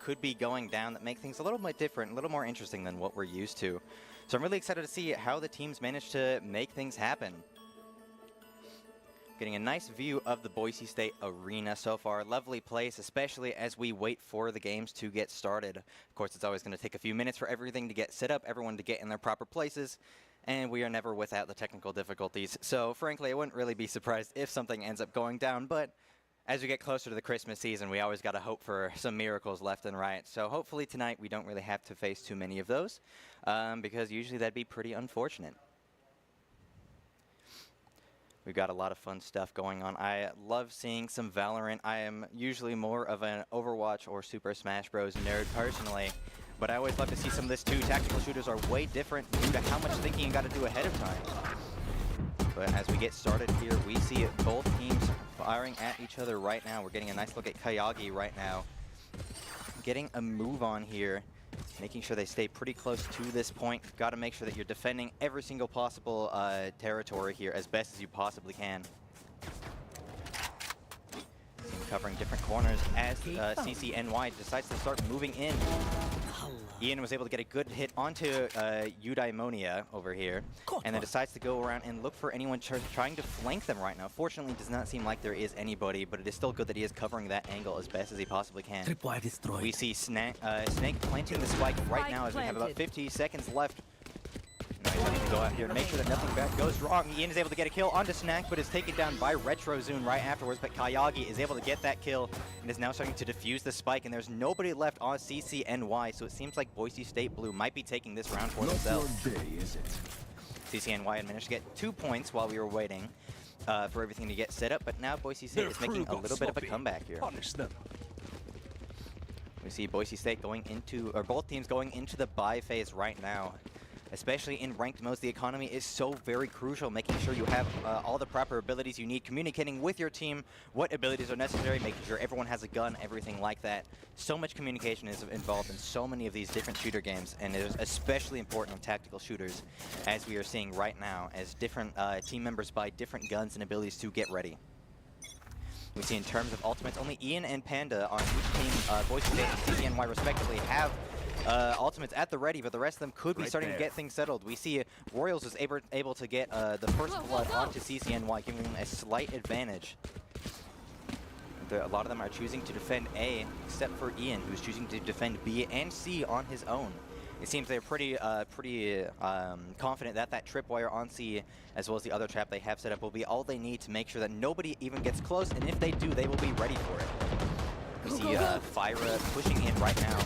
could be going down that make things a little bit different, a little more interesting than what we're used to. So I'm really excited to see how the teams manage to make things happen. Getting a nice view of the Boise State arena so far. Lovely place, especially as we wait for the games to get started. Of course, it's always going to take a few minutes for everything to get set up, everyone to get in their proper places, and we are never without the technical difficulties. So frankly, I wouldn't really be surprised if something ends up going down, but as we get closer to the Christmas season, we always got to hope for some miracles left and right. So hopefully tonight we don't really have to face too many of those, because usually that'd be pretty unfortunate. We've got a lot of fun stuff going on. I love seeing some Valorant. I am usually more of an Overwatch or Super Smash Bros. Nerd personally, but I always love to see some of this too. Tactical shooters are way different due to how much thinking you got to do ahead of time. But as we get started here, we see both teams firing at each other right now. We're getting a nice look at Kayagi right now. Getting a move on here, making sure they stay pretty close to this point. Got to make sure that you're defending every single possible territory here as best as you possibly can. Covering different corners as CCNY decides to start moving in. Ian was able to get a good hit onto Eudaimonia over here, and then decides to go around and look for anyone trying to flank them right now. Fortunately, it does not seem like there is anybody, but it is still good that he is covering that angle as best as he possibly can. We see Snake planting the spike right now as we have about 50 seconds left. Now he's ready to go out here and make sure that nothing bad goes wrong. Ian is able to get a kill onto Snack, but is taken down by RetroZune right afterwards. But Kayagi is able to get that kill and is now starting to defuse the spike. And there's nobody left on CCNY, so it seems like Boise State Blue might be taking this round for themselves. Not your day, is it? CCNY had managed to get 2 points while we were waiting for everything to get set up, but now Boise State is making a little bit of a comeback here. Punish them. We see Boise State going into, or both teams going into the buy phase right now. Especially in ranked modes, the economy is so very crucial, making sure you have all the proper abilities you need, communicating with your team what abilities are necessary, making sure everyone has a gun, everything like that. So much communication is involved in so many of these different shooter games, and it is especially important in tactical shooters, as we are seeing right now, as different team members buy different guns and abilities to get ready. We see in terms of ultimates, only Ian and Panda on each team, Boise State and CCNY respectively, have ultimates at the ready, but the rest of them could be starting to get things settled. We see Royals was able to get the first blood onto CCNY, giving them a slight advantage. A lot of them are choosing to defend A, except for Ian, who's choosing to defend B and C on his own. It seems they're pretty confident that that tripwire on C, as well as the other trap they have set up, will be all they need to make sure that nobody even gets close, and if they do, they will be ready for it. We see Fyra pushing in right now,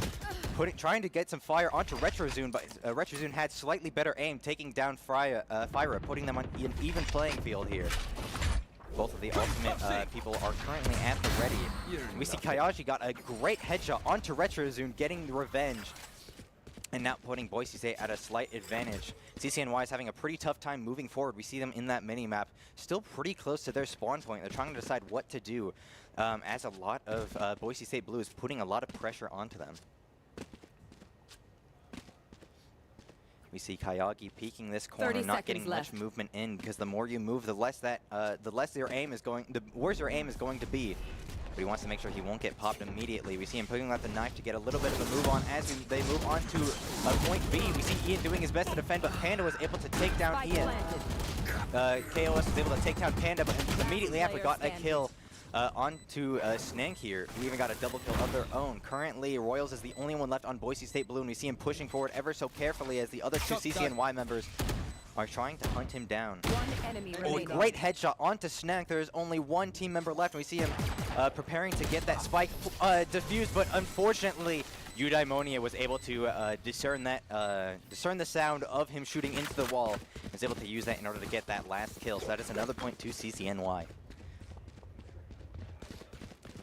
trying to get some fire onto RetroZune, but RetroZune had slightly better aim, taking down Fyra, putting them on an even playing field here. Both of the ultimate people are currently at the ready. We see Kayagi got a great headshot onto RetroZune, getting the revenge, and now putting Boise State at a slight advantage. CCNY is having a pretty tough time moving forward. We see them in that mini-map, still pretty close to their spawn point. They're trying to decide what to do, as a lot of Boise State Blue is putting a lot of pressure onto them. We see Kayagi peeking this corner, not getting much movement in, because the more you move, the less your aim is going, the worse your aim is going to be. But he wants to make sure he won't get popped immediately. We see him putting out the knife to get a little bit of a move on as they move on to point B. We see Ian doing his best to defend, but Panda was able to take down Ian. KOS was able to take down Panda, but immediately after got a kill onto Snank here, who even got a double kill of their own. Currently, Royals is the only one left on Boise State Blue, and we see him pushing forward ever so carefully as the other two CCNY members are trying to hunt him down. Oh, great headshot onto Snack. There is only one team member left, and we see him preparing to get that spike defused, but unfortunately, Eudaimonia was able to discern the sound of him shooting into the wall, and was able to use that in order to get that last kill. So that is another point to CCNY.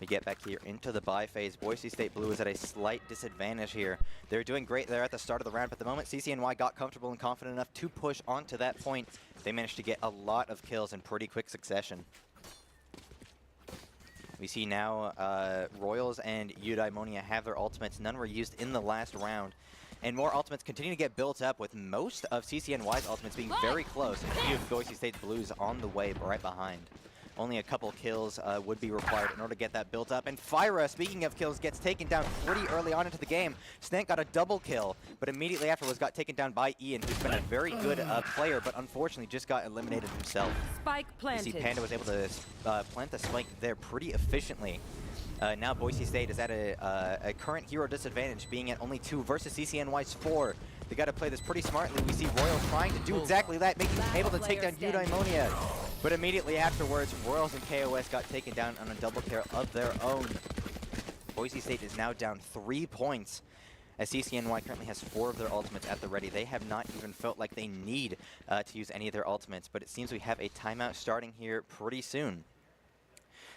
We get back here into the buy phase. Boise State Blue is at a slight disadvantage here. They're doing great there at the start of the round, but at the moment CCNY got comfortable and confident enough to push onto that point. They managed to get a lot of kills in pretty quick succession. We see now Royals and Eudaimonia have their ultimates. None were used in the last round. And more ultimates continue to get built up, with most of CCNY's ultimates being very close, and a few of Boise State Blues on the way right behind. Only a couple kills would be required in order to get that built up. And Fyra, speaking of kills, gets taken down pretty early on into the game. Snank got a double kill, but immediately afterwards got taken down by Ian, who's been a very good player, but unfortunately just got eliminated himself. Spike planted. You see Panda was able to plant the spike there pretty efficiently. Now Boise State is at a current hero disadvantage, being at only 2 versus CCNY's 4. They got to play this pretty smartly. We see Royals trying to do exactly that, making able to take down Eudaimonia. But immediately afterwards, Royals and KOS got taken down on a double kill of their own. Boise State is now down 3 points, as CCNY currently has 4 of their ultimates at the ready. They have not even felt like they need to use any of their ultimates, but it seems we have a timeout starting here pretty soon.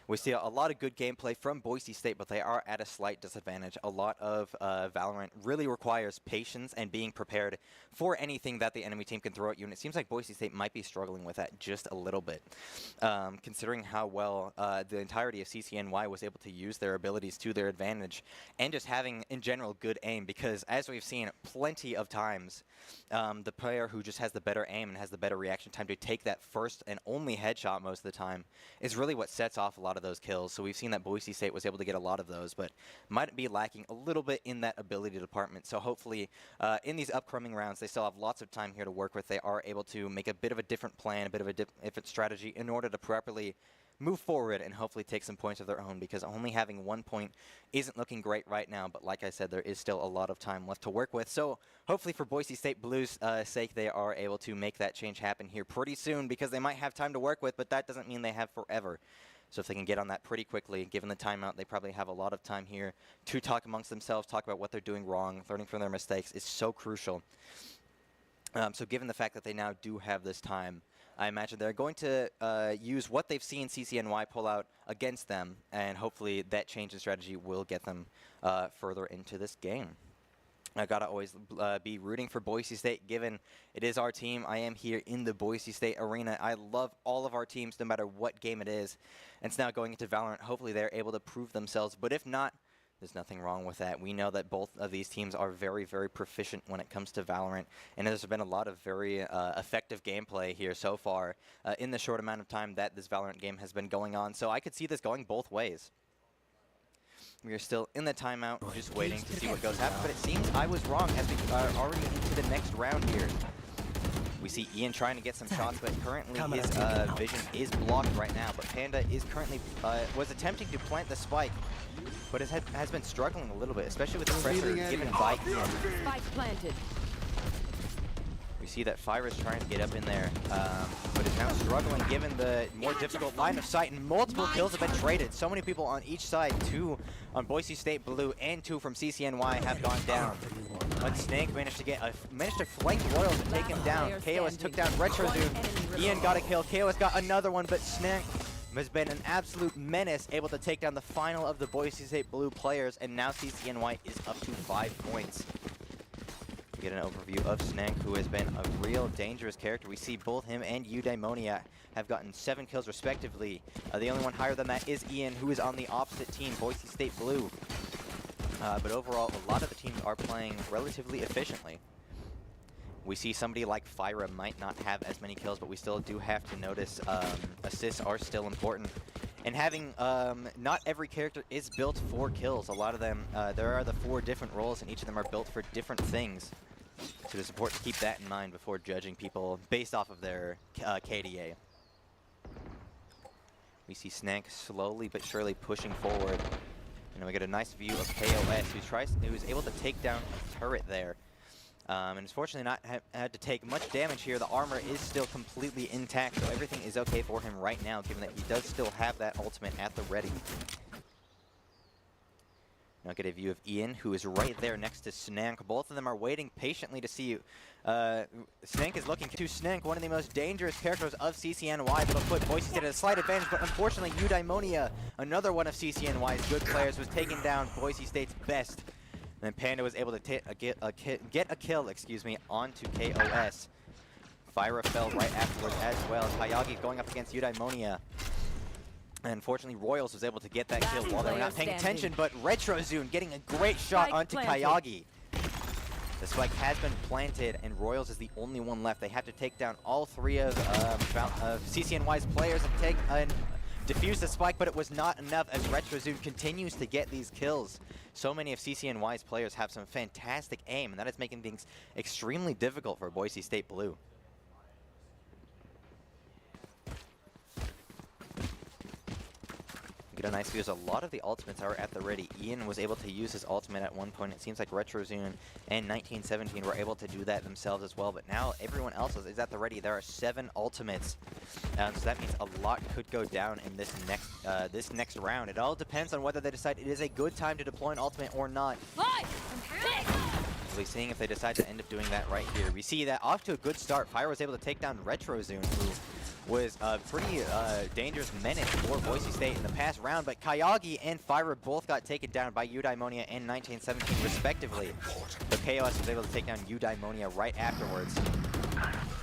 We see a lot of good gameplay from Boise State, but they are at a slight disadvantage. A lot of Valorant really requires patience and being prepared for anything that the enemy team can throw at you, and it seems like Boise State might be struggling with that just a little bit, considering how well the entirety of CCNY was able to use their abilities to their advantage, and just having, in general, good aim, because as we've seen plenty of times, the player who just has the better aim and has the better reaction time to take that first and only headshot most of the time is really what sets off a lot of those kills. So we've seen that Boise State was able to get a lot of those, but might be lacking a little bit in that ability department. So hopefully in these upcoming rounds, they still have lots of time here to work with. They are able to make a bit of a different plan, a bit of a different strategy in order to properly move forward and hopefully take some points of their own, because only having 1 point isn't looking great right now. But like I said, there is still a lot of time left to work with. So hopefully for Boise State Blues' sake, they are able to make that change happen here pretty soon, because they might have time to work with, but that doesn't mean they have forever. So if they can get on that pretty quickly, given the timeout, they probably have a lot of time here to talk amongst themselves, talk about what they're doing wrong. Learning from their mistakes is so crucial. So given the fact that they now do have this time, I imagine they're going to use what they've seen CCNY pull out against them, and hopefully that change in strategy will get them further into this game. I gotta always be rooting for Boise State, given it is our team. I am here in the Boise State arena. I love all of our teams, no matter what game it is. And it's now going into Valorant. Hopefully they're able to prove themselves, but if not, there's nothing wrong with that. We know that both of these teams are very, very proficient when it comes to Valorant, and there's been a lot of very effective gameplay here so far in the short amount of time that this Valorant game has been going on. So I could see this going both ways. We are still in the timeout, just waiting to see what goes happen, but it seems I was wrong, as we are already into the next round here. We see Ian trying to get some shots, but currently his vision is blocked right now. But Panda is currently was attempting to plant the spike, but has been struggling a little bit, especially with the pressure given by Ian. Spike planted. We see that Fyra's trying to get up in there, but is now struggling given the more difficult line of sight, and multiple kills have been traded. So many people on each side, 2 on Boise State Blue and 2 from CCNY have gone down. But Snake managed to flank Royals and take him down. KOS took down RetroZoom. Ian got a kill. KOS got another one, but Snake has been an absolute menace, able to take down the final of the Boise State Blue players, and now CCNY is up to 5 points. We get an overview of Snank, who has been a real dangerous character. We see both him and Eudaimonia have gotten 7 kills respectively. The only one higher than that is Ian, who is on the opposite team, Boise State Blue. But overall, a lot of the teams are playing relatively efficiently. We see somebody like Fyra might not have as many kills, but we still do have to notice assists are still important. And having, not every character is built for kills. A lot of them, there are the 4 different roles, and each of them are built for different things. So it's important to keep that in mind before judging people based off of their KDA. We see Snank slowly but surely pushing forward. And we get a nice view of KOS, who is able to take down a turret there. And unfortunately not had to take much damage here. The armor is still completely intact, so everything is okay for him right now, given that he does still have that ultimate at the ready. Now get a view of Ian, who is right there next to Snank. Both of them are waiting patiently to see Snank is looking to Snank, one of the most dangerous characters of CCNY, able to put Boise State at a slight advantage, but unfortunately Eudaimonia, another one of CCNY's good players, was taking down Boise State's best. And then Panda was able to get a kill, onto KOS. Fyra fell right afterwards as well. Kayagi going up against Eudaimonia. And unfortunately, Royals was able to get that kill while they were not paying attention, but RetroZoom getting a great shot onto Kayagi. The spike has been planted, and Royals is the only one left. They have to take down all 3 of CCNY's players and defuse the spike, but it was not enough as RetroZoom continues to get these kills. So many of CCNY's players have some fantastic aim, and that is making things extremely difficult for Boise State Blue. Get a nice view as a lot of the ultimates are at the ready. Ian was able to use his ultimate at one point. It seems like RetroZoom and 1917 were able to do that themselves as well, but now everyone else is at the ready. There are 7 ultimates, so that means a lot could go down in this next round. It all depends on whether they decide it is a good time to deploy an ultimate or not. We'll be seeing if they decide to end up doing that right here. We see that off to a good start. Fire was able to take down RetroZoom, who was a pretty dangerous menace for Boise State in the past round, but Kayagi and Fyra both got taken down by Eudaimonia and 1917 respectively. But KOS was able to take down Eudaimonia right afterwards.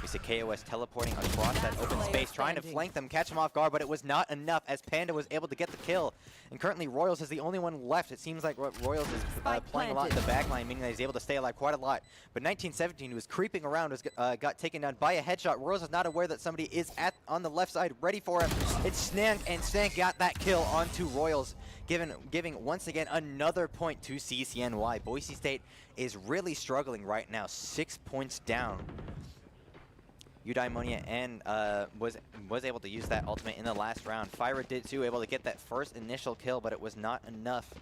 We see KOS teleporting across that open space, trying to flank them, catch them off guard, but it was not enough as Panda was able to get the kill. And currently Royals is the only one left. It seems like Royals is playing a lot in the backline, meaning that he's able to stay alive quite a lot. But 1917, who was creeping around, got taken down by a headshot. Royals is not aware that somebody is on the left side ready for him. It's Snank, and Snank got that kill onto Royals, giving once again another point to CCNY. Boise State is really struggling right now, 6 points down. Eudaimonia and was able to use that ultimate in the last round. Fyra did too, able to get that first initial kill, but it was not enough.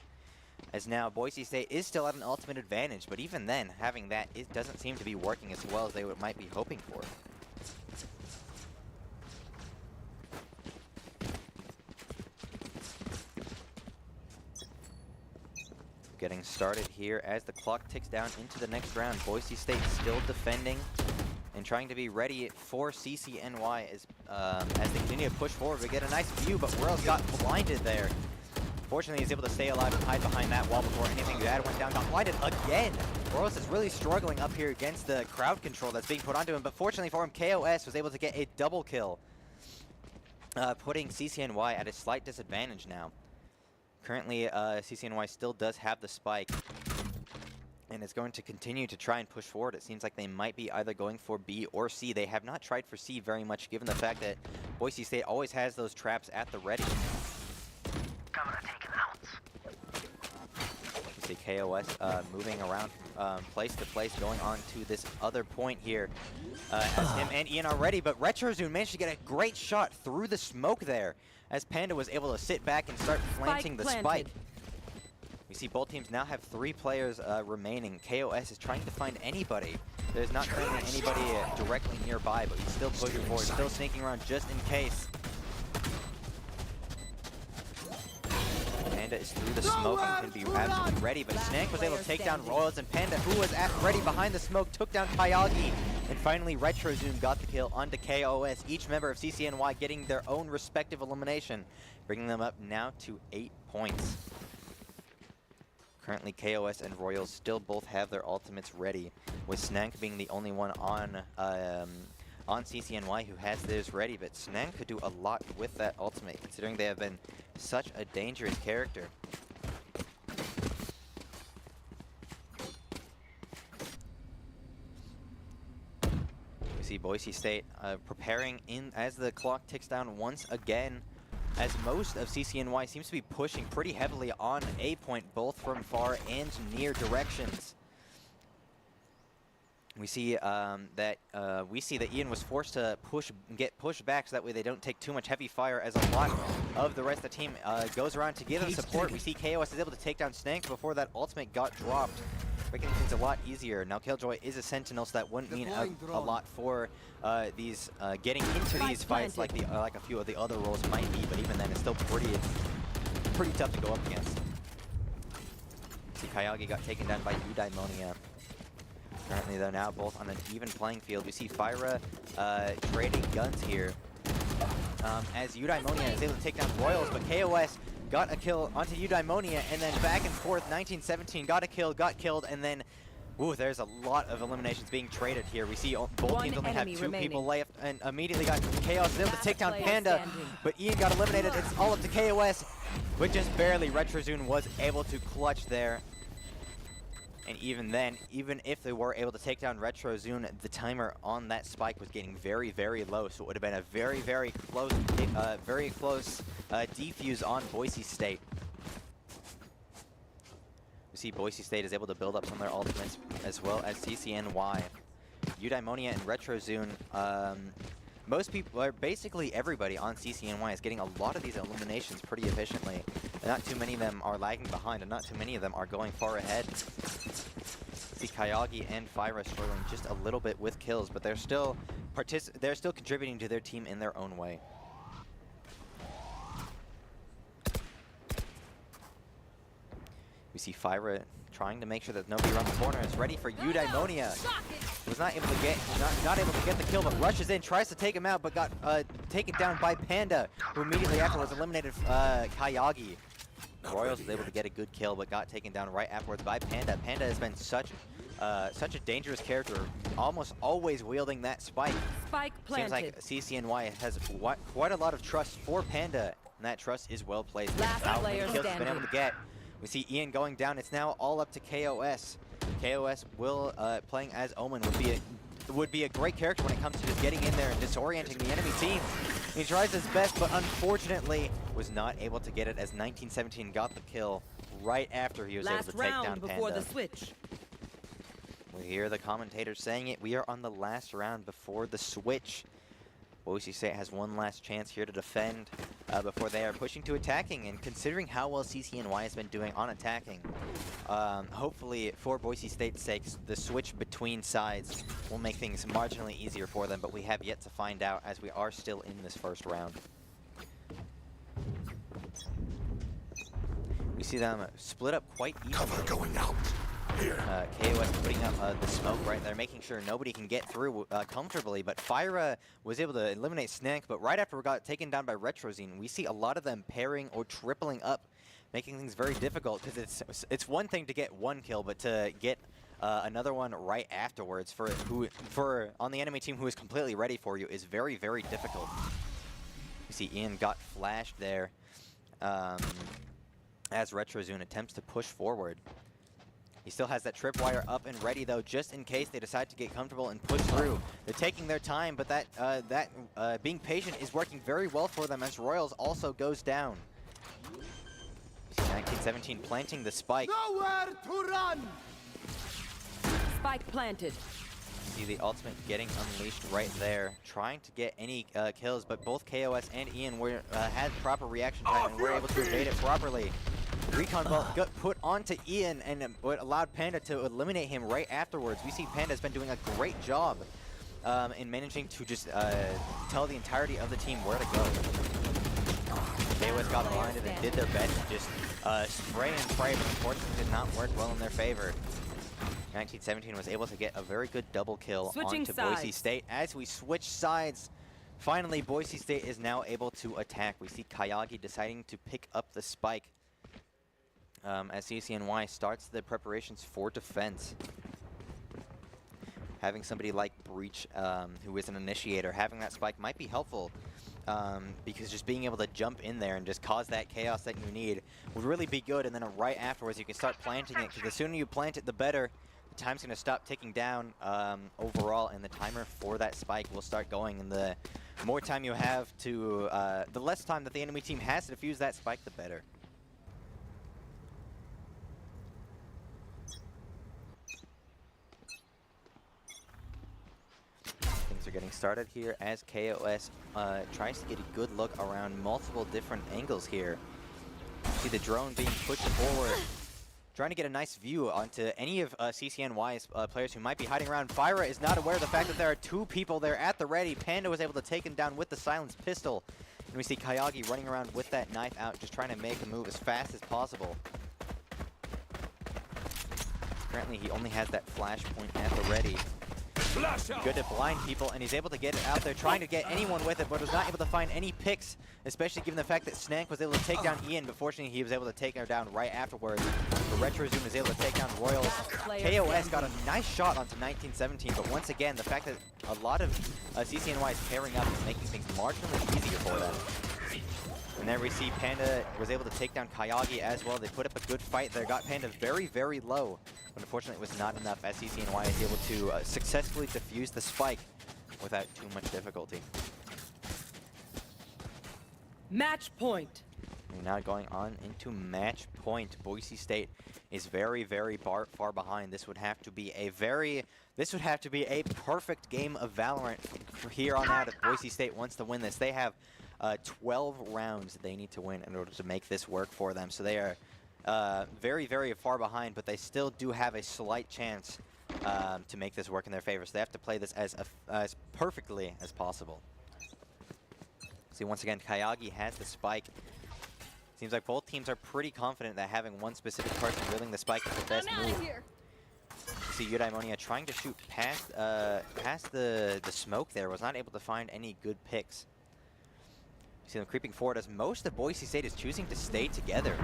As now Boise State is still at an ultimate advantage, but even then, having that, it doesn't seem to be working as well as they might be hoping for. Getting started here as the clock ticks down into the next round. Boise State still defending and trying to be ready for CCNY as they continue to push forward. We get a nice view, but Royals got blinded there. Fortunately, he's able to stay alive and hide behind that wall before anything bad went down. Got blinded again. Royals is really struggling up here against the crowd control that's being put onto him, but fortunately for him, KOS was able to get a double kill, putting CCNY at a slight disadvantage now. Currently, CCNY still does have the spike, and is going to continue to try and push forward. It seems like they might be either going for B or C. They have not tried for C very much, given the fact that Boise State always has those traps at the ready. You see KOS moving around place to place, going on to this other point here. As him and Ian are ready, but RetroZoom managed to get a great shot through the smoke there, as Panda was able to sit back and start planting the spike. We see both teams now have 3 players remaining. KOS is trying to find anybody. There's not currently anybody directly nearby, but he's still pushing forward, still sneaking around just in case. Panda is through the smoke and can be absolutely ready, but Snank was able to take down Royals, and Panda, who was ready behind the smoke, took down Kayagi. And finally, RetroZoom got the kill onto KOS, each member of CCNY getting their own respective elimination, bringing them up now to 8 points. Currently, KOS and Royals still both have their ultimates ready, with Snank being the only one on CCNY who has theirs ready. But Snank could do a lot with that ultimate, considering they have been such a dangerous character. We see Boise State preparing as the clock ticks down once again, as most of CCNY seems to be pushing pretty heavily on A point, both from far and near directions. We see that Ian was forced to get pushed back, so that way they don't take too much heavy fire, as a lot of the rest of the team goes around to give him support. We see KOS is able to take down Snank before that ultimate got dropped, making things a lot easier. Now Killjoy is a Sentinel, so that wouldn't mean a lot for these getting into these fights like a few of the other roles might be, but even then it's still pretty tough to go up against. See, Kayagi got taken down by Eudaimonia. Currently, they're now both on an even playing field. We see Fyra trading guns here, as Eudaimonia is able to take down Royals, but KOS got a kill onto Eudaimonia, and then back and forth, 1917 got a kill, got killed, and then, ooh, there's a lot of eliminations being traded here. We see both teams only have 2 people left, and immediately got KOS able to take down Panda, but Ian got eliminated. It's all up to KOS, but just barely. RetroZoom was able to clutch there. And even then, even if they were able to take down Retro Zune, the timer on that spike was getting very, very low. So it would have been a very, very close defuse on Boise State. We see Boise State is able to build up some of their ultimates as well as CCNY. Eudaimonia and Retro Zune. Most people, or basically everybody on CCNY is getting a lot of these eliminations pretty efficiently. And not too many of them are lagging behind, and not too many of them are going far ahead. See Kayagi and Fyra struggling just a little bit with kills, but they're still contributing to their team in their own way. We see Fyra trying to make sure that nobody around the corner is ready for Eudaimonia. Was not able to get the kill, but rushes in, tries to take him out, but got taken down by Panda, who immediately afterwards eliminated Kayagi. Royals was able to get a good kill, but got taken down right afterwards by Panda. Panda has been such a dangerous character, almost always wielding that spike. Spike planted. Seems like CCNY has quite a lot of trust for Panda, and that trust is well placed. Last player kills he's been able to get. We see Ian going down. It's now all up to KOS. KOS will playing as Omen would be a great character when it comes to just getting in there and disorienting the enemy team. He tries his best, but unfortunately was not able to get it as 1917 got the kill right after he was able to take down Panda. Last round before the switch. We hear the commentators saying it. We are on the last round before the switch. Boise State has one last chance here to defend before they are pushing to attacking. And considering how well CCNY has been doing on attacking, hopefully for Boise State's sake, the switch between sides will make things marginally easier for them. But we have yet to find out, as we are still in this first round. We see them split up quite easily. Cover going out. KOS putting up the smoke right there, making sure nobody can get through comfortably. But Fyra was able to eliminate Snack, but right after we got taken down by Retrozine, we see a lot of them pairing or tripling up, making things very difficult, because it's one thing to get one kill, but to get another one right afterwards for on the enemy team who is completely ready for you is very, very difficult. You see Ian got flashed there as Retrozone attempts to push forward. He still has that tripwire up and ready, though, just in case they decide to get comfortable and push through. They're taking their time, but that being patient is working very well for them as Royals also goes down. 1917 planting the spike. Nowhere to run! Spike planted. See the ultimate getting unleashed right there, trying to get any kills, but both KOS and Ian had proper reaction time and were able to evade it properly. Recon Vault got put onto Ian and allowed Panda to eliminate him right afterwards. We see Panda's been doing a great job in managing to just tell the entirety of the team where to go. KOS got blinded and did their best to just spray and pray, but unfortunately did not work well in their favor. 1917 was able to get a very good double kill onto Boise State. As we switch sides, finally Boise State is now able to attack. We see Kayagi deciding to pick up the spike as CCNY starts the preparations for defense. Having somebody like Breach, who is an initiator, having that spike might be helpful, because just being able to jump in there and just cause that chaos that you need would really be good. And then right afterwards you can start planting it, because the sooner you plant it, the better. The time's going to stop ticking down overall, and the timer for that spike will start going. And the more time you have to, the less time that the enemy team has to defuse that spike, the better. Things are getting started here as KOS tries to get a good look around multiple different angles here. See the drone being pushed forward, trying to get a nice view onto any of CCNY's players who might be hiding around. Fyra is not aware of the fact that there are two people there at the ready. Panda was able to take him down with the silenced pistol. And we see Kayagi running around with that knife out, just trying to make a move as fast as possible. Currently, he only has that flashpoint at the ready. Good to blind people, and he's able to get it out there, trying to get anyone with it, but was not able to find any picks, especially given the fact that Snank was able to take down Ian, but fortunately he was able to take her down right afterwards. The Retrozoom was able to take down Royals. KOS got a nice shot onto 1917, but once again, the fact that a lot of CCNY is pairing up is making things marginally easier for them. And there we see Panda was able to take down Kayagi as well. They put up a good fight there, got Panda very, very low. But unfortunately, it was not enough as CCNY is able to successfully defuse the spike without too much difficulty. Match point. We're now going on into match point. Boise State is very, very far behind. This would have to be a perfect game of Valorant for here on out if Boise State wants to win this. They have 12 rounds they need to win in order to make this work for them. So they are very, very far behind, but they still do have a slight chance to make this work in their favor. So they have to play this as perfectly as possible. See, once again, Kayagi has the spike. Seems like both teams are pretty confident that having one specific person wielding the spike is the best move. See, Eudaimonia trying to shoot past the smoke there, was not able to find any good picks. See them creeping forward as most of Boise State is choosing to stay together.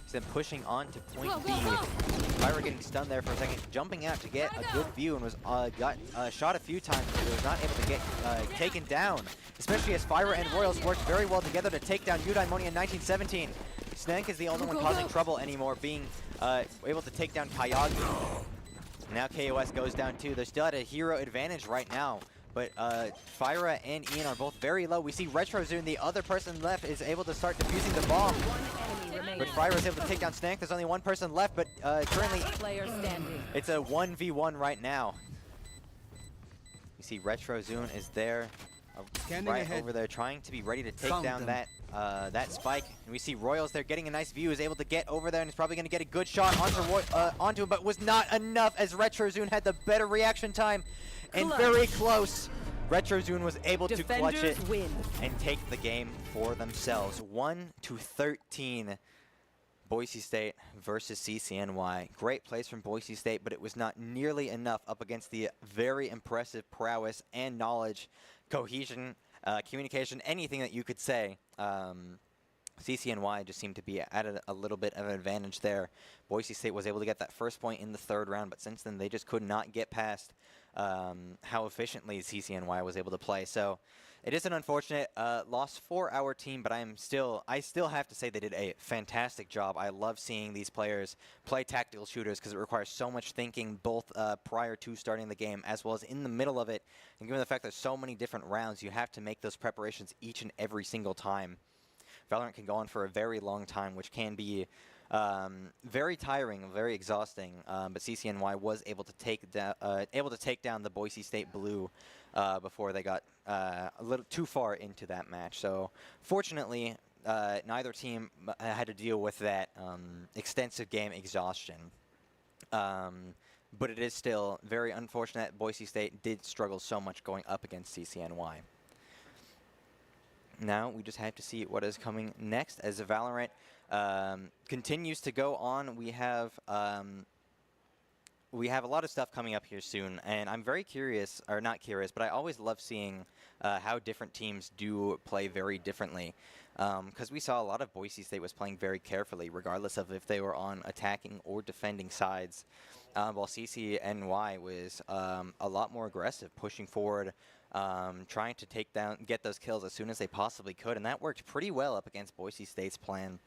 See them pushing on to point B. Fyra getting stunned there for a second, jumping out to get a good view and was got shot a few times, but was not able to get taken down. Especially as Fyra and Royals worked very well together to take down Eudaimonia in 1917. Snank is the only one causing trouble anymore, being able to take down Kayagi. Now KOS goes down too. They're still at a hero advantage right now. But Fyra and Ian are both very low. We see RetroZoon, the other person left, is able to start defusing the bomb. But Fyra is able to take down Snank. There's only one person left, but currently it's a 1v1 right now. You see RetroZoon is there, right over there, trying to be ready to take down that spike. And we see Royals there getting a nice view, is able to get over there and is probably going to get a good shot onto him, but was not enough as RetroZoon had the better reaction time. And very close. RetroZoon was able to clutch it and take the game for themselves. 1-13. Boise State versus CCNY. Great plays from Boise State, but it was not nearly enough up against the very impressive prowess and knowledge, cohesion, communication, anything that you could say. CCNY just seemed to be at a little bit of an advantage there. Boise State was able to get that first point in the third round, but since then they just could not get past how efficiently CCNY was able to play. So it is an unfortunate loss for our team, but I still have to say they did a fantastic job. I love seeing these players play tactical shooters because it requires so much thinking both prior to starting the game as well as in the middle of it. And given the fact there's so many different rounds, you have to make those preparations each and every single time. Valorant can go on for a very long time, which can be very tiring, very exhausting. But CCNY was able to take down the Boise State Blue before they got a little too far into that match. So fortunately, neither team had to deal with that extensive game exhaustion. But it is still very unfortunate Boise State did struggle so much going up against CCNY. Now we just have to see what is coming next as Valorant continues to go on. We have a lot of stuff coming up here soon, and I'm very curious, or not curious, but I always love seeing how different teams do play very differently. Because we saw a lot of Boise State was playing very carefully, regardless of if they were on attacking or defending sides, while CCNY was a lot more aggressive, pushing forward, trying to get those kills as soon as they possibly could, and that worked pretty well up against Boise State's plan.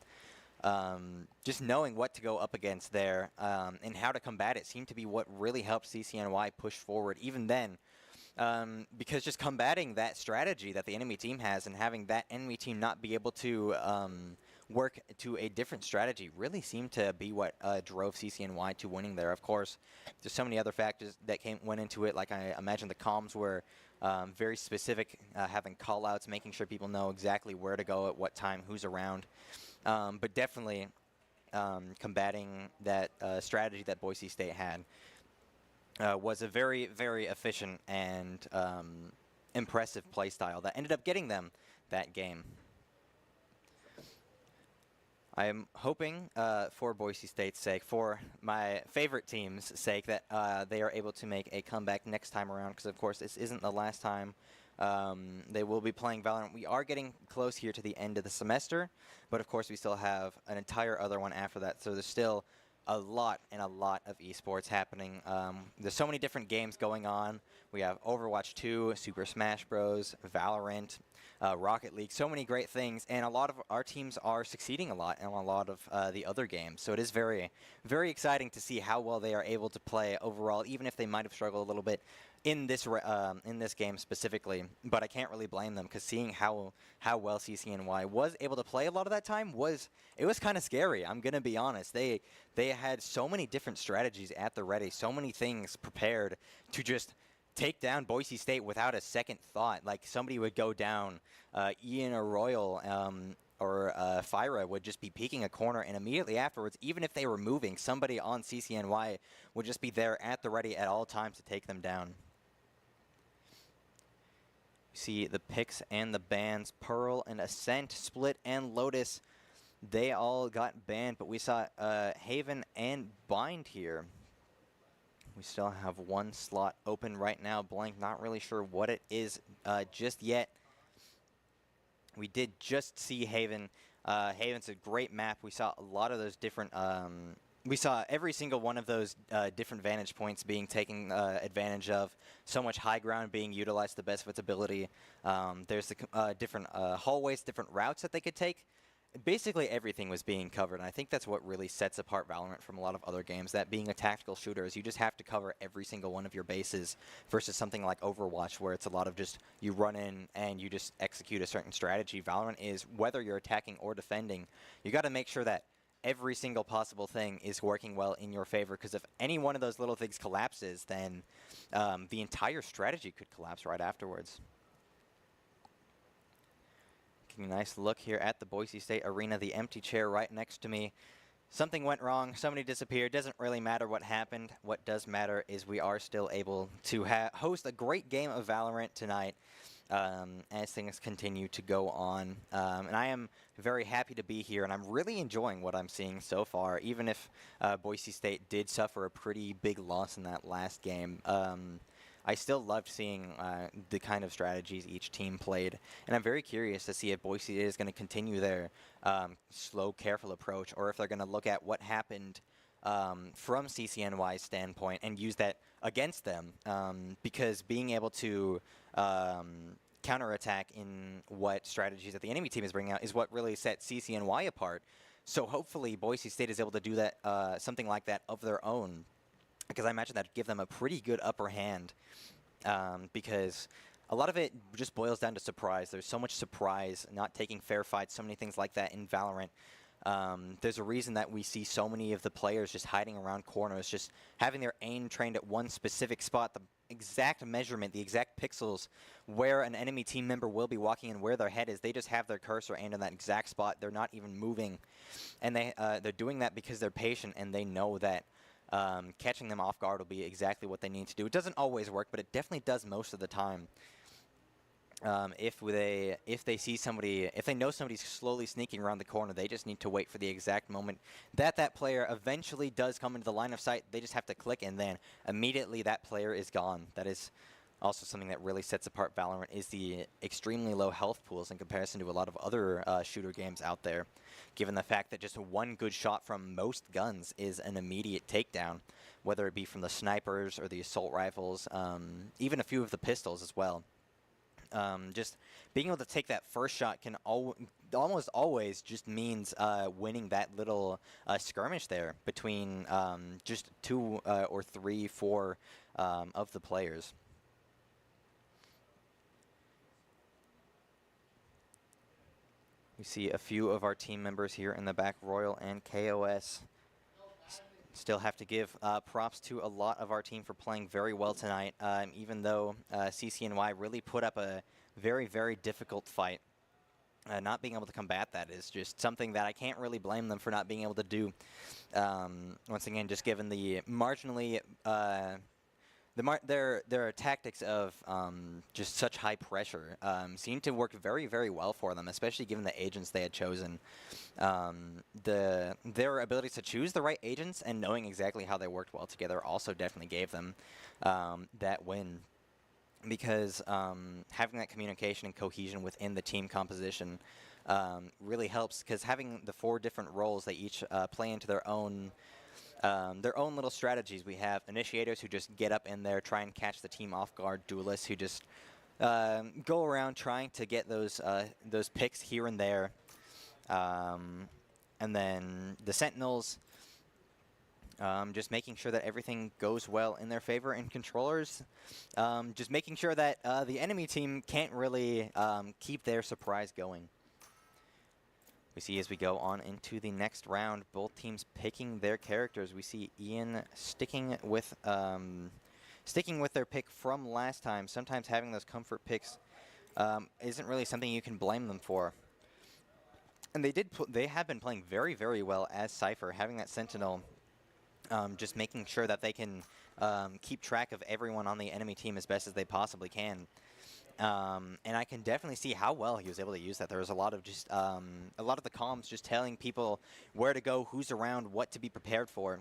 Just knowing what to go up against there and how to combat it seemed to be what really helped CCNY push forward even then. Because just combating that strategy that the enemy team has and having that enemy team not be able to work to a different strategy really seemed to be what drove CCNY to winning there. Of course, there's so many other factors that went into it, like I imagine the comms were very specific, having call-outs, making sure people know exactly where to go at what time, who's around. But definitely combating that strategy that Boise State had was a very, very efficient and impressive play style that ended up getting them that game. I am hoping for Boise State's sake, for my favorite team's sake, that they are able to make a comeback next time around, because of course this isn't the last time they will be playing Valorant. We are getting close here to the end of the semester, but of course we still have an entire other one after that, so there's still a lot of esports happening. There's so many different games going on. We have Overwatch 2, Super Smash Bros, Valorant, Rocket League, so many great things, and a lot of our teams are succeeding a lot in a lot of the other games. So it is very, very exciting to see how well they are able to play overall, even if they might have struggled a little bit in this game specifically. But I can't really blame them, because seeing how well CCNY was able to play a lot of that time was kind of scary. I'm gonna be honest. They had so many different strategies at the ready, so many things prepared to just take down Boise State without a second thought. Like, somebody would go down, Ian or Royal or Fyra would just be peeking a corner, and immediately afterwards, even if they were moving, somebody on CCNY would just be there at the ready at all times to take them down. You see the picks and the bans, Pearl and Ascent, Split and Lotus, they all got banned, but we saw Haven and Bind here. We still have one slot open right now. Blank, not really sure what it is just yet. We did just see Haven. Haven's a great map. We saw a lot of those different... we saw every single one of those different vantage points being taken advantage of. So much high ground being utilized to the best of its ability. There's the different hallways, different routes that they could take. Basically everything was being covered, and I think that's what really sets apart Valorant from a lot of other games. That being a tactical shooter is you just have to cover every single one of your bases, versus something like Overwatch where it's a lot of just you run in and you just execute a certain strategy. Valorant is, whether you're attacking or defending, you got to make sure that every single possible thing is working well in your favor, because if any one of those little things collapses, then the entire strategy could collapse right afterwards. Taking a nice look here at the Boise State Arena, the empty chair right next to me. Something went wrong, somebody disappeared, doesn't really matter what happened. What does matter is we are still able to host a great game of Valorant tonight as things continue to go on. And I am very happy to be here, and I'm really enjoying what I'm seeing so far, even if Boise State did suffer a pretty big loss in that last game. I still loved seeing the kind of strategies each team played, and I'm very curious to see if Boise is going to continue their slow, careful approach, or if they're going to look at what happened from CCNY's standpoint and use that against them, because being able to counterattack in what strategies that the enemy team is bringing out is what really sets CCNY apart. So hopefully Boise State is able to do that, something like that of their own, because I imagine that would give them a pretty good upper hand, because a lot of it just boils down to surprise. There's so much surprise, not taking fair fights, so many things like that in Valorant. There's a reason that we see so many of the players just hiding around corners, just having their aim trained at one specific spot, the exact measurement, the exact pixels where an enemy team member will be walking and where their head is. They just have their cursor aimed in that exact spot. They're not even moving, and they're doing that because they're patient and they know that catching them off guard will be exactly what they need to do. It doesn't always work, but it definitely does most of the time. If they see somebody, if they know somebody's slowly sneaking around the corner, they just need to wait for the exact moment that player eventually does come into the line of sight. They just have to click, and then immediately that player is gone. That is also something that really sets apart Valorant, is the extremely low health pools in comparison to a lot of other shooter games out there, given the fact that just one good shot from most guns is an immediate takedown, whether it be from the snipers or the assault rifles, even a few of the pistols as well. Just being able to take that first shot can almost always just means winning that little skirmish there between just 2 or 3, 4 of the players. We see a few of our team members here in the back, Royal and KOS. Still have to give props to a lot of our team for playing very well tonight, even though CCNY really put up a very, very difficult fight. Not being able to combat that is just something that I can't really blame them for not being able to do. Once again, just given the marginally... their tactics of just such high pressure seemed to work very, very well for them, especially given the agents they had chosen. Their abilities to choose the right agents and knowing exactly how they worked well together also definitely gave them that win, because having that communication and cohesion within the team composition really helps, because having the 4 different roles, they each play into their own their own little strategies. We have initiators who just get up in there, try and catch the team off guard. Duelists who just go around trying to get those picks here and there. And then the Sentinels, just making sure that everything goes well in their favor. And controllers, just making sure that the enemy team can't really keep their surprise going. We see as we go on into the next round, both teams picking their characters. We see Ian sticking with their pick from last time. Sometimes having those comfort picks isn't really something you can blame them for. And they have been playing very, very well as Cypher, having that Sentinel, just making sure that they can keep track of everyone on the enemy team as best as they possibly can. And I can definitely see how well he was able to use that. There was a lot of just a lot of the comms just telling people where to go, who's around, what to be prepared for.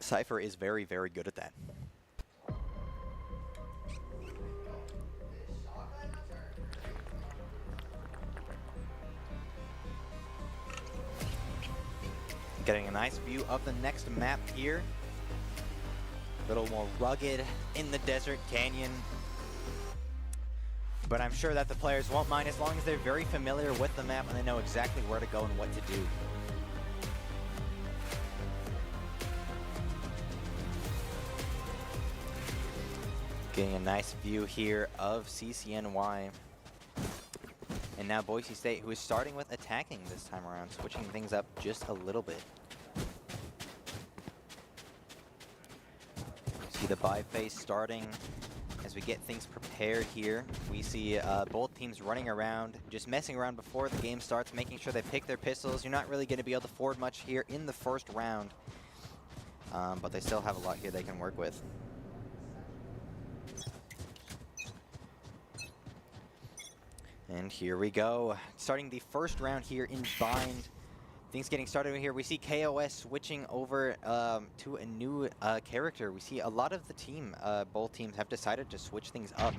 Cypher is very, very good at that. Getting a nice view of the next map here. A little more rugged in the desert canyon. But I'm sure that the players won't mind as long as they're very familiar with the map and they know exactly where to go and what to do. Getting a nice view here of CCNY. And now Boise State, who is starting with attacking this time around, switching things up just a little bit. See the buy phase starting as we get things prepared here. We see both teams running around, just messing around before the game starts, making sure they pick their pistols. You're not really going to be able to forward much here in the first round, but they still have a lot here they can work with. And here we go, starting the first round here in Bind. Things getting started here. We see KOS switching over to a new character. We see a lot of the team, both teams have decided to switch things up,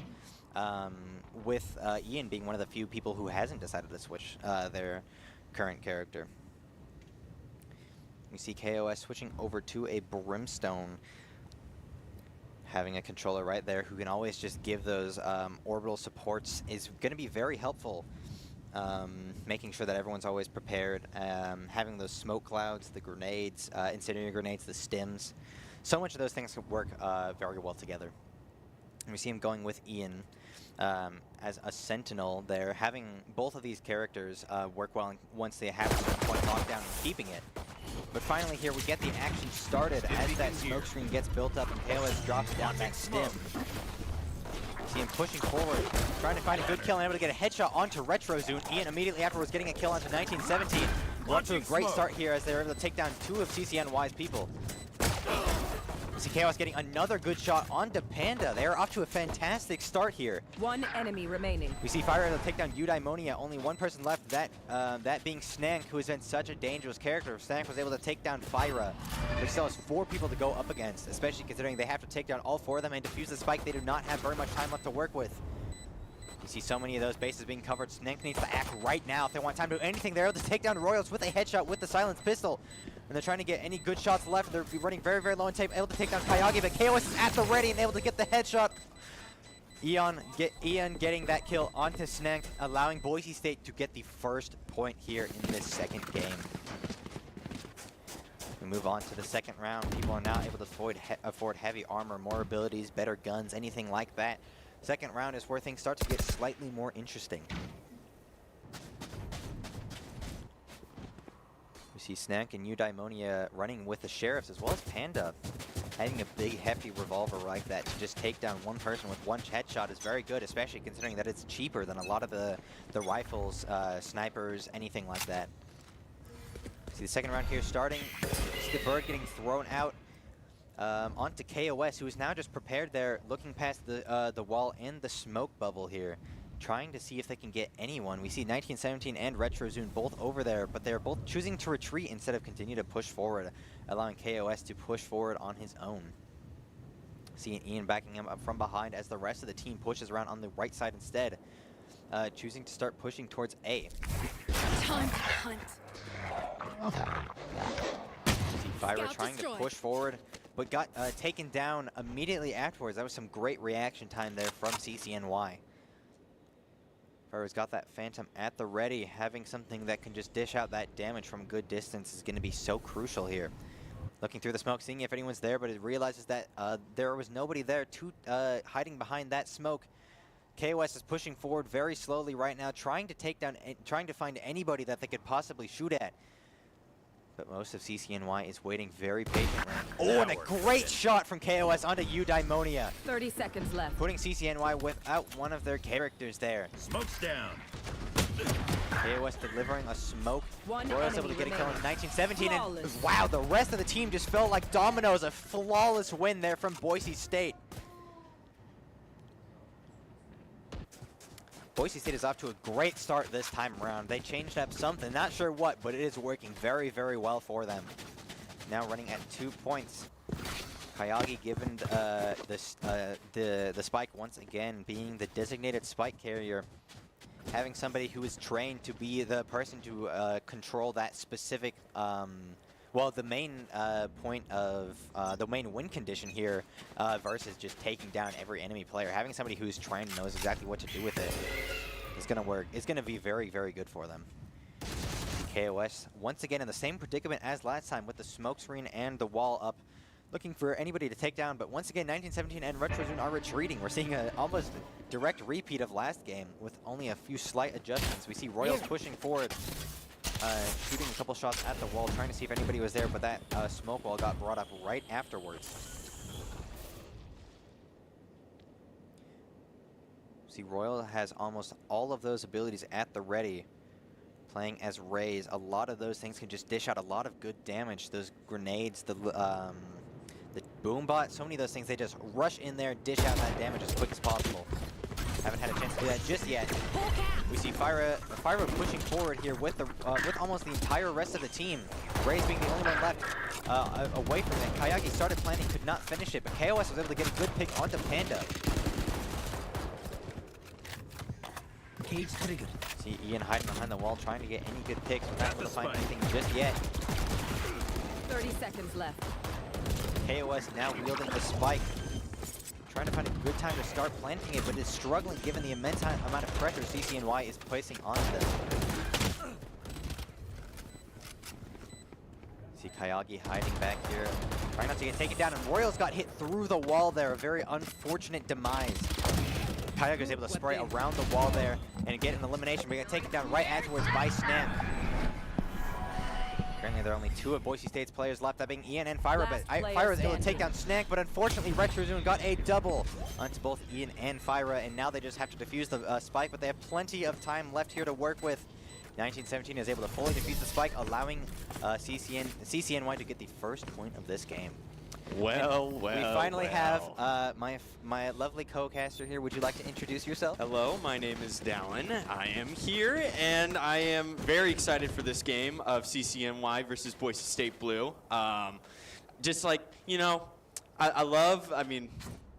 with Ian being one of the few people who hasn't decided to switch their current character. We see KOS switching over to a Brimstone, having a controller right there who can always just give those orbital supports is going to be very helpful. Making sure that everyone's always prepared, having those smoke clouds, the grenades, incendiary grenades, the stims. So much of those things work very well together. And we see him going with Ian as a Sentinel there, having both of these characters work well once they have the point lockdown and keeping it. But finally here we get the action started as that smoke screen gets built up and KOS drops down that stim. See him pushing forward, trying to find a good kill and able to get a headshot onto RetroZune. Ian immediately afterwards getting a kill onto 1917. Off to a great start here as they're able to take down two of CCNY's people. See KOS getting another good shot onto Panda. They are off to a fantastic start here. One enemy remaining. We see Fire able to take down Eudaimonia. Only one person left, that being Snank, who has been such a dangerous character. Snank was able to take down Fyra. There still has 4 people to go up against, especially considering they have to take down all 4 of them and defuse the spike. They do not have very much time left to work with. You see so many of those bases being covered. Snank needs to act right now if they want time to do anything. They're able to take down Royals with a headshot with the silenced pistol. And they're trying to get any good shots left. They're running very, very low in tape, able to take down Kayagi, but KOS is at the ready and able to get the headshot. Ian getting that kill onto Snank, allowing Boise State to get the first point here in this second game. We move on to the second round. People are now able to afford heavy armor, more abilities, better guns, anything like that. Second round is where things start to get slightly more interesting. We see Snank and Eudaimonia running with the Sheriffs, as well as Panda. Having a big, hefty revolver like that to just take down one person with one headshot is very good, especially considering that it's cheaper than a lot of the rifles, snipers, anything like that. See the second round here starting. See the bird getting thrown out onto KOS, who is now just prepared there, looking past the wall and the smoke bubble here, trying to see if they can get anyone. We see 1917 and RetroZune both over there, but they're both choosing to retreat instead of continue to push forward, allowing KOS to push forward on his own. Seeing Ian backing him up from behind as the rest of the team pushes around on the right side instead, choosing to start pushing towards A. Time to hunt. Fyra trying to push forward, but got taken down immediately afterwards. That was some great reaction time there from CCNY. Fyra's got that Phantom at the ready. Having something that can just dish out that damage from good distance is going to be so crucial here. Looking through the smoke, seeing if anyone's there, but it realizes that there was nobody there hiding behind that smoke. KOS is pushing forward very slowly right now, trying to find anybody that they could possibly shoot at. But most of CCNY is waiting very patiently. Oh, and a great shot from KOS onto Eudaimonia. 30 seconds left. Putting CCNY without one of their characters there. Smoke's down. KOS delivering a smoke. One Royals able to get a kill in remaining. 1917. And Flawless. wow, the rest of the team just felt like dominoes. A flawless win there from Boise State. Boise State is off to a great start this time around. They changed up something, not sure what, but it is working very, very well for them. Now running at 2 points. Kayagi given the spike once again, being the designated spike carrier. Having somebody who is trained to be the person to control that specific, well, the main point of the main win condition here versus just taking down every enemy player. Having somebody who's trained and knows exactly what to do with it is going to work. It's going to be very, very good for them. KOS once again in the same predicament as last time with the smoke screen and the wall up. Looking for anybody to take down, but once again, 1917 and RetroZone are retreating. We're seeing an almost direct repeat of last game with only a few slight adjustments. We see Royals pushing forward, shooting a couple shots at the wall, trying to see if anybody was there, but that smoke wall got brought up right afterwards. See, Royal has almost all of those abilities at the ready. Playing as Rays, a lot of those things can just dish out a lot of good damage. Those grenades, the boom bot, so many of those things, they just rush in there, dish out that damage as quick as possible. Haven't had a chance to do that just yet. We see Fyra pushing forward here with almost the entire rest of the team. Rays being the only one left away from it. Kayagi started planning, could not finish it, but KOS was able to get a good pick onto Panda. Cage triggered. See Ian hiding behind the wall, trying to get any good picks. We're not able to find anything just yet. 30 seconds left. KOS now wielding the spike. Trying to find a good time to start planting it, but is struggling given the immense amount of pressure CCNY is placing onto them. See Kayagi hiding back here, trying not to get taken down, and Royals got hit through the wall there. A very unfortunate demise. Kayagi was able to spray around the wall there and get an elimination, but he got taken down right afterwards by Snap. Currently, there are only 2 of Boise State's players left, that being Ian and Fyra, but Fyra was able to take down Snack, but unfortunately, RetroZone got a double onto both Ian and Fyra, and now they just have to defuse the spike, but they have plenty of time left here to work with. 1917 is able to fully defuse the spike, allowing CCNY to get the first point of this game. Well, we finally have my lovely co-caster here. Would you like to introduce yourself? Hello, my name is Dallin. I am here, and I am very excited for this game of CCNY versus Boise State Blue. Just like, you know, I mean,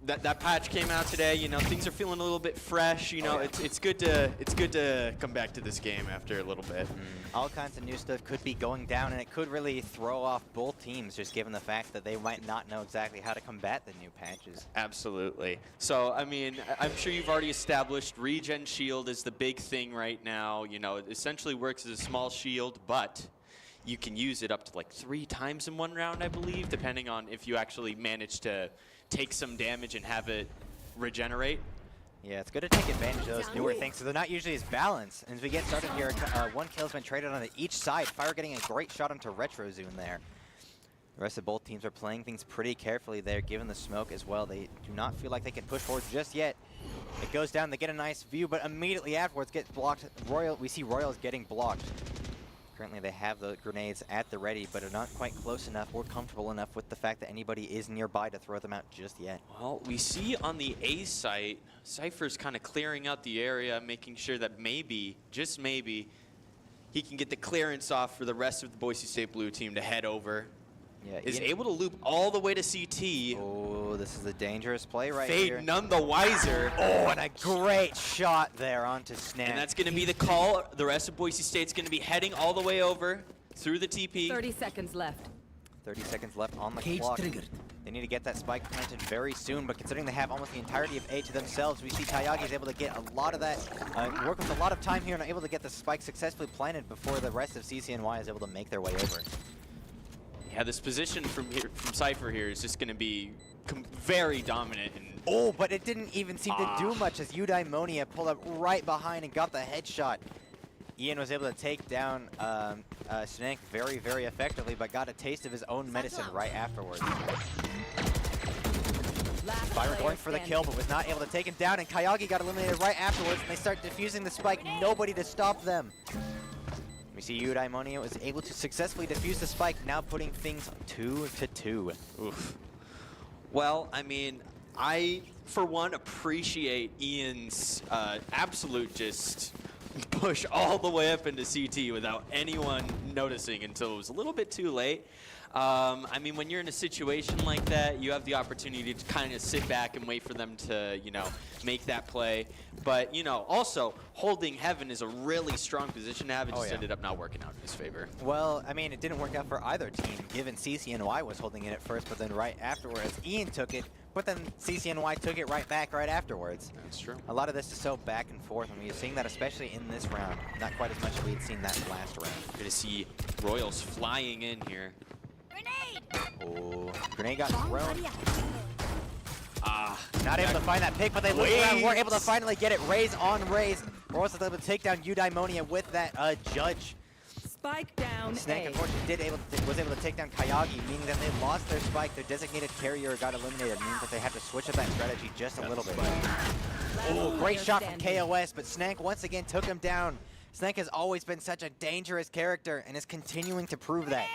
that patch came out today. You know, things are feeling a little bit fresh. You know, it's good to come back to this game after a little bit. All kinds of new stuff could be going down, and it could really throw off both teams, just given the fact that they might not know exactly how to combat the new patches. Absolutely. So, I mean, I'm sure you've already established Regen Shield is the big thing right now. You know, it essentially works as a small shield, but you can use it up to like 3 times in one round, I believe, depending on if you actually manage to take some damage and have it regenerate. Yeah, it's good to take advantage of those newer things, so they're not usually as balanced. And as we get started here, 1 kill's been traded on each side. Fyra getting a great shot onto RetroZone there. The rest of both teams are playing things pretty carefully there, given the smoke as well. They do not feel like they can push forward just yet. It goes down, they get a nice view, but immediately afterwards gets blocked. We see Royals getting blocked. Currently they have the grenades at the ready, but are not quite close enough or comfortable enough with the fact that anybody is nearby to throw them out just yet. Well, we see on the A site, Cypher's kind of clearing out the area, making sure that maybe, just maybe, he can get the clearance off for the rest of the Boise State Blue team to head over. Yeah, is able to loop all the way to CT. Oh, this is a dangerous play right Fade here. none the wiser. Oh, and a great shot there onto Snap. And that's going to be the call. The rest of Boise State's going to be heading all the way over through the TP. 30 seconds left. 30 seconds left on the Cage clock. triggered. They need to get that spike planted very soon, but considering they have almost the entirety of A to themselves, we see Kayagi is able to get a lot of that, work with a lot of time here and able to get the spike successfully planted before the rest of CCNY is able to make their way over. Yeah, this position from Cypher here is just going to be very dominant. And oh, but it didn't even seem to do much as Eudaimonia pulled up right behind and got the headshot. Ian was able to take down Snake very, very effectively, but got a taste of his own medicine right afterwards. Byron going for the kill, but was not able to take him down, and Kayagi got eliminated right afterwards, and they start defusing the spike. Nobody to stop them. We see Eudaimonia was able to successfully defuse the spike, now putting things 2-2. Oof. Well, I mean, I, for one, appreciate Ian's absolute just push all the way up into CT without anyone noticing until it was a little bit too late. I mean, when you're in a situation like that, you have the opportunity to kind of sit back and wait for them to, you know, make that play. But, you know, also, holding Heaven is a really strong position to have. It just ended up not working out in his favor. Well, I mean, it didn't work out for either team, given CCNY was holding it at first, but then right afterwards, Ian took it, but then CCNY took it right back right afterwards. That's true. A lot of this is so back and forth, and we're seeing that especially in this round. Not quite as much as we had seen that last round. Good to see Royals flying in here. Oh, grenade got thrown. Not Yeah. able to find that pick, but they look around, were able to finally get it. Raise on Raise. Royals was able to take down Eudaimonia with that judge. Spike down Snake, A. unfortunately, was able to take down Kayagi, meaning that they lost their spike. Their designated carrier got eliminated, meaning that they have to switch up that strategy just a little bit. Oh, great shot from KOS, but Snake once again took him down. Snake has always been such a dangerous character and is continuing to prove that.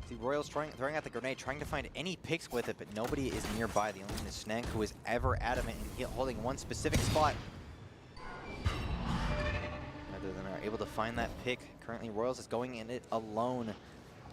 See, Royals throwing out the grenade, trying to find any picks with it, but nobody is nearby. The only one is Snake, who is ever adamant in holding one specific spot. Rather than are able to find that pick. Currently, Royals is going in it alone.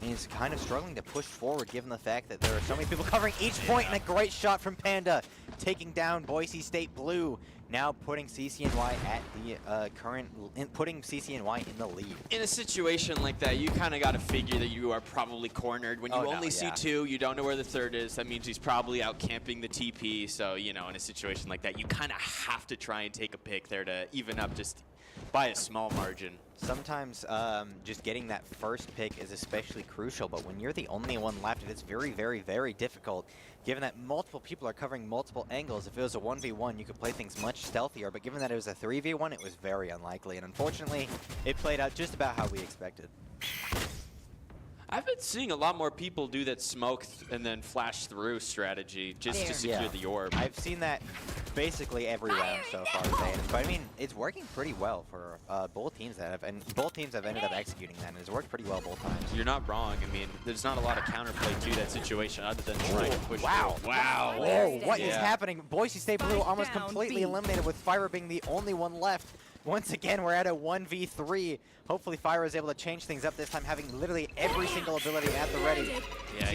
And he's kind of struggling to push forward, given the fact that there are so many people covering each point, and a great shot from Panda, taking down Boise State Blue. Now putting CCNY at the putting CCNY in the lead. In a situation like that, you kind of got to figure that you are probably cornered. When you only see two, you don't know where the third is. That means he's probably out camping the TP. So, you know, in a situation like that, you kind of have to try and take a pick there to even up just by a small margin. Sometimes just getting that first pick is especially crucial, but when you're the only one left, it's very, very, very difficult, given that multiple people are covering multiple angles. If it was a 1v1, you could play things much stealthier, but given that it was a 3v1, it was very unlikely, and unfortunately, it played out just about how we expected. I've been seeing a lot more people do that smoke and then flash through strategy just to secure the orb. I've seen that basically every round so far today, but I mean, it's working pretty well for both teams both teams have ended up executing that, and it's worked pretty well both times. You're not wrong. I mean, there's not a lot of counterplay to that situation other than trying to push wow. through. Wow. Whoa, what is happening? Boise State Blue almost completely eliminated, with Fire being the only one left. Once again, we're at a 1v3. Hopefully Fire is able to change things up this time, having literally every single ability at the ready. Yeah,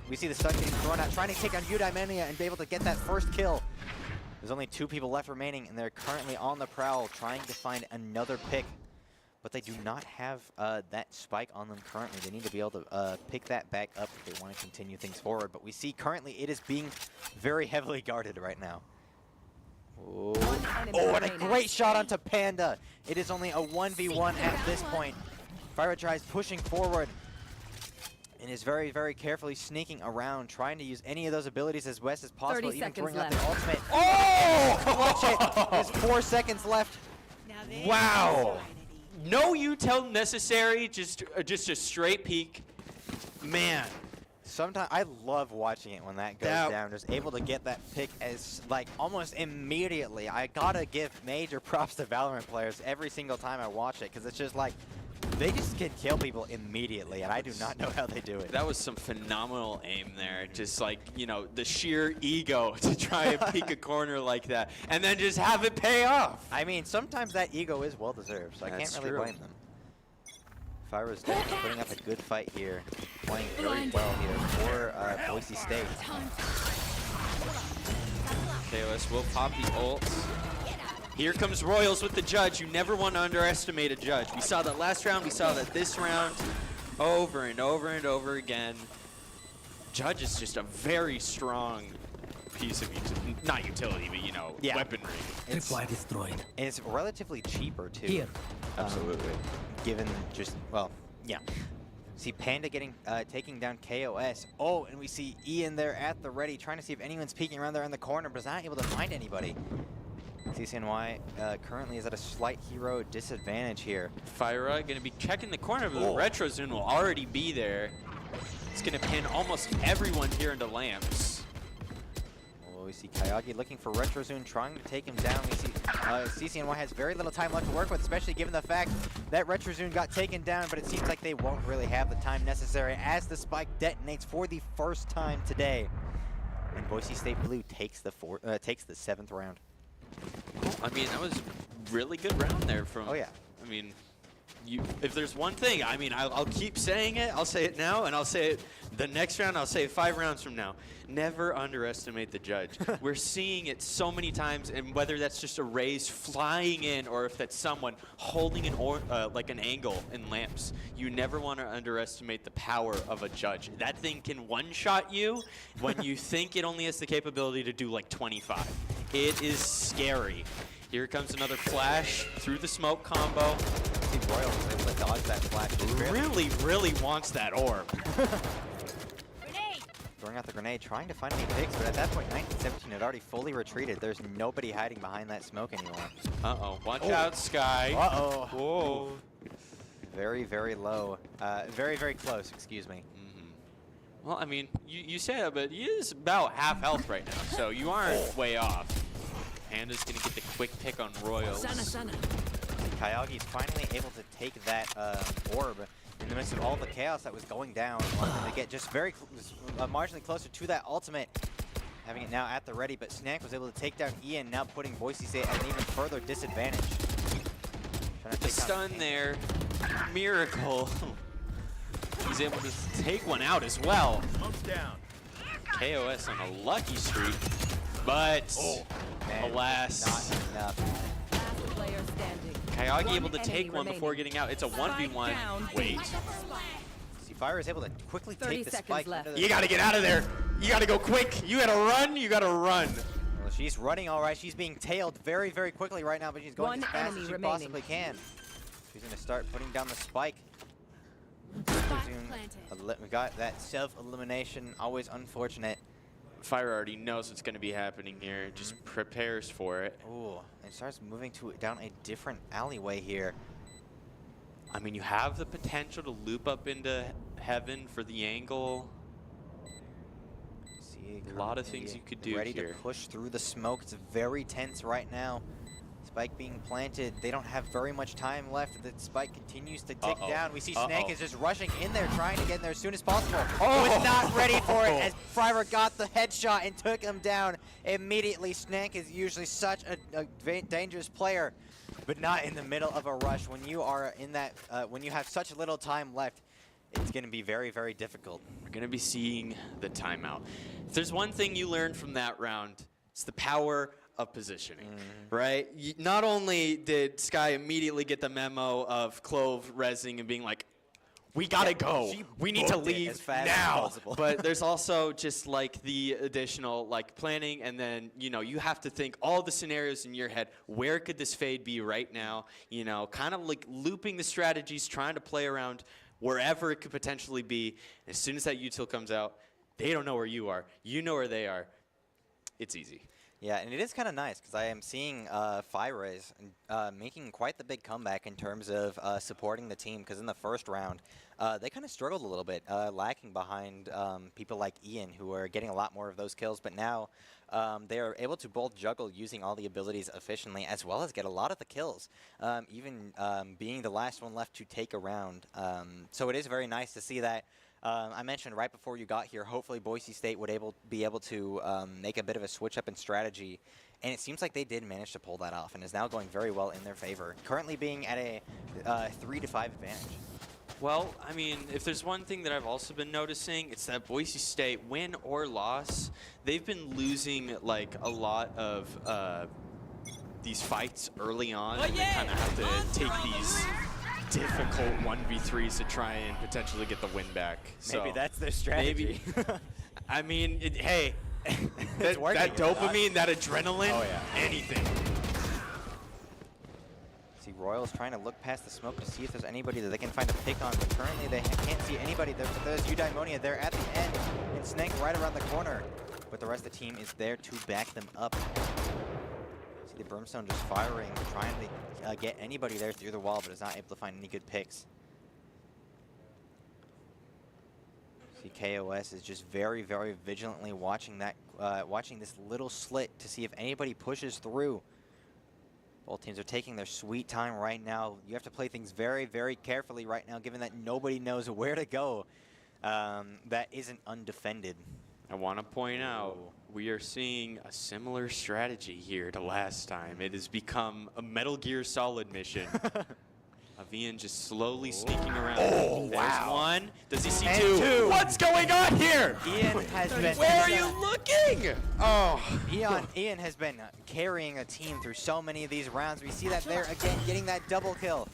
we see the stun getting thrown out, trying to take on Eudaimonia and be able to get that first kill. There's only 2 people left remaining, and they're currently on the prowl, trying to find another pick. But they do not have that spike on them currently. They need to be able to pick that back up if they want to continue things forward. But we see currently it is being very heavily guarded right now. Oh, and a great shot onto Panda. It is only a 1v1 at this point. Fire tries pushing forward and is very, very carefully sneaking around, trying to use any of those abilities as best as possible, even throwing out the ultimate. Oh! Clutch it! There's 4 seconds left. Wow! No util necessary, just a straight peek. Man. Sometimes I love watching it when that goes down. Just able to get that pick as like almost immediately. I gotta give major props to Valorant players every single time I watch it, because it's just like they just can kill people immediately, and I do not know how they do it. That was some phenomenal aim there. Just like, you know, the sheer ego to try and peek a corner like that, and then just have it pay off. I mean, sometimes that ego is well deserved, so I can't really blame them. Fire is definitely putting up a good fight here, playing very well here for Boise State. KOS will pop the ult. Here comes Royals with the judge. You never want to underestimate a judge. We saw that last round, we saw that this round. over and over and over again. Judge is just a very strong piece of not utility, but you know, Yeah. weaponry. Tripwire destroyed. And it's relatively cheaper too. Here. Absolutely. Given just, well, yeah. See Panda getting taking down KOS. Oh, and we see Ian there at the ready, trying to see if anyone's peeking around there in the corner, but is not able to find anybody. CCNY currently is at a slight hero disadvantage here. Fyra gonna be checking the corner, but the Retro Zone will already be there. It's gonna pin almost everyone here into lamps. Well, we see Kayagi looking for Retrozune, trying to take him down. We see CCNY has very little time left to work with, especially given the fact that Retrozune got taken down, but it seems like they won't really have the time necessary as the spike detonates for the first time today. And Boise State Blue takes the 7th round. I mean, that was a really good round there from. Oh yeah. I mean, if there's one thing, I mean, I'll keep saying it. I'll say it now, and I'll say it the next round. I'll say it 5 rounds from now. Never underestimate the judge. We're seeing it so many times, and whether that's just a raise flying in, or if that's someone holding like an angle in lamps, you never want to underestimate the power of a judge. That thing can one-shot you when you think it only has the capability to do like 25. It is scary. Here comes another flash through the smoke combo. See Royal was able to dodge that flash. Really wants that orb. Throwing out the grenade, trying to find any picks, but at that point, 1917 had already fully retreated. There's nobody hiding behind that smoke anymore. Uh-oh. Watch out, Sky. Uh-oh. Whoa. Very, very low. Very, very close, excuse me. Well, I mean, you say that, but he is about half health right now, so you aren't way off. Panda's going to get the quick pick on Royals. Kayagi's finally able to take that orb in the midst of all the chaos that was going down. Wanted to get just very marginally closer to that ultimate. Having it now at the ready, but Snack was able to take down Ian, now putting Boise State at an even further disadvantage. The stun there. Miracle. He's able to take one out as well. Down. KOS on a lucky streak, but Man, alas. not enough. Last player standing. Kayagi able to One take enemy one before remaining. getting out. It's a 1v1. down. Wait. See, Fire is able to quickly 30 take the seconds spike. left. Into the You gotta get out of there. You gotta go quick. You gotta run. You gotta run. Well, she's running all right. She's being tailed very, very quickly right now, but she's going One as fast enemy as she remaining. possibly can. She's going to start putting down the spike. We got that self-elimination, always unfortunate. Fire already knows what's gonna be happening here. Just prepares for it. Ooh, and starts moving down a different alleyway here. I mean, you have the potential to loop up into heaven for the angle. See, A lot of currently things you could do ready here. to push through the smoke. It's very tense right now. Spike being planted. They don't have very much time left. The spike continues to tick down. We see Snake is just rushing in there, trying to get in there as soon as possible. Was not ready for it as Fryver got the headshot and took him down immediately. Snake is usually such a dangerous player, but not in the middle of a rush. When you are in that, when you have such little time left, it's going to be very, very difficult. We're gonna be seeing the timeout. If there's one thing you learned from that round, it's the power of positioning, right? Not only did Sky immediately get the memo of Clove rezzing and being like, we gotta go, she we need to booked it leave as fast as now. possible. But there's also just like the additional like planning, and then you have to think all the scenarios in your head. Where could this fade be right now? Kind of like looping the strategies, trying to play around wherever it could potentially be. As soon as that util comes out, they don't know where you are. You know where they are. It's easy. Yeah, and it is kind of nice because I am seeing Fires making quite the big comeback in terms of supporting the team, because in the first round, they kind of struggled a little bit, lacking behind people like Ian, who are getting a lot more of those kills, but now they are able to both juggle using all the abilities efficiently, as well as get a lot of the kills, even being the last one left to take a round. So it is very nice to see that. I mentioned right before you got here, hopefully Boise State would be able to make a bit of a switch up in strategy, and it seems like they did manage to pull that off, and is now going very well in their favor, currently being at a 3-5 advantage. Well, I mean, if there's one thing that I've also been noticing, it's that Boise State, win or loss, they've been losing like a lot of these fights early on, and they kind of have to take these difficult 1v3s to try and potentially get the win back. So Maybe that's their strategy. maybe. I mean, hey, It's working. that dopamine, that adrenaline, Oh, yeah. anything. See, Royals trying to look past the smoke to see if there's anybody that they can find a pick on, but currently they can't see anybody. There's Eudaimonia there at the end, and Snake right around the corner. But the rest of the team is there to back them up. See the Brimstone just firing, trying to get anybody there through the wall, but is not able to find any good picks. See, KOS is just very, very vigilantly watching that, watching this little slit to see if anybody pushes through. Both teams are taking their sweet time right now. You have to play things very, very carefully right now, given that nobody knows where to go that isn't undefended. I want to point out, we are seeing a similar strategy here to last time. It has become a Metal Gear Solid mission. Of Ian just slowly sneaking around. Oh, There's wow. one. Does he see And two? two. What's going on here? Ian has been... Where are you looking? Oh. Ian has been carrying a team through so many of these rounds. We see that there again, getting that double kill.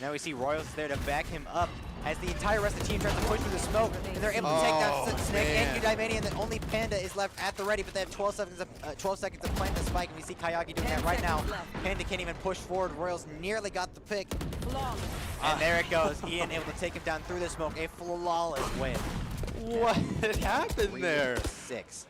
Now we see Royals there to back him up as the entire rest of the team tries to push through the smoke, and they're able to take down Snake and Eudaimonia, and then only Panda is left at the ready, but they have 12 seconds to plant the spike, and we see Kayagi doing that right now. Panda can't even push forward. Royals nearly got the pick. Flawless. And there it goes. Ian able to take him down through the smoke. A flawless win. What happened there? 6.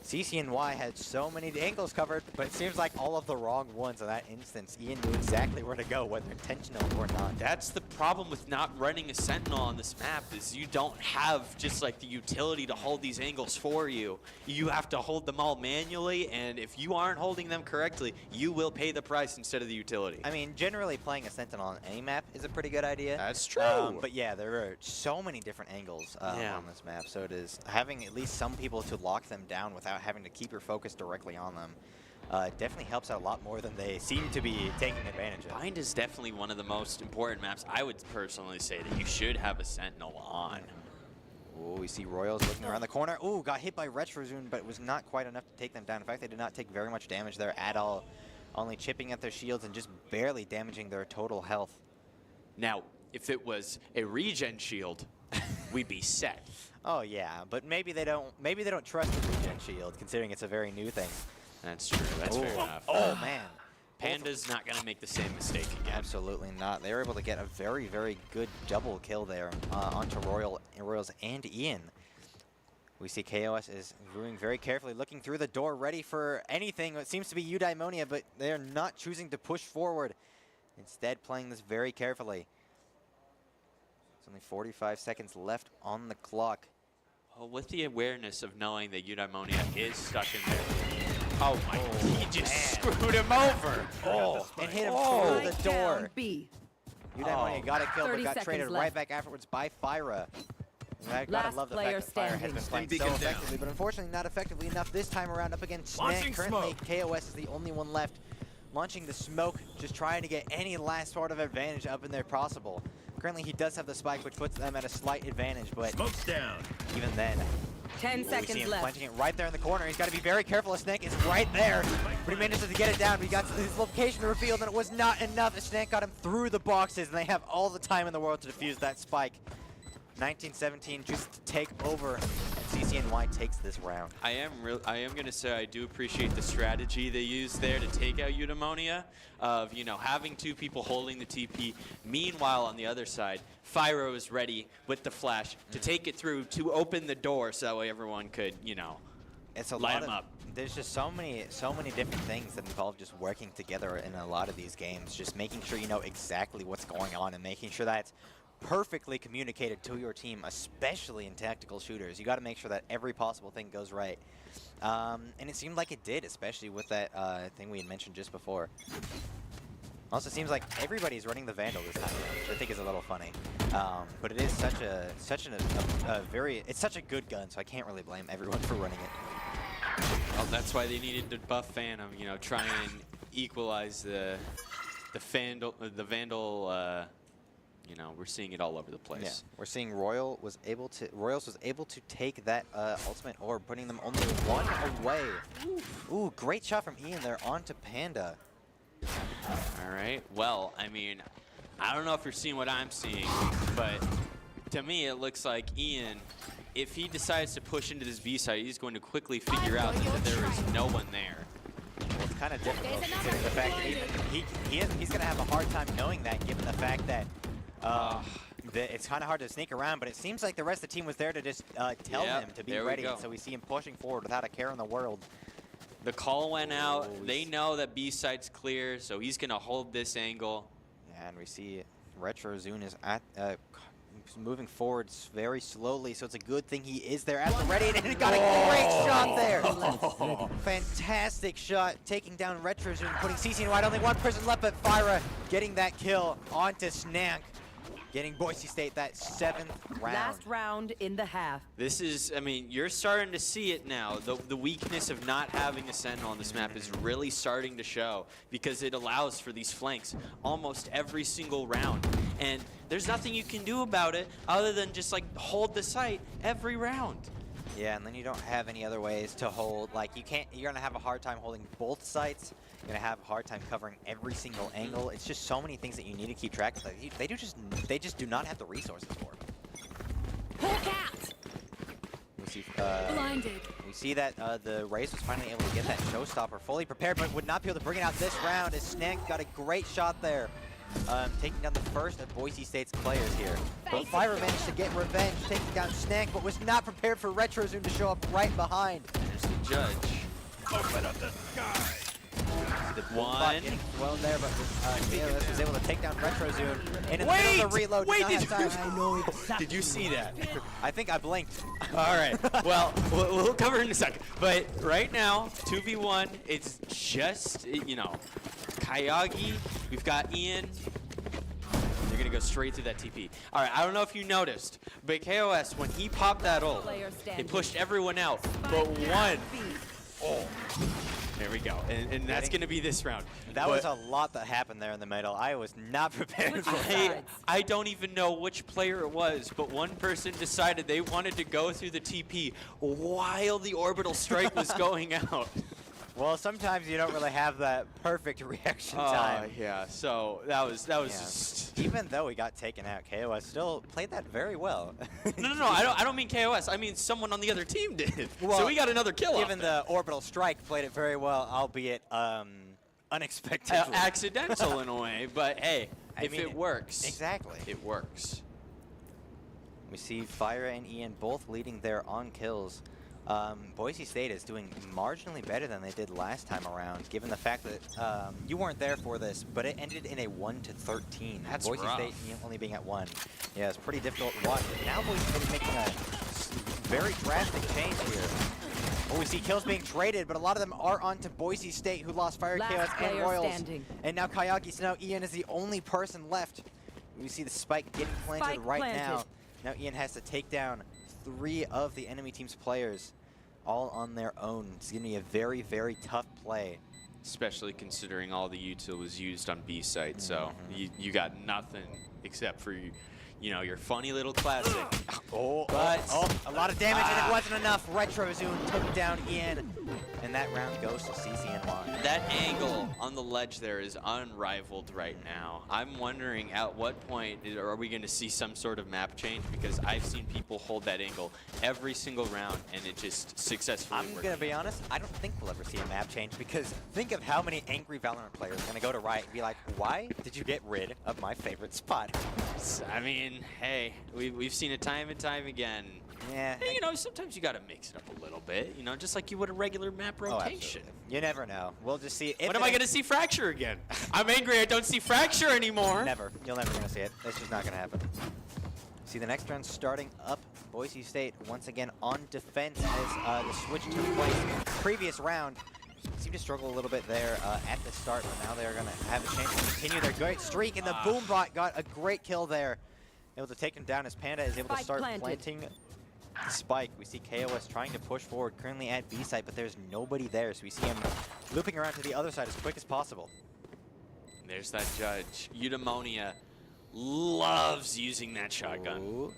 CCNY had so many angles covered, but it seems like all of the wrong ones in that instance. Ian knew exactly where to go, whether intentional or not. That's the problem with not running a Sentinel on this map, is you don't have just like the utility to hold these angles for you. You have to hold them all manually, and if you aren't holding them correctly, you will pay the price instead of the utility. I mean, generally playing a Sentinel on any map is a pretty good idea. That's true. But yeah, there are so many different angles on this map, so it is having at least some people to lock them down without having to keep your focus directly on them definitely helps out a lot more than they seem to be taking advantage of. Bind is definitely one of the most important maps. I would personally say that you should have a Sentinel on. Oh, we see Royals looking around the corner. Ooh, got hit by Retrozone, but it was not quite enough to take them down. In fact, they did not take very much damage there at all, only chipping at their shields and just barely damaging their total health. Now, if it was a regen shield, we'd be set. Oh yeah, but maybe they don't trust the regen shield, considering it's a very new thing. That's true. That's fair enough. Oh man. Panda's not going to make the same mistake again. Absolutely not. They were able to get a very, very good double kill there onto Royals and Ian. We see KOS is moving very carefully, looking through the door, ready for anything. It seems to be Eudaimonia, but they're not choosing to push forward. Instead, playing this very carefully. There's only 45 seconds left on the clock. Well, with the awareness of knowing that Eudaimonia is stuck in there. Oh my, he just screwed him over. Oh, and hit him through the door. Down B. Eudaimonia got a kill, but 30 got traded seconds right left. back afterwards by Fyra. I gotta Last love the player fact that Fyra has standing. been playing so effectively, but unfortunately not effectively enough this time around up against Snake. Currently, KOS is the only one left. Launching the smoke, just trying to get any last sort of advantage up in there possible. Currently, he does have the spike, which puts them at a slight advantage, but Smoke's down. even then, 10 we see seconds him left. planting it right there in the corner. He's got to be very careful. A Snake is right there, but he manages to get it down. We got his location revealed, and it was not enough. A Snake got him through the boxes, and they have all the time in the world to defuse that spike. 1917 just to take over, and CCNY takes this round. I am going to say I do appreciate the strategy they used there to take out Eudaimonia of, you know, having two people holding the TP. Meanwhile, on the other side, Fyro is ready with the flash to take it through to open the door so that way everyone could, you know, It's a light lot him of, up. There's just so many different things that involve just working together in a lot of these games. Just making sure you know exactly what's going on and making sure that it's perfectly communicated to your team, especially in tactical shooters. You got to make sure that every possible thing goes right. And it seemed like it did, especially with that thing we had mentioned just before. Also seems like everybody's running the Vandal this time around, which I think is a little funny. But it is such a good gun, so I can't really blame everyone for running it. Well, that's why they needed to buff Phantom, you know, try and equalize the Vandal. You know, we're seeing it all over the place. Yeah, we're seeing Royals was able to take that ultimate orb, putting them only one away. Ooh, great shot from Ian there onto Panda. All right. Well, I mean, I don't know if you're seeing what I'm seeing, but to me it looks like Ian, if he decides to push into this B site, he's going to quickly figure out that there is no one there. Well, it's kind of difficult considering the fact that he's going to have a hard time knowing that, given the fact that it's kind of hard to sneak around, but it seems like the rest of the team was there to just tell him to be ready. So we see him pushing forward without a care in the world. The call went out. They know that B site's clear, so he's going to hold this angle. And we see RetroZune is at moving forward very slowly, so it's a good thing he is there at the ready, and he got a great shot there. Fantastic shot, taking down RetroZune, putting CCNY only one person left, but Fyra getting that kill onto Snank, getting Boise State that 7th round. Last round in the half. This is, I mean, you're starting to see it now. The weakness of not having a Sentinel on this map is really starting to show, because it allows for these flanks almost every single round. And there's nothing you can do about it other than just like hold the site every round. Yeah, and then you don't have any other ways to hold, like you're gonna have a hard time holding both sites. You're gonna have a hard time covering every single angle. It's just so many things that you need to keep track of. They just do not have the resources for it. Blinded. We see that the Raze was finally able to get that showstopper fully prepared, but would not be able to bring it out this round as Snank got a great shot there. Taking down the first of Boise State's players here. But Fyra managed to get revenge, taking down Snank, but was not prepared for RetroZune to show up right behind. There's the judge. Open up the sky. The One. getting well there, but KOS was able to take down RetroZune. And in the middle of the reload, did not have time. I know exactly. Did you see that? I think I blinked. All right. Well, we'll cover it in a second. But right now, 2v1, it's just, you know, Kayagi, we've got Ian. They're going to go straight through that TP. All right, I don't know if you noticed, but KOS, when he popped that ult, it pushed everyone out, but one. Oh, there we go. And that's going to be this round. That was a lot that happened there in the middle. I was not prepared for that. I don't even know which player it was, but one person decided they wanted to go through the TP while the orbital strike was going out. Well, sometimes you don't really have that perfect reaction time. Yeah, so that was just... Even though he got taken out, KOS still played that very well. No, I don't mean KOS. I mean someone on the other team did. Well, so we got another kill Even the orbital strike played it very well, albeit unexpectedly. accidental in a way, but hey, if mean, it works. Exactly. It works. We see Fyra and Ian both leading there on kills. Boise State is doing marginally better than they did last time around, given the fact that you weren't there for this, but it ended in a 1-13. That's Boise rough. State only being at 1. Yeah, it's pretty difficult to watch. But now Boise State is making a very drastic change here. Oh, we see kills being traded, but a lot of them are onto Boise State, who lost Fire Chaos and Royals. And now Kayagi, so now Ian is the only person left. We see the spike getting planted now. Now Ian has to take down 3 of the enemy team's players all on their own. It's going to be a very, very tough play. Especially considering all the util was used on B site, so you got nothing except for your funny little classic. But a lot of damage and it wasn't enough. RetroZune took down Ian, and that round goes to CCNY. That angle on the ledge there is unrivaled right now. I'm wondering at what point are we going to see some sort of map change, because I've seen people hold that angle every single round and it just successfully I'm going to be honest, I don't think we'll ever see a map change, because think of how many angry Valorant players are going to go to Riot and be like, why did you get rid of my favorite spot? I mean, hey, we've seen it time and time again. Yeah. And, sometimes you got to mix it up a little bit, just like you would a regular map rotation. You never know. We'll just see. When am I going to see Fracture again? I'm angry I don't see Fracture anymore. Never. You're never going to see it. That's just not going to happen. See the next round starting up. Boise State once again on defense as the switch took place previous round. Seemed to struggle a little bit there at the start, but now they're going to have a chance to continue their great streak, and the Boombot got a great kill there. Able to take him down as Panda is able to start planting the spike. We see KOS trying to push forward, currently at B site, but there's nobody there, so we see him looping around to the other side as quick as possible. There's that judge. Eudaimonia loves using that shotgun. Ooh.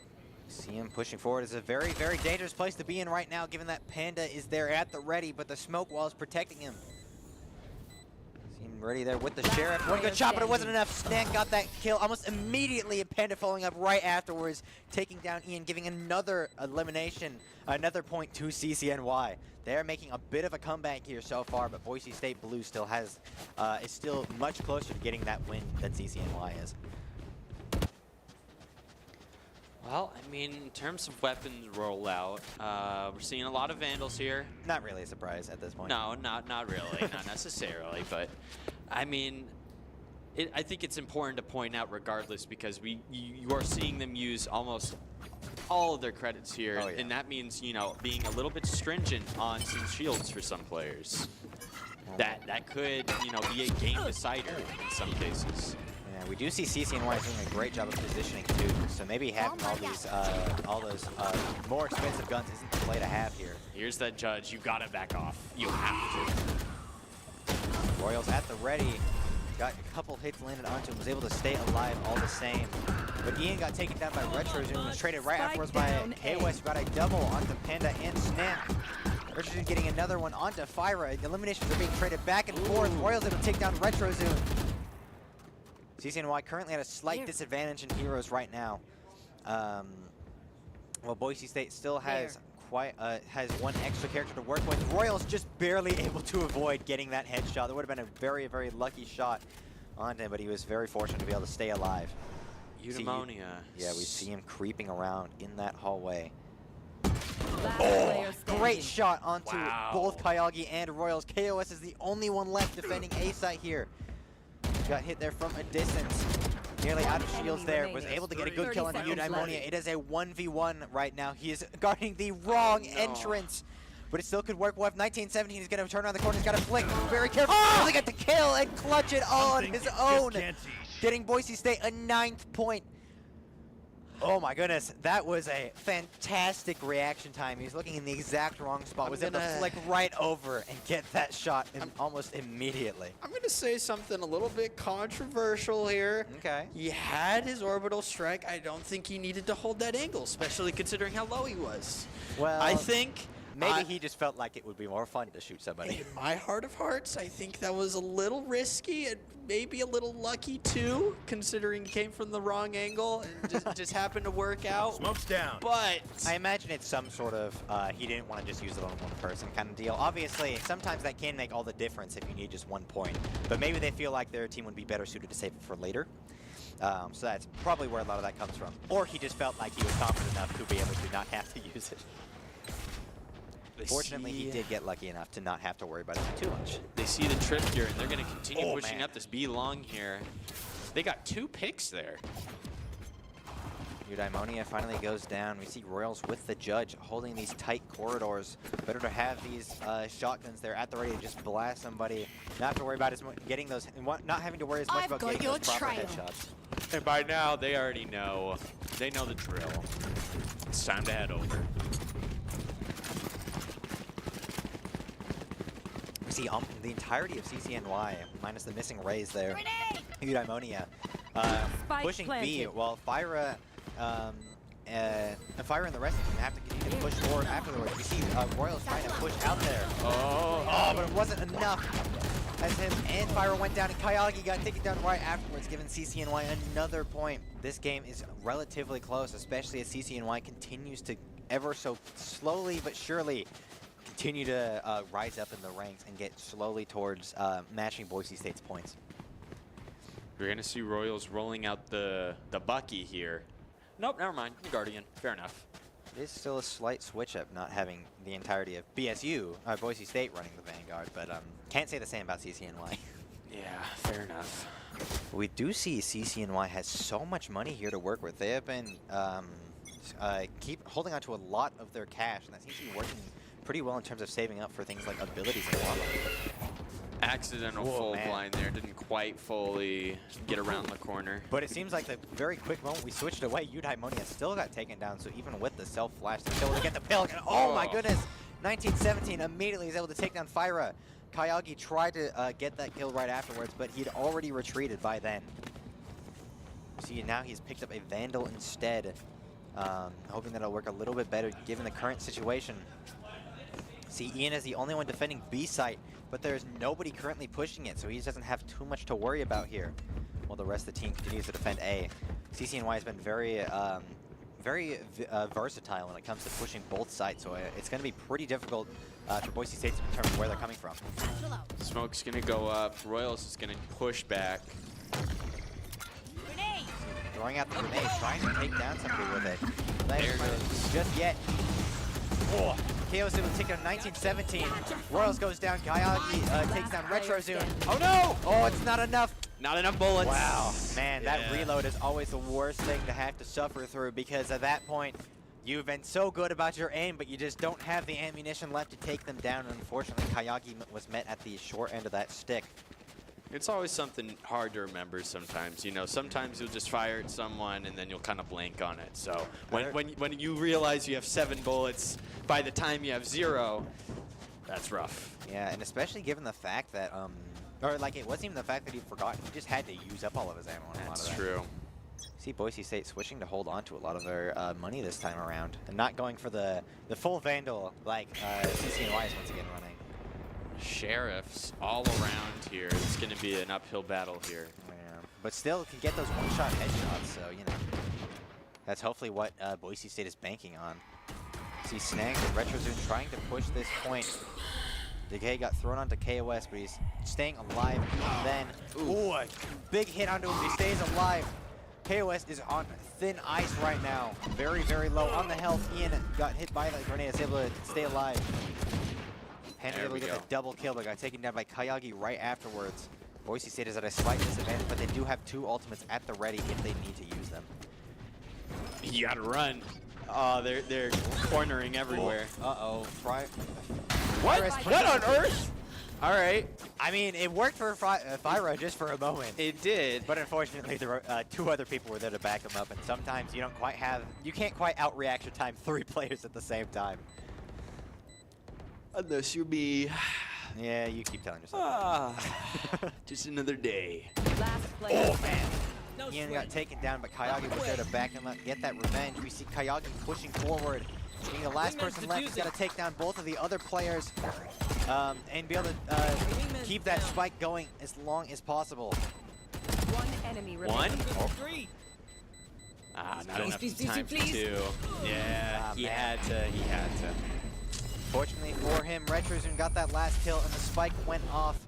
See him pushing forward. It's a very, very dangerous place to be in right now, given that Panda is there at the ready, but the smoke wall is protecting him. See him getting ready there with the Sheriff. One good shot, but it wasn't enough. Snan got that kill almost immediately, and Panda following up right afterwards, taking down Ian, giving another elimination, another point to CCNY. They're making a bit of a comeback here so far, but Boise State Blue still has, is still much closer to getting that win than CCNY is. Well, I mean, in terms of weapons rollout, we're seeing a lot of Vandals here. Not really a surprise at this point. No, not really, not necessarily, but I mean, I think it's important to point out regardless because you are seeing them use almost all of their credits here, Oh, yeah. and that means, you know, being a little bit stringent on some shields for some players. That could, you know, be a game decider in some cases. Yeah, we do see CCNY doing a great job of positioning too, so maybe having all those more expensive guns isn't the play to have here. Here's that judge. You gotta back off. You have to. Royals at the ready, got a couple hits landed onto him, was able to stay alive all the same. But Ian got taken down by Retro Zoom, was traded right afterwards by KOS, who got a double onto Panda and Snap. Retro Zoom getting another one onto Fyra. The eliminations are being traded back and forth. Royals able to take down Retro Zoom. CCNY currently at a slight disadvantage in heroes right now. Well, Boise State still has has one extra character to work with. Royals just barely able to avoid getting that headshot. That would have been a very, very lucky shot on him, but he was very fortunate to be able to stay alive. Eudaimonia. Yeah, we see him creeping around in that hallway. Oh, Great shot onto Wow. both Kayagi and Royals. KOS is the only one left defending A site here. Got hit there from a distance. Nearly out of shields there. Was able to get a good kill on 30 seconds Eudaimonia. left. It is a 1v1 right now. He is guarding the wrong entrance. But it still could work. Well, if 1917 is going to turn around the corner, he's got to flick very carefully. Really get the kill and clutch it all on his own. Getting Boise State a 9th point. Oh my goodness, that was a fantastic reaction time. He's looking in the exact wrong spot. Was able to flick right over and get that shot almost immediately. I'm going to say something a little bit controversial here. Okay. He had his orbital strike. I don't think he needed to hold that angle, especially considering how low he was. Well, I think maybe he just felt like it would be more fun to shoot somebody. in my heart of hearts, I think that was a little risky and maybe a little lucky too, considering he came from the wrong angle and just happened to work out. Smoke's down. But I imagine it's some sort of he didn't want to just use it on one person kind of deal. Obviously, sometimes that can make all the difference if you need just 1 point. But maybe they feel like their team would be better suited to save it for later. So that's probably where a lot of that comes from. Or he just felt like he was confident enough to be able to not have to use it. Fortunately, he did get lucky enough to not have to worry about it too much. They see the trip here, and they're going to continue pushing man. up this B long here. They got 2 picks there. Eudaimonia finally goes down. We see Royals with the judge holding these tight corridors. Better to have these shotguns there at the ready to just blast somebody. Not have to worry about getting those, not having to worry as much about getting those proper headshots. And by now, they already know. They know the drill. It's time to head over. We see the entirety of CCNY, minus the missing rays there. Eudaimonia pushing B, planted. while Fyra and the rest of them have to continue to push forward afterwards. We see Royals trying to push out there. Oh, but it wasn't enough. As him and Fyra went down, and Kayagi got taken down right afterwards, giving CCNY another point. This game is relatively close, especially as CCNY continues to ever so slowly but surely continue to rise up in the ranks and get slowly towards matching Boise State's points. We're going to see Royals rolling out the Bucky here. Nope, never mind. The Guardian. Fair enough. It is still a slight switch up not having the entirety of BSU, Boise State, running the Vanguard, but can't say the same about CCNY. Yeah, fair enough. We do see CCNY has so much money here to work with. They have been keep holding on to a lot of their cash, and that seems to be working pretty well in terms of saving up for things like abilities and whatnot. Accidental full blind there. Didn't quite fully get around the corner. But it seems like the very quick moment we switched away, Eudaimonia still got taken down, so even with the self-flash, they're still able to get the pill. And oh my goodness! 1917 immediately is able to take down Fyra. Kayagi tried to get that kill right afterwards, but he'd already retreated by then. See, now he's picked up a Vandal instead, hoping that it'll work a little bit better given the current situation. See, Ian is the only one defending B site, but there's nobody currently pushing it, so he just doesn't have too much to worry about here. While the rest of the team continues to defend A. CCNY has been very versatile when it comes to pushing both sides, so it's going to be pretty difficult for Boise State to determine where they're coming from. Smoke's gonna go up. Royals is gonna push back. Throwing out the grenade, trying to take down somebody with it. There it goes. Just yet. Oh, KO's able to take down 1917. Royals goes down. Kayagi takes down RetroZune. Oh no! Oh, it's not enough. Not enough bullets. Wow, man, that Yeah. reload is always the worst thing to have to suffer through, because at that point, you've been so good about your aim, but you just don't have the ammunition left to take them down. And unfortunately, Kayagi was met at the short end of that stick. It's always something hard to remember sometimes. You know, sometimes you'll just fire at someone and then you'll kind of blank on it. So when you realize you have 7 bullets, by the time you have 0, that's rough. Yeah, and especially given the fact that, or like it wasn't even the fact that he forgot, he just had to use up all of his ammo on a lot of That's that. true. See Boise State switching to hold on to a lot of their money this time around, and not going for the full Vandal like CCNY is once again running. Sheriffs all around here. It's going to be an uphill battle here. Yeah. But still can get those one-shot headshots, so, you know, that's hopefully what Boise State is banking on. See Snags and RetroZune trying to push this point. Decay got thrown onto KOS, but he's staying alive even then. Ooh, a big hit onto him, he stays alive. KOS is on thin ice right now. Very, very low on the health. Ian got hit by the grenade, is able to stay alive. Panda able to get the double kill, but got taken down by Kayagi right afterwards. Boise State is at a slight disadvantage, but they do have 2 ultimates at the ready if they need to use them. You got to run. Oh, they're cornering everywhere. Uh-oh. What? What on earth? All right. I mean, it worked for Fyra just for a moment. It did. But unfortunately, there were 2 other people were there to back him up, and sometimes you can't quite outreaction time 3 players at the same time. Unless you be... Yeah, you keep telling yourself that. Just another day. Last player. Oh, man. Ian got taken down, but Kayagi was there to back him up, get that revenge. We see Kayagi pushing forward. Being the last person left, he's got to take down both of the other players and be able to keep that spike going as long as possible. 1 enemy remaining. 1? Oh. 3. Ah, not Please, enough please, time for please. 2. Yeah, Ah, he man. had to. Fortunately for him, RetroZune got that last kill, and the spike went off.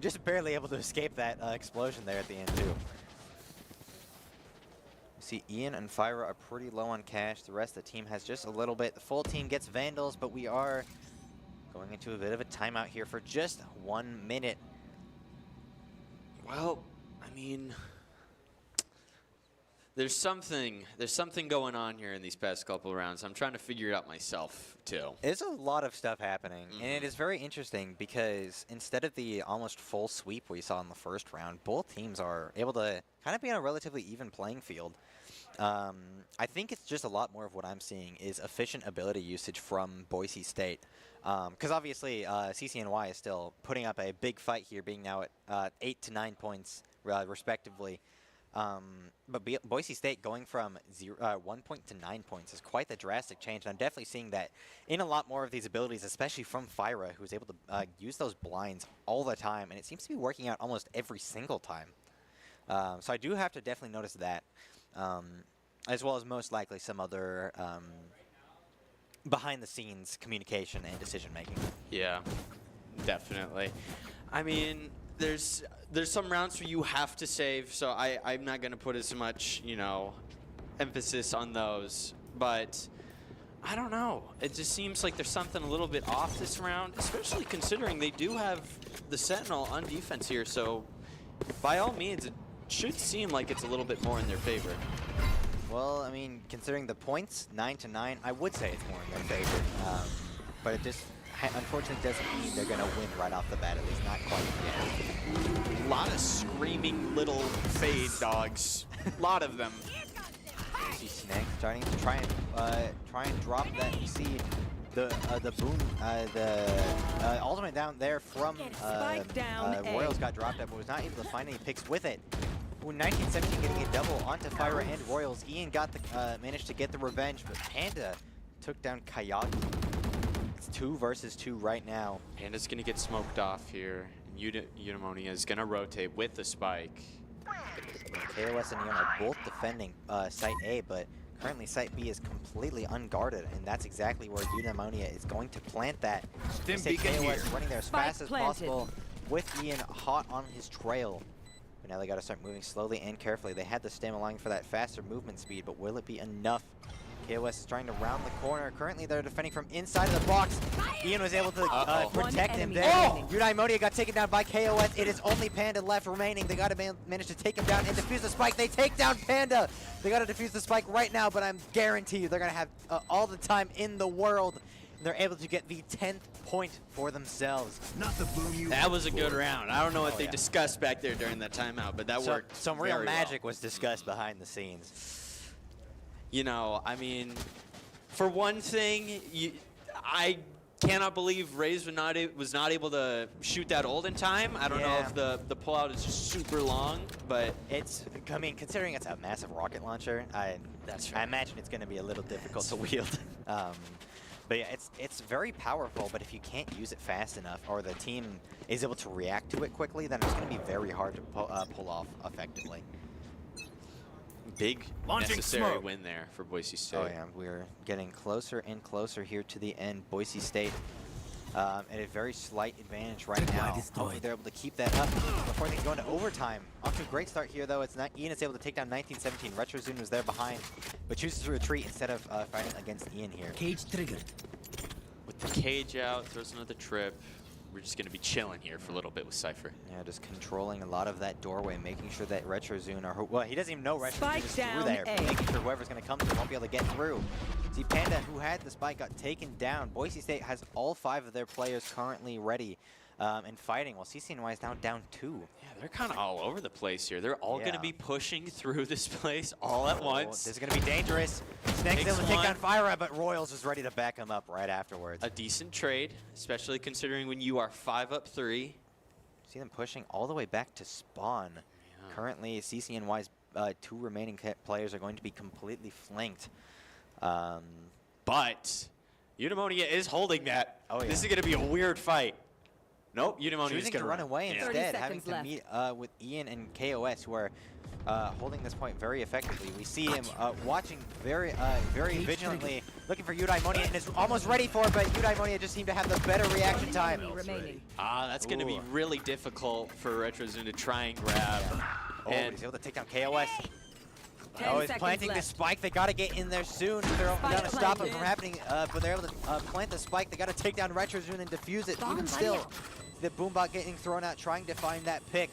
Just barely able to escape that explosion there at the end, too. See, Ian and Fyra are pretty low on cash. The rest of the team has just a little bit. The full team gets Vandals, but we are going into a bit of a timeout here for just 1 minute. Well, I mean, there's something going on here in these past couple of rounds. I'm trying to figure it out myself too. There's a lot of stuff happening, and it is very interesting because instead of the almost full sweep we saw in the first round, both teams are able to kind of be on a relatively even playing field. I think it's just a lot more of what I'm seeing is efficient ability usage from Boise State. Because obviously CCNY is still putting up a big fight here, being now at 8 to 9 points respectively. But Boise State going from 1 point to 9 points is quite the drastic change. And I'm definitely seeing that in a lot more of these abilities, especially from Fyra, who's able to use those blinds all the time. And it seems to be working out almost every single time. So I do have to definitely notice that. As well as most likely some other behind-the-scenes communication and decision-making. Yeah, definitely. I mean, there's some rounds where you have to save, so I'm not going to put as much, you know, emphasis on those. But I don't know. It just seems like there's something a little bit off this round, especially considering they do have the Sentinel on defense here. So by all means, it should seem like it's a little bit more in their favor. Well, I mean, considering the points, 9 to 9, I would say it's more in their favor. But it just unfortunately doesn't mean they're going to win right off the bat, at least not quite yet. A lot of screaming little fade dogs. A lot of them. You see Snag starting to try and drop that. You see the boom, the ultimate down there from Spike down A. Royals got dropped up, but was not able to find any picks with it. 1917 getting a double onto Fyra and Royals. Ian got the managed to get the revenge, but Panda took down Kayagi. It's 2 versus 2 right now. Panda's going to get smoked off here. Eudaimonia is going to rotate with the spike. KOS and Neon are both defending Site A, but currently Site B is completely unguarded, and that's exactly where Eudaimonia is going to plant that. Stim Say beacon KOS here. running there as Spike fast as planted. possible with Ian hot on his trail. But now they got to start moving slowly and carefully. They had the stem allowing for that faster movement speed, but will it be enough? KOS is trying to round the corner. Currently, they're defending from inside of the box. Ian was able to protect him enemy there. remaining. Eudaimonia got taken down by KOS. It is only Panda left remaining. They got to manage to take him down and defuse the spike. They take down Panda. They got to defuse the spike right now, but I'm guarantee you they're going to have all the time in the world. They're able to get the 10th point for themselves. Not the boom you. That was a good round. I don't know what they yeah. discussed back there during that timeout, but that worked Some real very magic well. was discussed behind the scenes. You know, I mean, for one thing, I cannot believe Raze was not able to shoot that ult in time. I don't know Yeah. if the pullout is just super long, but I mean, considering it's a massive rocket launcher, I imagine it's going to be a little difficult to wield. But yeah, it's very powerful, but if you can't use it fast enough or the team is able to react to it quickly, then it's going to be very hard to pull off effectively. big Launching necessary smoke. win there for Boise State. Oh yeah, we're getting closer and closer here to the end. Boise State at a very slight advantage right now. Hopefully they're able to keep that up before they go into overtime. Off to a great start here though. It's not Ian is able to take down 1917. RetroZune was there behind, but chooses to retreat instead of fighting against Ian here. Cage triggered. With the cage out, throws another trip. We're just going to be chilling here for a little bit with Cypher. Yeah, just controlling a lot of that doorway, making sure that RetroZune or well, he doesn't even know RetroZune Spike is through down there, A. but making sure whoever's going to come through won't be able to get through. See, Panda, who had the spike, got taken down. Boise State has all 5 of their players currently ready and fighting, while CCNY is now down 2. Yeah, they're kind of all over the place here. They're all going Yeah. to be pushing through this place all at once. This is going to be dangerous. Snake's Takes able to take one. down Fire, but Royals is ready to back him up right afterwards. A decent trade, especially considering when you are 5-3. See them pushing all the way back to spawn. Currently, CCNY's 2 remaining players are going to be completely flanked. But Eudaimonia is holding that. Oh, yeah. This is going to be a weird fight. Nope, Eudaimonia is Choosing going to run away Yeah. 30 instead, having seconds to meet with Ian and KOS, who are holding this point very effectively. We see him watching very vigilantly, looking for Eudaimonia, and is almost ready for it, but Eudaimonia just seemed to have the better reaction time. Enemy remaining. That's going to be Ooh. really difficult for RetroZune to try and grab. Oh, but And he's able to take down KOS. 10 Oh, he's seconds planting the left. spike. They got to get in there soon. They're Spike going to stop it planted. from happening, but they're able to plant the spike. They got to take down RetroZune and defuse it. Even still, the Boombot getting thrown out, trying to find that pick.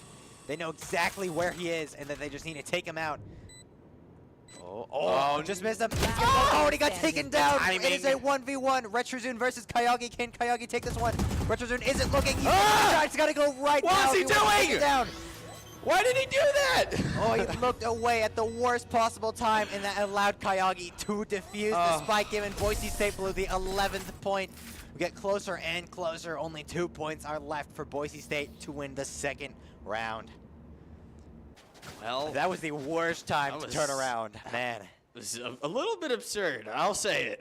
They know exactly where he is, and that they just need to take him out. Oh, just missed him. He's gonna go. Oh, and he got taken down. I It is mean- a 1v1. RetroZune versus Kayagi. Can Kayagi take this one? RetroZune isn't looking. He's got to go right What now. is he if wants to take doing? it down. why did he do that? Oh, he looked away at the worst possible time, and that allowed Kayagi to defuse the spike, giving Boise State Blue the 11th point. We get closer and closer. Only 2 points are left for Boise State to win the 2nd round. Well, That was the worst time That to was- turn around, man. this is a little bit absurd. I'll say it.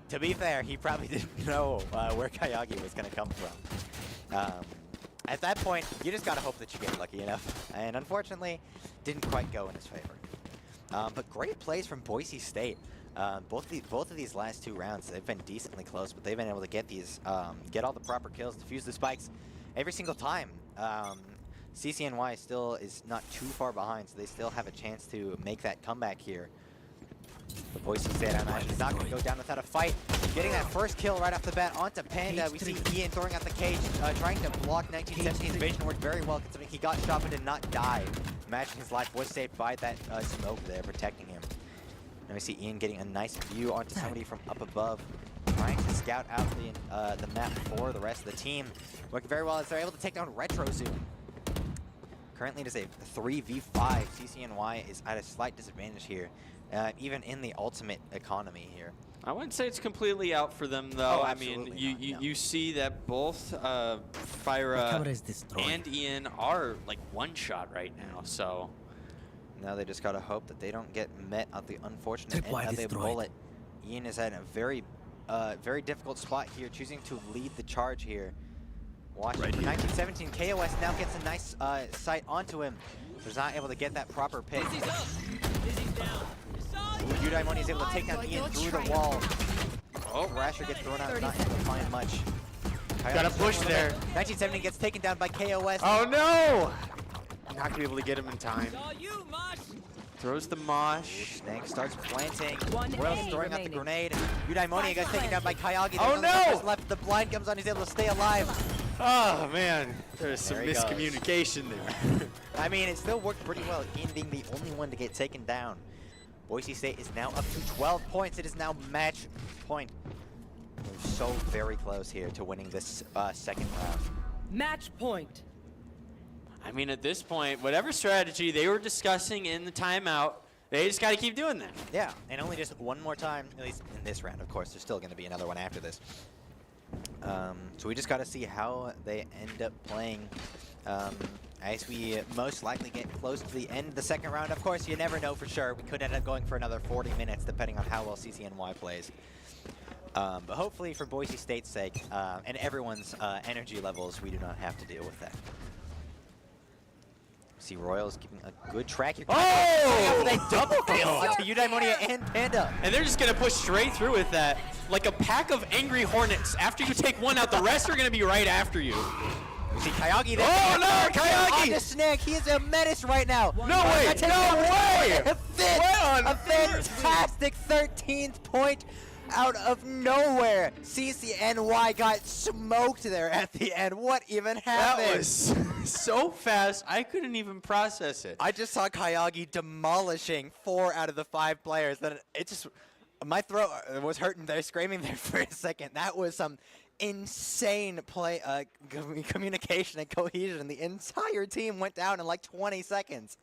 To be fair, he probably didn't know where Kayagi was going to come from. At that point, you just got to hope that you get lucky enough. And unfortunately, didn't quite go in his favor. But great plays from Boise State. Both of these last 2 rounds, they've been decently close, but they've been able to get these, get all the proper kills, defuse the spikes every single time. CCNY still is not too far behind, so they still have a chance to make that comeback here. But Boise State, I imagine, is not going to go down without a fight. Getting that first kill right off the bat onto Panda. We see Ian throwing out the cage, trying to block 1917's vision. Worked very well considering he got shot but did not die. Matching his life. Boise State by that smoke there, protecting him. Now we see Ian getting a nice view onto somebody from up above, trying to scout out the map for the rest of the team. Working very well as they're able to take down RetroZune. Currently it is a 3v5. CCNY is at a slight disadvantage here, even in the ultimate economy here. I wouldn't say it's completely out for them, though. Oh, I mean, absolutely not, no. you see that both The Fyra camera is destroyed. and Ian are like one shot right now. So Now they just gotta hope that they don't get met at the unfortunate end Tripwire of the destroyed. bullet. Ian is at a very very difficult spot here, choosing to lead the charge here. Watch Right for here. 1917. KOS now gets a nice sight onto him. Was not able to get that proper pick. Udaimoni is able to take down Ian through the wall. Oh, Thrasher gets thrown out, not able to find much. Gotta push there. 1970 gets taken down by KOS. Oh no! Not gonna be able to get him in time. Throws the mosh. Snake starts planting. One Royals enemy throwing out the remaining. grenade. Udaimoni gets taken down by Kayagi. Oh, There's no! only one person left. The blind comes on. He's able to stay alive. Oh man, there's some There he goes. miscommunication there. I mean, it still worked pretty well. Ian being the only one to get taken down. Boise State is now up to 12 points. It is now match point. We're so very close here to winning this second round. Match point. I mean, at this point, whatever strategy they were discussing in the timeout, they just got to keep doing that. Yeah, and only just one more time, at least in this round. Of course, there's still going to be another one after this. So we just got to see how they end up playing as we most likely get close to the end of the second round. Of course, you never know for sure. We could end up going for another 40 minutes, depending on how well CCNY plays. But hopefully, for Boise State's sake and everyone's energy levels, we do not have to deal with that. See Royals keeping a good track here. Oh! They double kill onto Udaimonia and Panda. And they're just going to push straight through with that. Like a pack of angry hornets. After you take one out, the rest are going to be right after you. We see Kayagi there. Oh, no, Kayagi! On the snake. He is a menace right now. No way! No way! A fantastic 13th point out of nowhere. CCNY got smoked there at the end. What even happened? That was so fast, I couldn't even process it. I just saw Kayagi demolishing 4 out of the 5 players. Then it just, my throat was hurting there, screaming there for a second. That was some insane play, communication and cohesion. The entire team went down in like 20 seconds.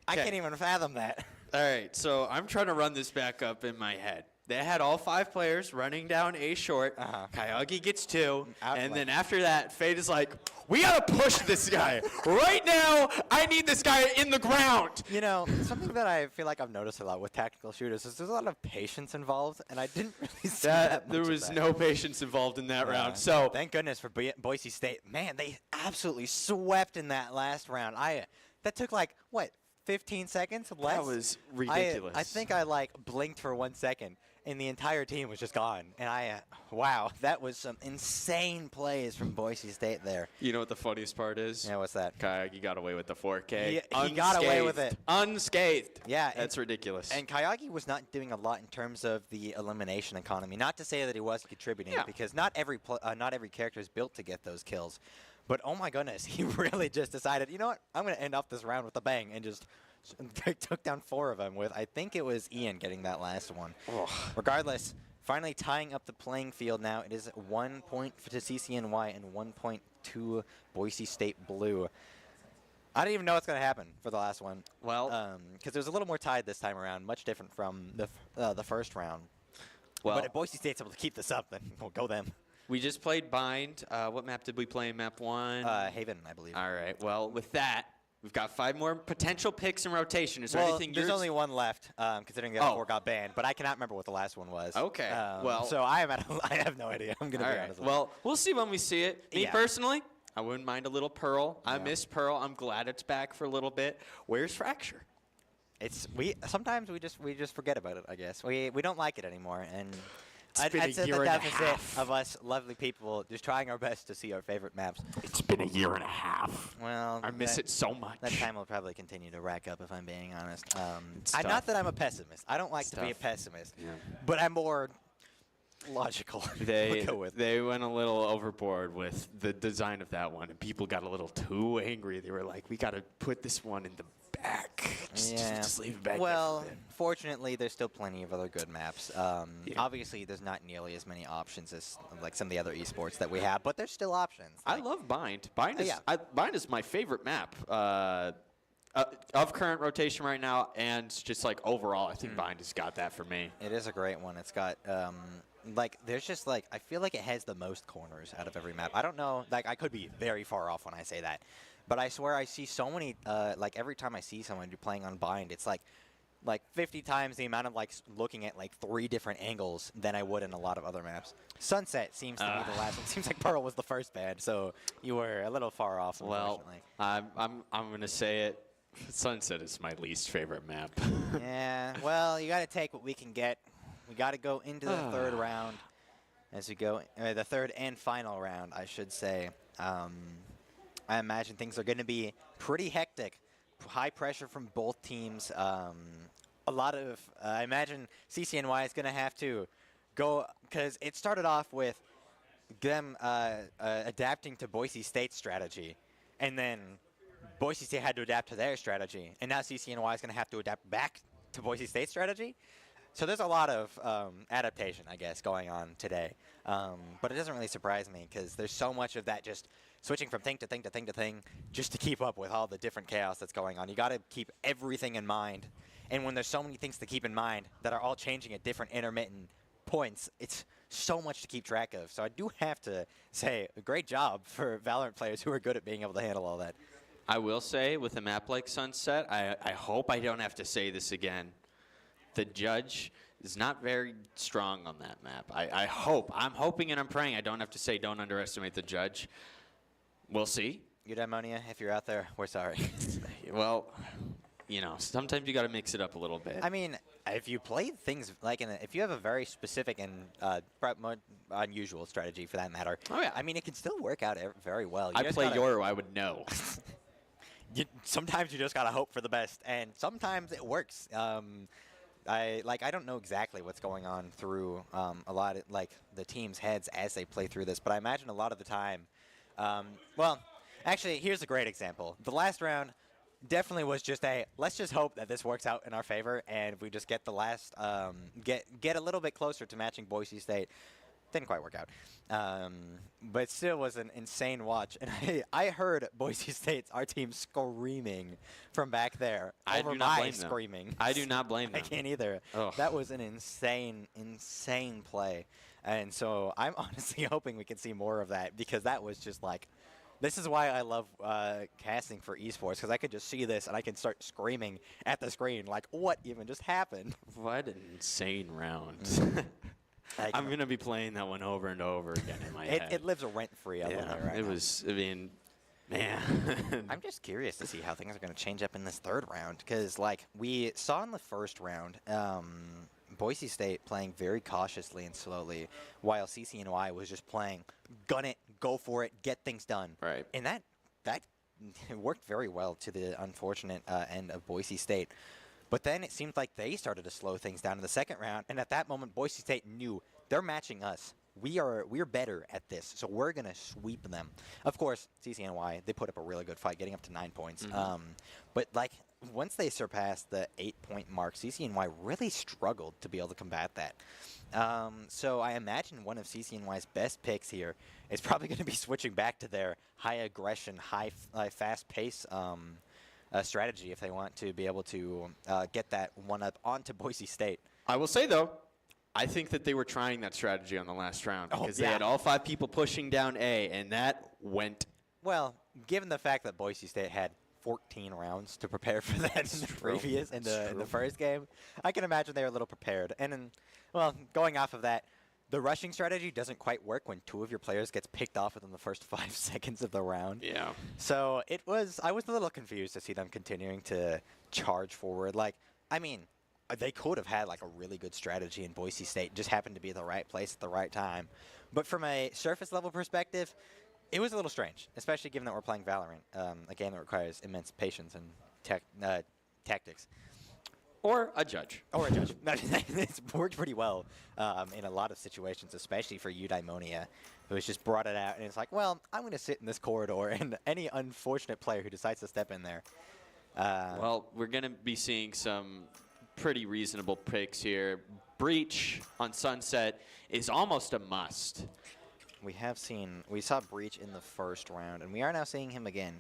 I Okay. can't even fathom that. All right, so I'm trying to run this back up in my head. They had all 5 players running down A short. Kayagi gets 2. And then after that, Fade is like, we got to push this guy. Right now, I need this guy in the ground. You know, something that I feel like I've noticed a lot with tactical shooters is there's a lot of patience involved, and I didn't really see that much There of was that. no patience involved in that round. So Thank goodness for Boise State. Man, they absolutely swept in that last round. That took like, what, 15 seconds less? that was ridiculous. I think I like blinked for 1 second, and the entire team was just gone. And wow, that was some insane plays from Boise State there. You know what the funniest part is? Yeah, what's that? Kayagi got away with the 4K. He got away with it. Unscathed. Yeah, That's ridiculous. And Kayagi was not doing a lot in terms of the elimination economy. Not to say that he wasn't contributing, Yeah. because not every character is built to get those kills. But oh my goodness, he really just decided, you know what, I'm going to end off this round with a bang, and just took down 4 of them with, I think it was Ian getting that last one. Regardless, finally tying up the playing field now. It is 1 point to CCNY and 1 point to Boise State Blue. I don't even know what's going to happen for the last one. Well, because it was a little more tied this time around, much different from the first round. well, But if Boise State's able to keep this up, then we'll go them. we just played Bind. What map did we play in map 1? Haven, I believe. All right. Well, with that, we've got 5 more potential picks in rotation. Is there Well, anything there's yours? only one left, considering the other 4 got banned. But I cannot remember what the last one was. Okay, well- so I have no idea. I'm gonna All be right. honest. With Well, we'll see when we see it. Me Yeah. personally, I wouldn't mind a little Pearl. I Yeah. miss Pearl. I'm glad it's back for a little bit. Where's Fracture? Sometimes we just forget about it. I guess we don't like it anymore, and It's been a it's the year and a deficit half. of us lovely people just trying our best to see our favorite maps. It's been a year and a half. Well, I miss it so much. That time will probably continue to rack up, if I'm being honest. It's Not tough. that I'm a pessimist. I don't like It's to be a tough. pessimist, Yeah. but I'm more logical. They We'll go with. they went a little overboard with the design of that one, and people got a little too angry. They were like, "We got to put this one in the back. Just leave it back." Well, there for a bit." fortunately, there's still plenty of other good maps. Obviously, there's not nearly as many options as like some of the other esports that we have, but there's still options. I love Bind. Bind is yeah. Bind is my favorite map of current rotation right now, and just like overall, I think Bind has got that for me. It is a great one. It's got like there's just like I feel like it has the most corners out of every map. I don't know, like I could be very far off when I say that, but I swear I see so many like every time I see someone playing on Bind, it's like like 50 times the amount of like looking at like 3 different angles than I would in a lot of other maps. Sunset seems to be the last one. Seems like Pearl was the first band, so you were a little far off, Well, unfortunately. I'm gonna say it. Sunset is my least favorite map. Yeah, well, you got to take what we can get. We got to go into the third round as we go, the third and final round, I should say. I imagine things are going to be pretty hectic. High pressure from both teams. A lot of, I imagine CCNY is going to have to go, because it started off with them adapting to Boise State's strategy, and then Boise State had to adapt to their strategy, and now CCNY is going to have to adapt back to Boise State's strategy. So there's a lot of adaptation, I guess, going on today. But it doesn't really surprise me because there's so much of that just switching from thing to thing to thing to thing just to keep up with all the different chaos that's going on. You got to keep everything in mind. And when there's so many things to keep in mind that are all changing at different intermittent points, it's so much to keep track of. So I do have to say, a great job for Valorant players who are good at being able to handle all that. I will say, with a map like Sunset, I hope I don't have to say this again. The judge is not very strong on that map. I'm hoping and I'm praying I don't have to say don't underestimate the judge. We'll see. Eudaimonia, if you're out there, we're sorry. Well, you know, sometimes you got to mix it up a little bit. I mean, if you play things like if you have a very specific and unusual strategy for that matter, oh yeah, I mean, it can still work out very well. I play Yoru, I would know. Sometimes you just gotta hope for the best, and sometimes it works. I don't know exactly what's going on through a lot of the team's heads as they play through this, but I imagine a lot of the time. Well, actually, here's a great example. The last round definitely was just let's just hope that this works out in our favor, and we just get the last get a little bit closer to matching Boise State. Didn't quite work out, but still was an insane watch. And I heard Boise State's our team screaming from back there. I over do not my blame them. screaming. I do not blame them. I can't either. Ugh. That was an insane play, and so I'm honestly hoping we can see more of that because that was just like. This is why I love casting for esports, because I could just see this and I can start screaming at the screen like, what even just happened? What an insane round. I'm going to be playing that one over and over again in my head. It lives a rent-free element right now. I mean, man. I'm just curious to see how things are going to change up in this third round, because we saw in the first round, Boise State playing very cautiously and slowly, while CCNY was just playing, gun it, go for it, get things done. Right. And that worked very well to the unfortunate end of Boise State. But then it seemed like they started to slow things down in the second round, and at that moment, Boise State knew they're matching us. We're better at this, so we're gonna sweep them. Of course, CCNY, they put up a really good fight, getting up to 9 points. But once they surpassed the 8-point mark, CCNY really struggled to be able to combat that. So I imagine one of CCNY's best picks here is probably going to be switching back to their high aggression, fast pace strategy if they want to be able to get that one up onto Boise State. I will say, though, I think that they were trying that strategy on the last round because they had all 5 people pushing down A, and that went. Well, given the fact that Boise State had 14 rounds to prepare for that in the first game, I can imagine they were a little prepared. And then, well, going off of that, the rushing strategy doesn't quite work when 2 of your players gets picked off within the first 5 seconds of the round. Yeah. So I was a little confused to see them continuing to charge forward. I mean, they could have had a really good strategy, and Boise State just happened to be at the right place at the right time. But from a surface level perspective, it was a little strange, especially given that we're playing Valorant, a game that requires immense patience and tactics. Or a judge. Or a judge. It's worked pretty well in a lot of situations, especially for Eudaimonia, who has just brought it out. And it's like, well, I'm going to sit in this corridor, and any unfortunate player who decides to step in there. Well, we're going to be seeing some pretty reasonable picks here. Breach on Sunset is almost a must. We saw Breach in the first round, and we are now seeing him again.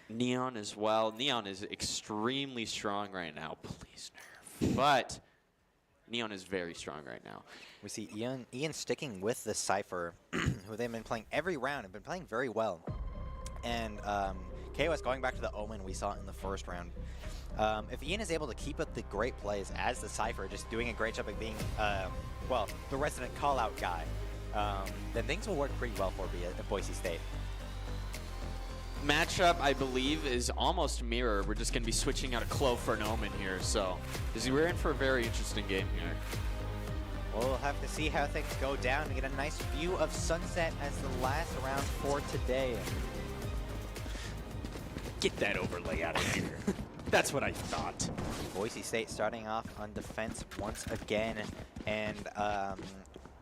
Neon as well. Neon is extremely strong right now. Please nerf. But Neon is very strong right now. We see Ian sticking with the Cypher, who they've been playing every round and been playing very well. And KOS going back to the Omen we saw in the first round. If Ian is able to keep up the great plays as the Cypher, just doing a great job of being, well, the resident call-out guy, then things will work pretty well for Boise State. Matchup, I believe, is almost mirror. We're just going to be switching out a Clove for an Omen here, so we're in for a very interesting game here. We'll have to see how things go down and get a nice view of Sunset as the last round for today. Get that overlay out of here. That's what I thought. Boise State starting off on defense once again, and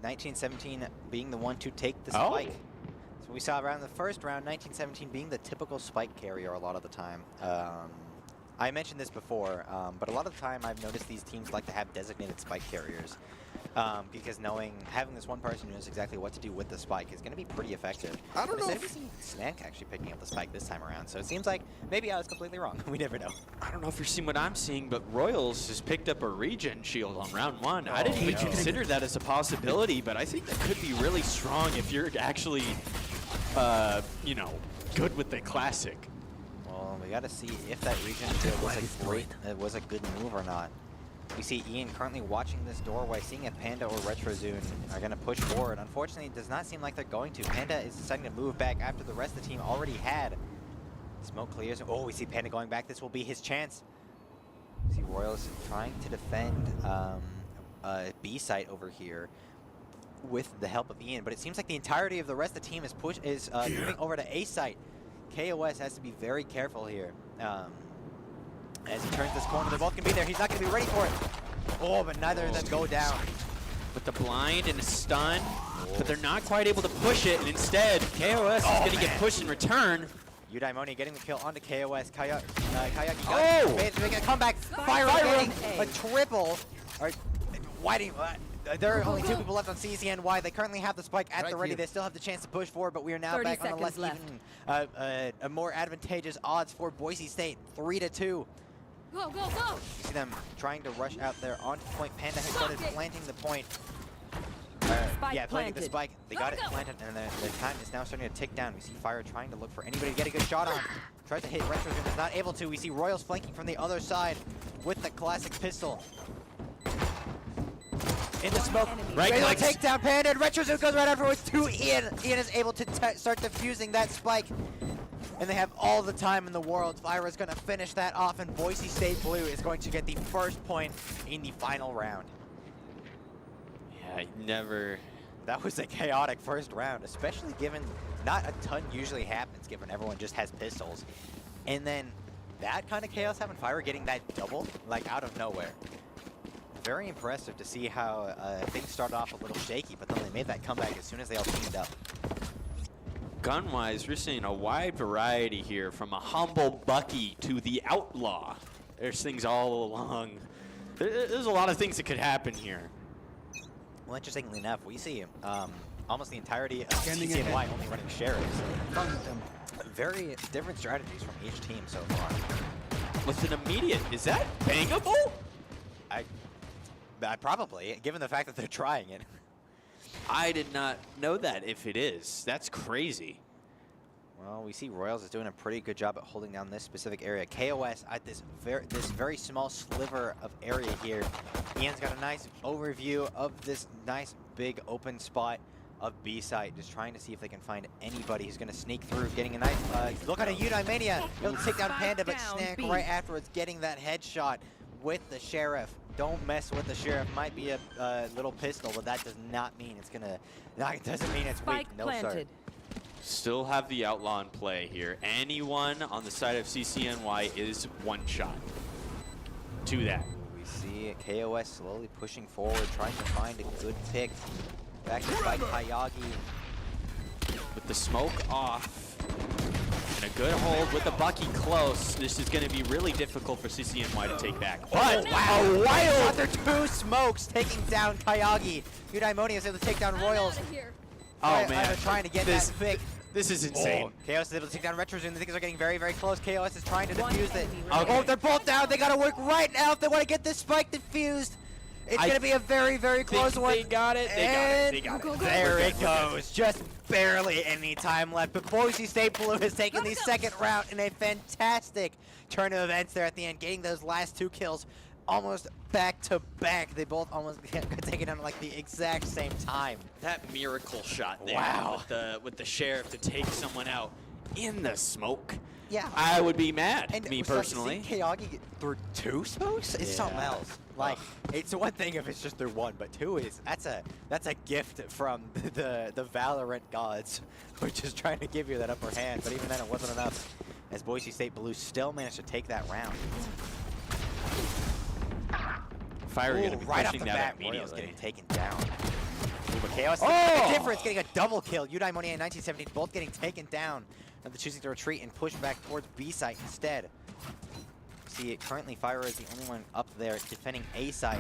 1917 being the one to take the spike. So we saw around the first round, 1917 being the typical spike carrier a lot of the time. I mentioned this before, but a lot of the time I've noticed these teams like to have designated spike carriers. Because having this one person who knows exactly what to do with the spike is going to be pretty effective. I don't know if we see Snack actually picking up the spike this time around, so it seems like maybe I was completely wrong. We never know. I don't know if you're seeing what I'm seeing, but Royals has picked up a regen shield on round 1. I didn't even consider that as a possibility, but I think that could be really strong if you're actually, you know, good with the classic. Well, we got to see if that regen shield was a good move or not. We see Ian currently watching this doorway, seeing if Panda or RetroZune are going to push forward. Unfortunately, it does not seem like they're going to. Panda is deciding to move back after the rest of the team already had. Smoke clears. Oh, we see Panda going back. This will be his chance. We see Royals trying to defend B site over here with the help of Ian, but it seems like the entirety of the rest of the team is moving over to A site. KOS has to be very careful here. As he turns this corner, they're both going to be there. He's not going to be ready for it. Oh, but neither of them go down. With the blind and a stun, but they're not quite able to push it, and instead, KOS is going to get pushed in return. Eudaimonia getting the kill onto KOS. Kayaki making a comeback. Fire getting a triple. There are only 2 people left on CCNY. They currently have the spike at the ready. They still have the chance to push forward, but we are now back on the less even, a more advantageous odds for Boise State, 3-2. Go, go, go! You see them trying to rush out there onto point. Panda has started planting the point. Planting the spike. They got it planted, and the time is now starting to tick down. We see Fire trying to look for anybody to get a good shot on. Tries to hit RetroZune, is not able to. We see Royals flanking from the other side with the classic pistol. In the smoke, right click. Take down Panda, and RetroZune goes right afterwards to Ian. Ian is able to start defusing that spike. And they have all the time in the world. Fire is going to finish that off, and Boise State Blue is going to get the first point in the final round. Yeah, never. That was a chaotic first round, especially given not a ton usually happens, given everyone just has pistols. And then that kind of chaos having Fire getting that double, like out of nowhere. Very impressive to see how things started off a little shaky, but then they made that comeback as soon as they all teamed up. Gun-wise, we're seeing a wide variety here, from a humble Bucky to the outlaw. There's things all along. There's a lot of things that could happen here. Well, interestingly enough, we see almost the entirety of CCNY only running sheriffs. Very different strategies from each team so far. With an immediate, is that bangable? Probably, given the fact that they're trying it. I did not know that if it is. That's crazy. Well, we see Royals is doing a pretty good job at holding down this specific area. KOS at this very small sliver of area here. Ian's got a nice overview of this nice big open spot of B site, just trying to see if they can find anybody who's going to sneak through, getting a nice look at a Eudaimonia. He'll take down Panda, but Snack right afterwards getting that headshot with the Sheriff. Don't mess with the Sheriff. Might be a little pistol, but that does not mean it's gonna. That doesn't mean it's weak. No, sir. Still have the outlaw in play here. Anyone on the side of CCNY is one shot to that. We see KOS slowly pushing forward, trying to find a good pick. Back by Kayagi. With the smoke off. And a good hold with the Bucky close. This is going to be really difficult for CCNY to take back. But wow, wild! After 2 smokes taking down Kayagi. Eudaimonia is able to take down Royals. Oh man, trying to get that pick. This is insane. KOS is able to take down RetroZune. The things are getting very, very close. KOS is trying to defuse it. Oh, they're both down. They got to work right now if they want to get this spike defused. It's going to be a very, very close one. They got it. They got it. There it goes. Just barely any time left. But Boise State Blue has taken the second round in a fantastic turn of events there at the end, getting those last 2 kills almost back to back. They both almost got taken down like the exact same time. That miracle shot there Wow. with the sheriff to take someone out in the smoke. Yeah. I would be mad, And me it was like personally. seeing Kayagi through 2 smokes is something Yeah. else. Like, it's one thing if it's just through 1, but 2 is that's a gift from the Valorant gods, which is trying to give you that upper hand. But even then, it wasn't enough, as Boise State Blue still managed to take that round. Fire going to be right off pushing the that bat, Royals immediately. getting taken down. But Chaos, Oh! the difference, getting a double kill. Udai Monia and 1917 both getting taken down. And they're choosing to retreat and push back towards B site instead. See, currently Fire is the only one up there defending A site,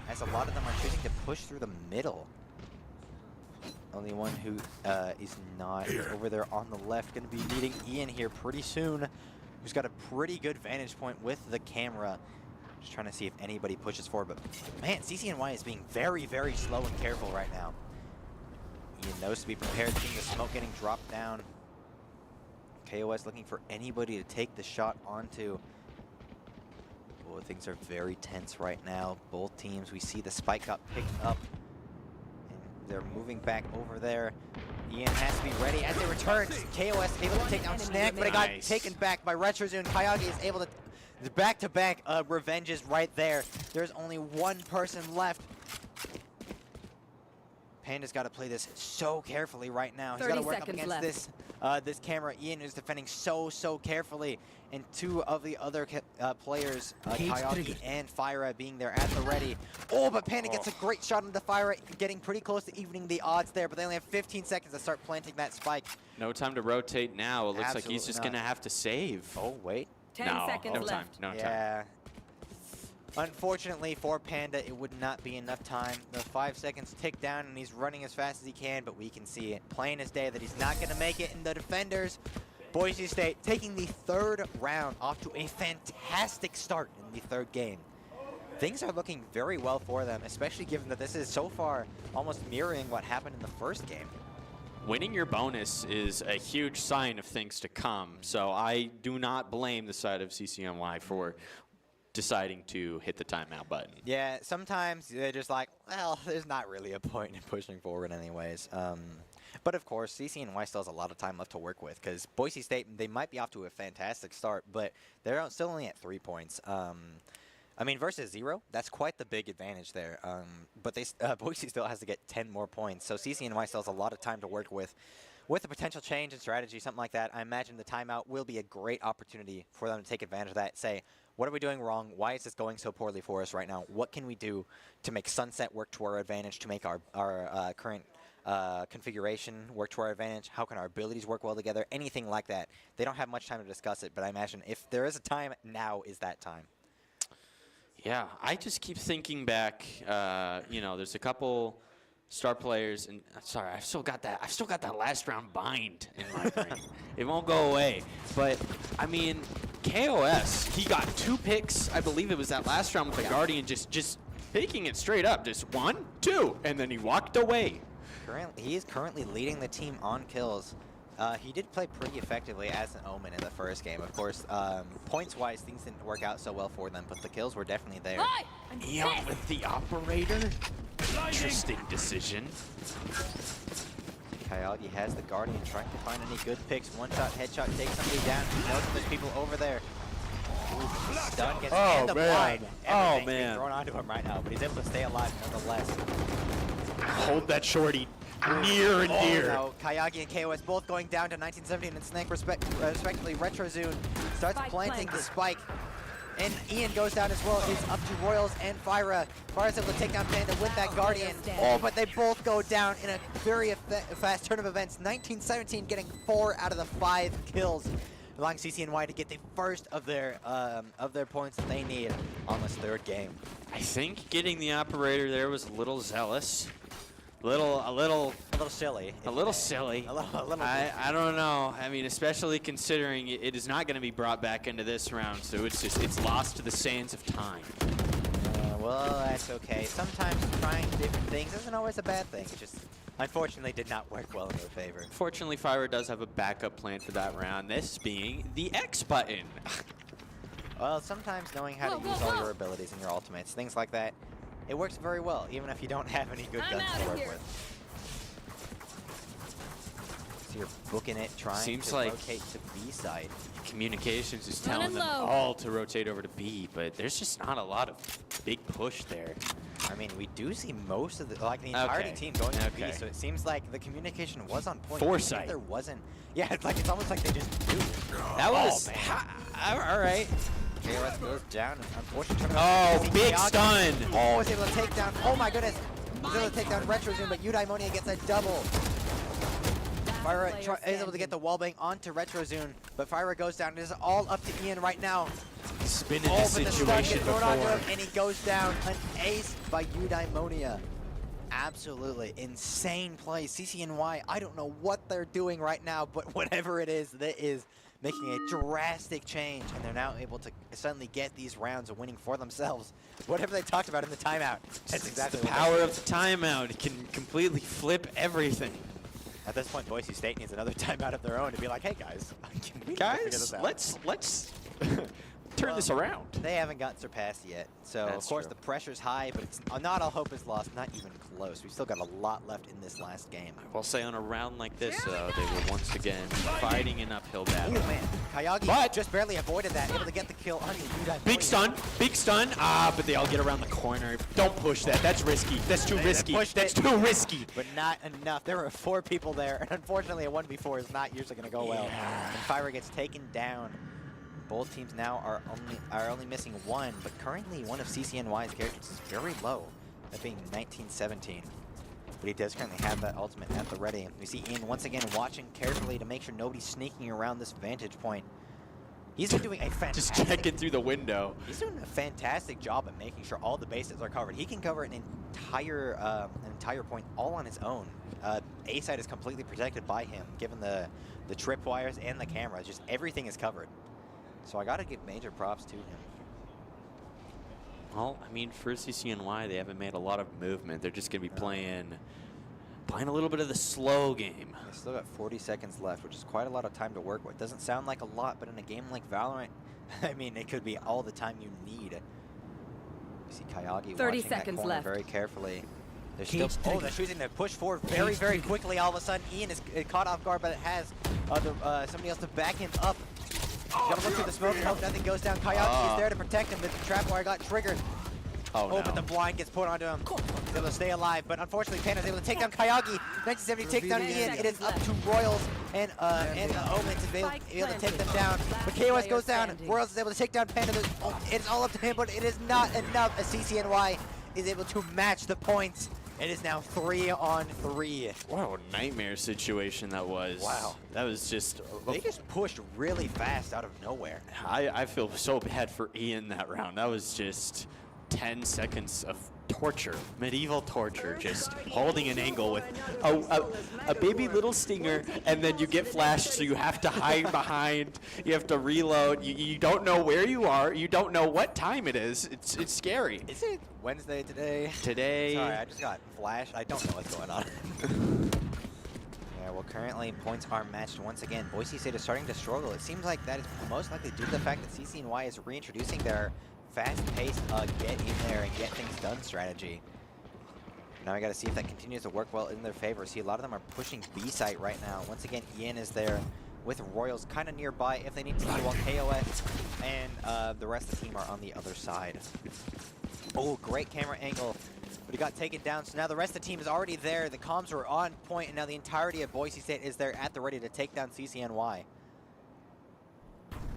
as a lot of them are choosing to push through the middle. Only one who is not is over there on the left, going to be meeting Ian here pretty soon, who's got a pretty good vantage point with the camera. Just trying to see if anybody pushes forward, but man, CCNY is being very, very slow and careful right now. Ian knows to be prepared, seeing the smoke getting dropped down. KOS looking for anybody to take the shot onto. Oh, things are very tense right now. Both teams, we see the spike got picked up, and they're moving back over there. Ian has to be ready as they return. KOS able to take down Snack, but it got taken back by Retrozoon. Kayagi is able to back-to-back revenges right there. There's only one person left. Panda's got to play this so carefully right now. He's got to work up against this camera. Ian is defending so carefully, and 2 of the other players, Kayagi and Fyra, being there at the ready. Oh, but Panda gets a great shot into Fyra, getting pretty close to evening the odds there, but they only have 15 seconds to start planting that spike. No time to rotate now. It looks like he's just going to have to save. Oh, wait. 10 seconds no left. time. No time. Yeah. Unfortunately for Panda, it would not be enough time. The 5 seconds tick down, and he's running as fast as he can, but we can see it plain as day that he's not going to make it. And the defenders, Boise State, taking the 3rd round off to a fantastic start in the 3rd game. Things are looking very well for them, especially given that this is so far almost mirroring what happened in the 1st game. Winning your bonus is a huge sign of things to come, so I do not blame the side of CCNY for deciding to hit the timeout button. Yeah, sometimes they're just like, well, there's not really a point in pushing forward anyways. But of course, CCNY still has a lot of time left to work with, because Boise State, they might be off to a fantastic start, but they're still only at 3 points. I mean, versus 0, that's quite the big advantage there. But Boise still has to get 10 more points, so CCNY still has a lot of time to work with. With a potential change in strategy, something like that, I imagine the timeout will be a great opportunity for them to take advantage of that. Say, what are we doing wrong? Why is this going so poorly for us right now? What can we do to make Sunset work to our advantage, to make our current configuration work to our advantage? How can our abilities work well together? Anything like that. They don't have much time to discuss it, but I imagine if there is a time, now is that time. Yeah, I just keep thinking back. You know, there's a couple star players, and sorry, I've still got that last round bind in my brain. It won't go away. But I mean, KOS, he got 2 picks. I believe it was that last round with the Guardian, just picking it straight up, just 1, 2, and then he walked away. He is currently leading the team on kills. He did play pretty effectively as an Omen in the 1st game. Of course, points-wise, things didn't work out so well for them, but the kills were definitely there. Neon with the operator. Interesting decision. Kayagi has the Guardian, trying to find any good picks. One-shot, headshot, takes somebody down. He knows there's people over there. Ooh, stun gets and the blind. Everything's being thrown onto him right now, but he's able to stay alive nonetheless. Hold that shorty near and dear. No. Kayagi and KOS both going down to 1917 and Snake respectively. Retrozoon starts planting the spike. And Ian goes down as well. It's up to Royals and Fyra. Fyra's able to take down Panda with that Guardian. Oh, but they both go down in a very fast turn of events. 1917 getting 4 out of the 5 kills, allowing CCNY to get the first of their points that they need on this 3rd game. I think getting the operator there was a little zealous. A little silly. A little silly. A little I don't know. I mean, especially considering it is not going to be brought back into this round, so it's lost to the sands of time. Well, Well, that's okay. Sometimes trying different things isn't always a bad thing. It just unfortunately did not work well in their favor. Fortunately, Fire does have a backup plan for that round, this being the X button. Well, sometimes knowing how to use all your abilities and your ultimates, things like that, it works very well, even if you don't have any good guns to work with. So you're booking it, trying to rotate to B side. Communications is telling them all to rotate over to B, but there's just not a lot of big push there. I mean, we do see most of the, like the entirety team going to B, so it seems like the communication was on point. Foresight. There wasn't. Yeah, it's like it's almost like they just knew. That was all right. KOS goes down, and unfortunately. Oh, big stun. Oh, is able to take down. Oh my goodness. He's able to take down Retro Zoom, but Eudaimonia gets a double. Fyra is able to get the wallbang onto Retro Zoom, but Fyra goes down. It is all up to Ian right now. He's been in this situation before. And he goes down. An ace by Eudaimonia. Absolutely insane play. CCNY, I don't know what they're doing right now, but whatever it is, that is making a drastic change, and they're now able to suddenly get these rounds of winning for themselves. Whatever they talked about in the timeout, that's exactly the power of the timeout. It can completely flip everything. At this point, Boise State needs another timeout of their own to be like, hey guys, can we figure this out? let's turn this around. They haven't gotten surpassed yet, so That's of course true. the pressure's high, but it's not all hope is lost, not even close. We've still got a lot left in this last game. I will say on a round like this, they were once again fighting an uphill battle. Oh man, Kayagi just barely avoided that, able to get the kill on Big stun, big stun. But they all get around the corner. Don't push that. That's risky. That's too risky. That's too risky. But not enough. There were 4 people there, and unfortunately a 1v4 is not usually going to go well. And Fyra gets taken down. Both teams now are only missing 1, but currently one of CCNY's characters is very low, that being 1917. But he does currently have that ultimate at the ready. We see Ian once again watching carefully to make sure nobody's sneaking around this vantage point. He's been doing a fantastic... Just checking through the window. He's doing a fantastic job at making sure all the bases are covered. He can cover an entire point all on his own. A side is completely protected by him, given the tripwires and the cameras. Just everything is covered. So I got to give major props to him. Well, I mean, for CCNY, they haven't made a lot of movement. They're just going to be playing a little bit of the slow game. They still got 40 seconds left, which is quite a lot of time to work with. Doesn't sound like a lot, but in a game like Valorant, I mean, it could be all the time you need. You see Kayagi 30 watching seconds that corner left. very carefully. They're still, they're choosing to push forward very, very quickly. All of a sudden, Ian is caught off guard, but it has somebody else to back him up. He's gonna look through the smoke and hope nothing goes down. Kayagi is there to protect him, but the trap wire got triggered. Oh, no. But the blind gets put onto him. He's able to stay alive, but unfortunately, Panda is able to take down Kayagi. 1970 takes down Ian. It is up to Royals and the Omen to be able to take them down. But KOS goes down. Royals is able to take down Panda. It is all up to him, but it is not enough as CCNY is able to match the points. It is now 3-on-3. What a nightmare situation that was. Wow. That was just... They just pushed really fast out of nowhere. I feel so bad for Ian that round. That was just 10 seconds of torture, medieval torture, just holding an angle with a baby little stinger, and then you get flashed, so you have to hide behind, you have to reload, you don't know where you are, you don't know what time it is. It's scary. Is it Wednesday today? Today. Sorry, I just got flashed. I don't know what's going on. Yeah, well, currently points are matched once again. Boise State is starting to struggle. It seems like that is most likely due to the fact that CCNY is reintroducing their fast-paced get in there and get things done strategy. Now we got to see if that continues to work well in their favor. See, a lot of them are pushing B site right now. Once again, Ian is there with Royals kind of nearby if they need to, while KOS and the rest of the team are on the other side. Oh, great camera angle, but he got taken down. So now the rest of the team is already there. The comms were on point, and now the entirety of Boise State is there at the ready to take down CCNY.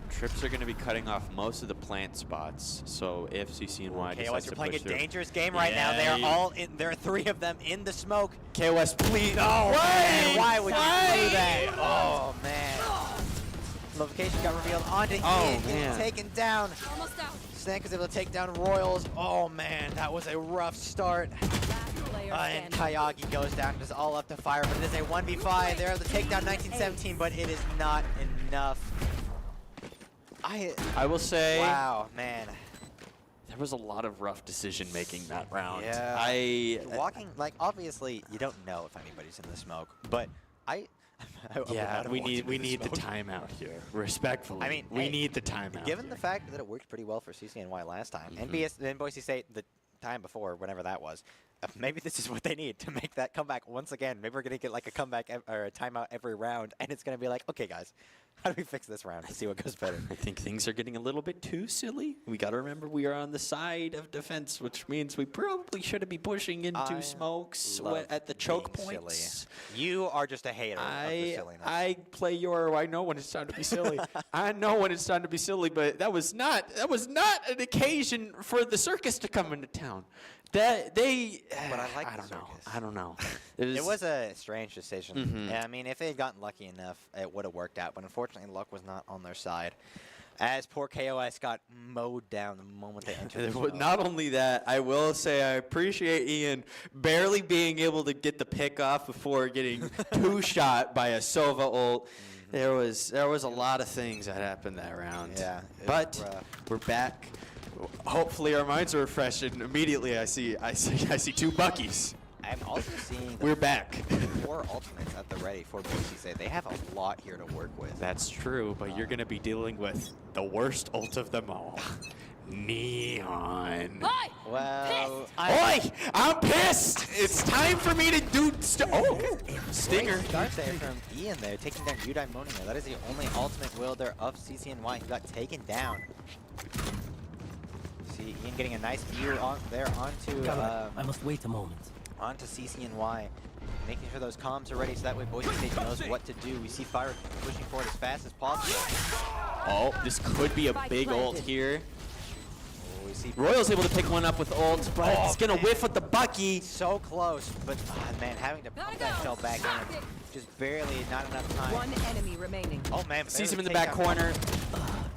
Trips are going to be cutting off most of the plant spots, so if CCNY decides KOS, to you're playing push a through. dangerous game right now. They are all in. There are 3 of them in the smoke. KOS, please. Oh, man, why would you do that? Oh, man. Location got revealed onto Ian. Man. Taken down. Almost out. Snake is able to take down Royals. Oh, man, that was a rough start. Last player And standing. Kayagi goes down. It is all up to Fire, but it is a 1v5. They're able to take down 1917, but it is not enough. I will say, Wow, man. There was a lot of rough decision making that round. Yeah. Walking, like, obviously, you don't know if anybody's in the smoke, but I would not have we walked need into the smoke. timeout here. Respectfully, I mean, we hey, need the timeout. Given the fact that it worked pretty well for CCNY last time, and Boise State the time before, whenever that was, maybe this is what they need to make that comeback once again. Maybe we're going to get like a comeback or a timeout every round, and it's going to be like, okay, guys, how do we fix this round to see what goes better? I think things are getting a little bit too silly. We got to remember we are on the side of defense, which means we probably shouldn't be pushing into smokes at the choke points. Silly. You are just a hater of the silliness. I play your. I know when it's time to be silly. I know when it's time to be silly, but that was not an occasion for the circus to come into town. But I like I don't know. I don't know. It was a strange decision. Yeah, I mean, if they had gotten lucky enough, it would have worked out. But unfortunately, luck was not on their side. As poor KOS got mowed down the moment they entered the smoke. Not only that, I will say I appreciate Ian barely being able to get the pick off before getting two-shot by a Sova ult. There was a lot of things that happened that round. Yeah, but we're back. Hopefully our minds are refreshed, and immediately I see two Buckies. I'm also seeing we're back. 4 ultimates at the ready for Boise State. They have a lot here to work with. That's true, but you're going to be dealing with the worst ult of them all. Neon. Well, I'm pissed. It's time for me to do. Stinger. Start there from Ian there, taking down Eudaimonia. That is the only ultimate wielder of CCNY who got taken down. See Ian getting a nice view on there onto I must wait a moment. onto CCNY, making sure those comms are ready so that way Boise State knows what to do. We see Fire pushing forward as fast as possible. Oh, this could be a big ult here. We see Royal's able to pick one up with ult, but it's gonna whiff with the Bucky. so close, but man, having to pump that shell back in, just barely, not enough time. 1 enemy remaining. Oh man, Sees him in the back corner.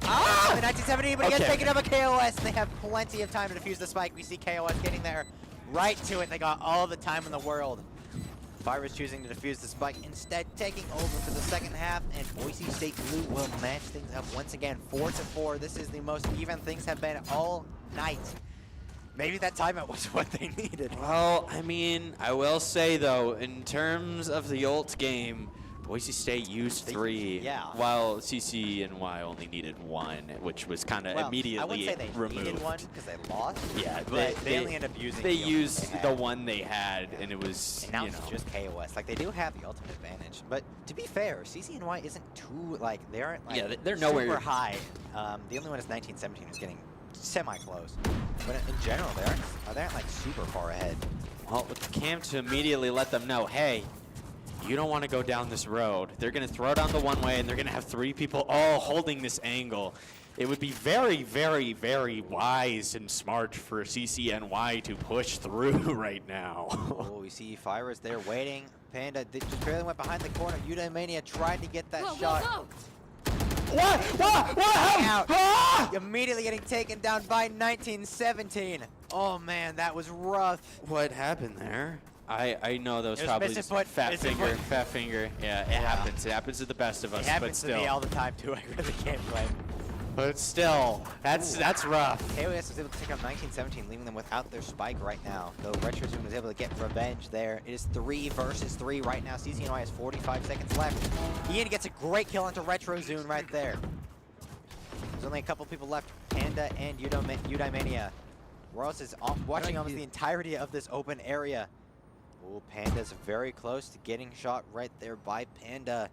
The 1970, but he gets taken up a KOS, and they have plenty of time to defuse the spike. We see KOS getting there right to it. They got all the time in the world. Fire is choosing to defuse the spike, instead taking over for the second half, and Boise State Blue will match things up once again, 4-4. This is the most even things have been all night. Maybe that timeout was what they needed. Well, I mean, I will say though, in terms of the ult game, Boise State used 3, while CCNY only needed 1, which was kind of immediately I wouldn't say they removed. needed 1 because they lost. Yeah, but they only ended up using. They used the one they had, and it was. And now it's just KOS. Like they do have the ultimate advantage, but to be fair, CCNY isn't too like they aren't like they're nowhere super high. The only one is 1917 who's getting semi-close, but in general they aren't like super far ahead. Well, with the cam to immediately let them know, hey, you don't want to go down this road. They're going to throw down the one way, and they're going to have 3 people all holding this angle. It would be very, very, very wise and smart for CCNY to push through right now. Oh, we see Fira's there waiting. Panda just barely went behind the corner. Eudaimonia tried to get that shot. What? Out. Ah! Immediately getting taken down by 1917. Oh man, that was rough. What happened there? I know that was It was probably just fat missinput. finger. Yeah, it happens. It happens to the best of us. It happens but still. to me all the time too. I really can't blame. But still, that's rough. KOS was able to take out 1917, leaving them without their spike right now. Though RetroZoom was able to get revenge there. It is 3 versus 3 right now. CCNY has 45 seconds left. Ian gets a great kill onto RetroZoom right there. There's only a couple people left. Panda and Eudaimonia. Royals is watching almost the entirety of this open area. Oh, Panda's very close to getting shot right there by Panda.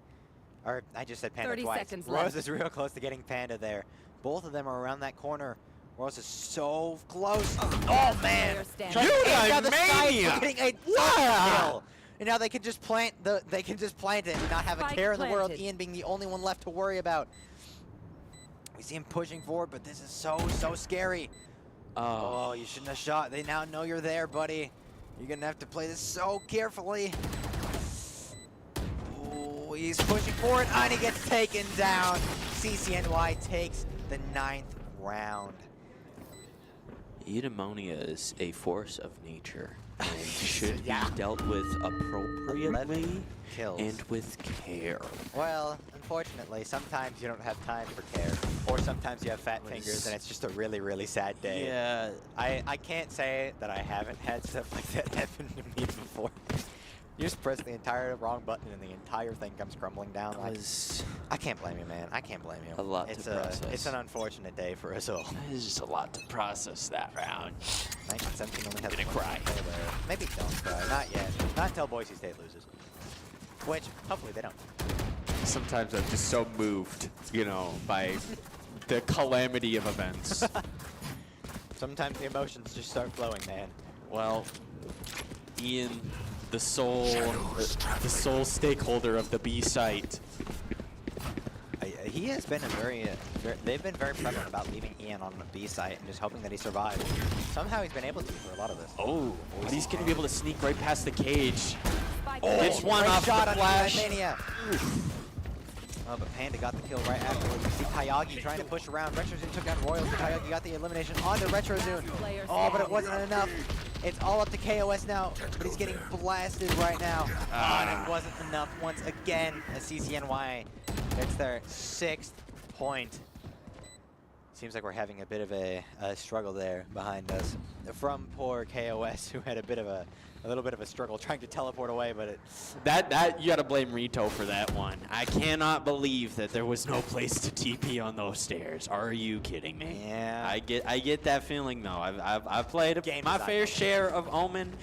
Or, I just said Panda 30 twice. seconds Rose left. is real close to getting Panda there. Both of them are around that corner. Rose is so close. Oh, man! Eudaimonia! Getting a kill. And now they can just plant it and not have a care in the world. Ian being the only one left to worry about. We see him pushing forward, but this is so scary. Oh, you shouldn't have shot. They now know you're there, buddy. You're gonna have to play this so carefully. Oh, he's pushing forward, and he gets taken down. CCNY takes the 9th round. Eudaimonia is a force of nature and should be dealt with appropriately. kills. And with care. Well, unfortunately, sometimes you don't have time for care. Or sometimes you have fat fingers and it's just a really, really sad day. Yeah. I can't say that I haven't had stuff like that happen to me before. You just press the entire wrong button and the entire thing comes crumbling down. That Like, was I can't blame you, man. I can't blame you. a lot It's to process. It's an unfortunate day for us all. It was just a lot to process that round. 1917 only has Gonna one cry. kill there. Maybe don't cry. Not yet. Not until Boise State loses. Which, hopefully they don't. Sometimes I'm just so moved, you know, by the calamity of events. Sometimes the emotions just start flowing, man. Well, Ian, the sole stakeholder of the B site. He has been a they've been very prevalent about leaving Ian on the B site and just hoping that he survives. Somehow he's been able to for a lot of this. Oh, but he's going to be able to sneak right past the cage. Spike Gets one Great off shot the on flash. Mania. Oh, but Panda got the kill right afterwards. You see Kayagi trying to push around. RetroZune took down Royals, but Kayagi got the elimination on the RetroZune. Oh, but it wasn't enough. It's all up to KOS now, but he's getting blasted right now. And it wasn't enough once again as CCNY gets their 6th point. Seems like we're having a bit of a struggle there behind us from poor KOS, who had a little bit of a struggle trying to teleport away, but it. That you got to blame Rito for that one. I cannot believe that there was no place to TP on those stairs. Are you kidding me? Yeah. I get that feeling though. I've played Game my design. fair share of Omen.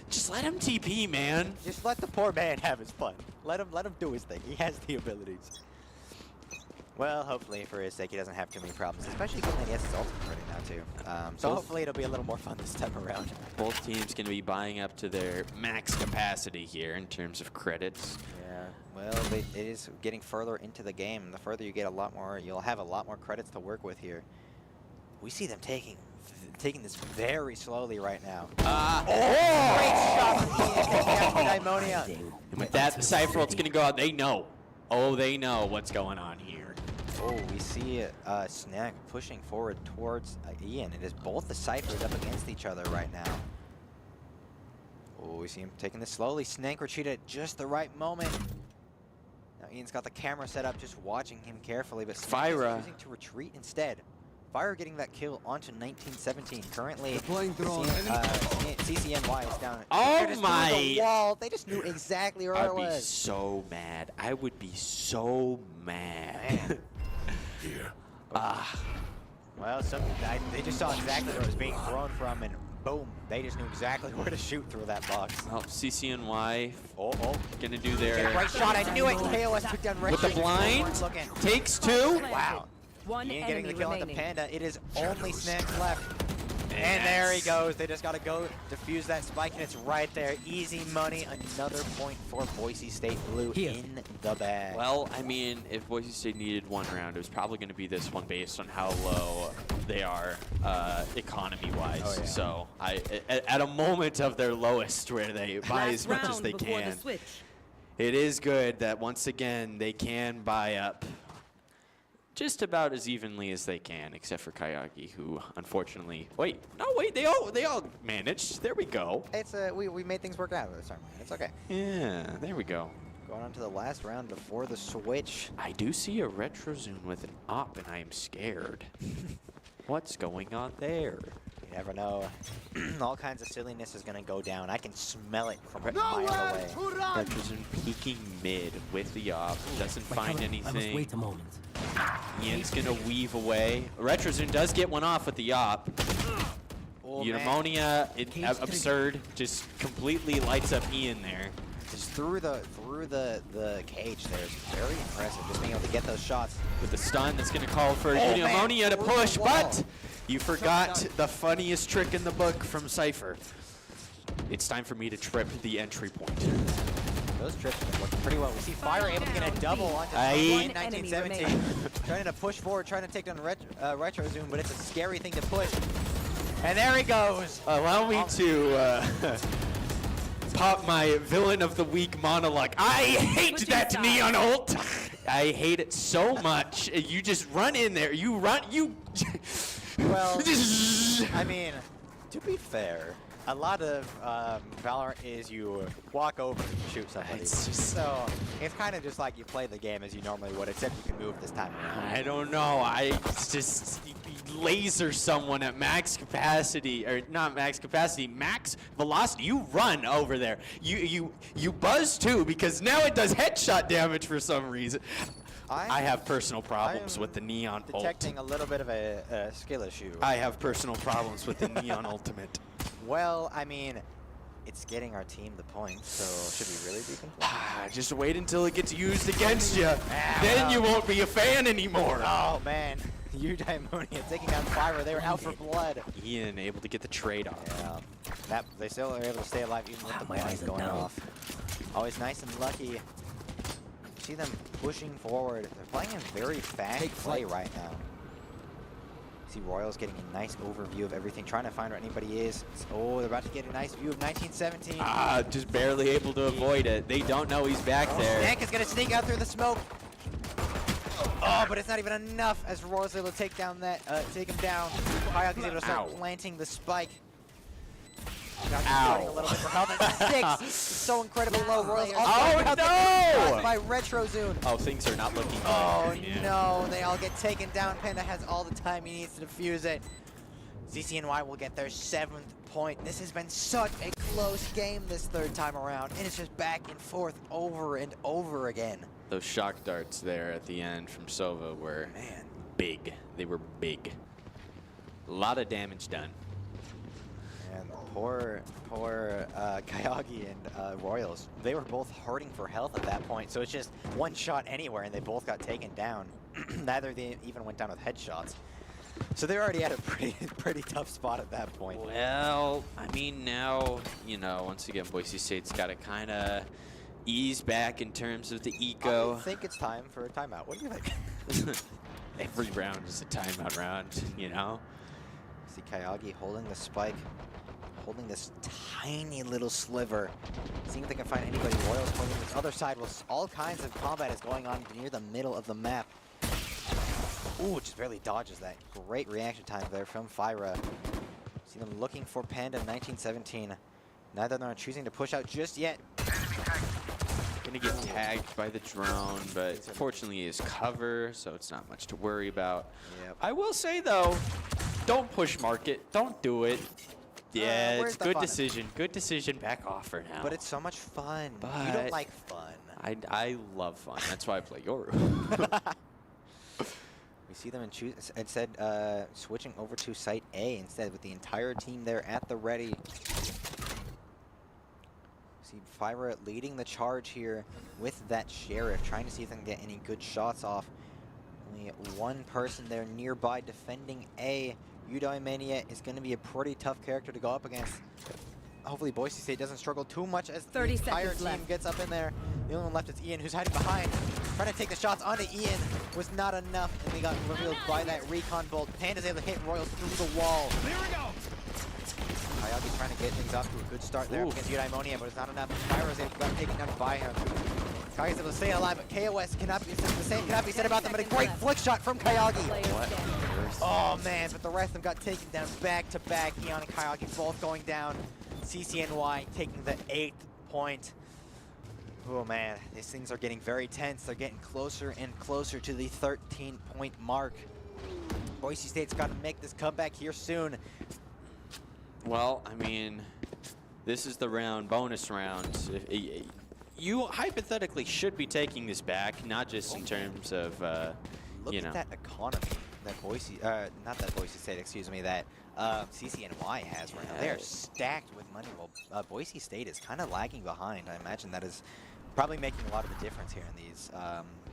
Just let him TP, man. Just let the poor man have his fun. Let him do his thing. He has the abilities. Well, hopefully for his sake he doesn't have too many problems, especially given that he has his ultimate ready now too. So Both- hopefully it'll be a little more fun this time around. Both teams going to be buying up to their max capacity here in terms of credits. Yeah. Well, it is getting further into the game. The further you get, you'll have a lot more credits to work with here. We see them taking this very slowly right now. Great shot from Ian taking out the Daimonia. And with that Cypher, it's going to go out. They know. Oh, they know what's going on here. Oh, we see Snack pushing forward towards Ian. It is both the Cyphers up against each other right now. Oh, we see him taking this slowly. Snack retreated at just the right moment. Now Ian's got the camera set up, just watching him carefully, but Snack is Fyra. choosing to retreat instead. Fyra getting that kill onto 1917. Currently, Deploying drone. CCNY is down. Oh They're just through my- the wall. They just knew exactly where I'd it be was. so mad. I would be so mad. Well, they just saw exactly where it was being thrown from, and boom, they just knew exactly where to shoot through that box. Well, CCNY Oh, gonna do get a their right shot. I knew it. KOS took down Red with the Shield. blind. Looking. Takes two. Wow. One Ian getting the enemy kill on the remaining. Panda. It is only Snack left. And there he goes. They just got to go defuse that spike, and it's right there. Easy money. Another point for Boise State Blue Here. in the bag. Well, I mean, if Boise State needed one round, it was probably going to be this one based on how low they are economy-wise. Oh, yeah. So, at a moment of their lowest where they buy Last as much as round they before can, the switch. it is good that once again they can buy up just about as evenly as they can, except for Kayagi, who unfortunately they all managed. There we go. It's we made things work out this time. It's okay. Yeah, there we go. Going on to the last round before the switch. I do see a RetroZune with an op, and I am scared. What's going on there? You never know. All kinds of silliness is gonna go down. I can smell it from a mile away. RetroZune peeking mid with the op, doesn't My find cover, I must anything. wait a moment. Ian's gonna weave away. RetroZune does get one off with the op. Oh, Eudaimonia, Cage absurd, just completely lights up Ian there. Just through the cage there is very impressive. Just being able to get those shots. With the stun that's gonna call for man, Eudaimonia to through push, the wall. but you forgot the funniest trick in the book from Cypher. It's time for me to trip the entry point. Those trips have been working pretty well. We see Fire able to get a double onto Aye. 1917. Trying to push forward, trying to take down RetroZune, but it's a scary thing to push. And there he goes. Allow me to pop my villain of the week monologue. I hate Switching that sides. neon ult. I hate it so much. You just run in there. You run. You. Well, I mean, to be fair, a lot of Valorant is you walk over and shoot somebody. It's just- so it's kind of just like you play the game as you normally would, except you can move this time around. I don't know. It's just laser someone at max capacity, or not max capacity, max velocity. You run over there. You buzz too, because now it does headshot damage for some reason. I have personal problems with the neon ult. Detecting a little bit of a skill issue. I have personal problems with the neon ultimate. Well, I mean, it's getting our team the points, so should we really be complaining? Just wait until it gets used against you. Then you won't be a fan anymore. Oh man, Eudaimonia taking on Fire. They were out for blood. Ian able to get the trade off. Yeah, they still are able to stay alive even with the bombs going off. Always nice and lucky. See them pushing forward. They're playing a very fast play right now. See Royals getting a nice overview of everything, trying to find where anybody is. Oh, they're about to get a nice view of 1917. Just barely able to avoid it. They don't know he's back there. Stank is going to sneak out through the smoke. Oh, but it's not even enough as Royals able to take down that, take him down. Kayak is able to start planting the spike. Ow. A little bit for health at 6. So incredibly low. Royals Oh, no! by RetroZune. Oh, things are not looking good. Oh, no. They all get taken down. Panda has all the time he needs to defuse it. CCNY will get their 7th point. This has been such a close game this third time around, and it's just back and forth over and over again. Those shock darts there at the end from Sova were big. They were big. A lot of damage done. And poor Kayagi and Royals, they were both hurting for health at that point, so it's just one shot anywhere, and they both got taken down. Neither of them even went down with headshots. So they're already at a pretty tough spot at that point. Well, I mean, now, you know, once again, Boise State's got to kind of ease back in terms of the eco. I think it's time for a timeout. What do you think? Every round is a timeout round, you know? See Kayagi holding the spike, holding this tiny little sliver. Seeing if they can find anybody. Royals holding this other side. Well, all kinds of combat is going on near the middle of the map. Ooh, just barely dodges that. Great reaction time there from Fyra. See them looking for Panda 1917. Neither of them are choosing to push out just yet. Gonna get tagged by the drone, but fortunately he has cover, so it's not much to worry about. Yep. I will say though, don't push market. Don't do it. Yeah, where's it's the good fun? Decision. Good decision. Back off for now. But it's so much fun. You But- don't like fun. I love fun. That's why I play Yoru. We see them instead switching over to Site A instead with the entire team there at the ready. See Fyra leading the charge here with that Sheriff, trying to see if they can get any good shots off. Only one person there nearby defending A. Eudaimonia is going to be a pretty tough character to go up against. Hopefully Boise State doesn't struggle too much as the 30 entire seconds team left. gets up in there. The only one left is Ian, who's hiding behind. Trying to take the shots onto Ian was not enough, and they got revealed by that recon bolt. Panda's able to hit Royals through the wall. There we go. Kayagi trying to get things off to a good start there against Eudaimonia, but it's not enough. Fyra's able to get taken down by him. Kayagi's able to stay alive, but KOS cannot be, the same cannot be said about them, but a great flick shot from Kayagi. Oh man, but the rest of them got taken down back to back. Eon and Kayagi both going down. CCNY taking the 8th point. Oh man, these things are getting very tense. They're getting closer and closer to the 13-point mark. Boise State's got to make this comeback here soon. Well, I mean, this is the round, bonus round. You hypothetically should be taking this back, not just in terms of, Look you know. at that economy that Boise, not that Boise State, excuse me, that CCNY has right now. They are stacked with money, while Boise State is kind of lagging behind. I imagine that is probably making a lot of the difference here in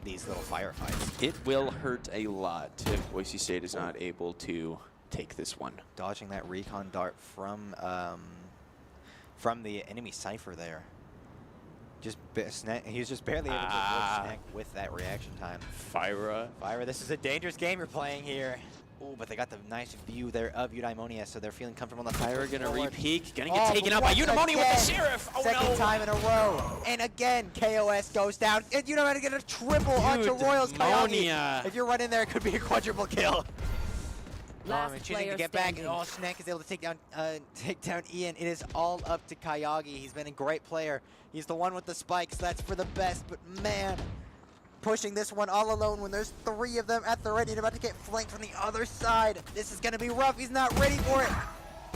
these little firefights. It will hurt a lot if Boise State is not able to take this one. Dodging that recon dart from the enemy Cypher there. He was just barely able to avoid snack with that reaction time. Fyra. This is a dangerous game you're playing here. Oh, but they got the nice view there of Eudaimonia, so they're feeling comfortable enough. Fyra gonna forward. re-peek, gonna get taken out by once Eudaimonia with the again. Sheriff. Oh Second no! time in a row. And again, KOS goes down. And Eudaimonia get a triple onto Royals Kayagi. Eudaimonia. If you're running there, it could be a quadruple kill. Last choosing player to get back. standing. Oh, Snack is able to take down Ian. It is all up to Kayagi. He's been a great player. He's the one with the spikes. That's for the best. But man, pushing this one all alone when there's 3 of them at the ready and about to get flanked from the other side. This is gonna be rough. He's not ready for it.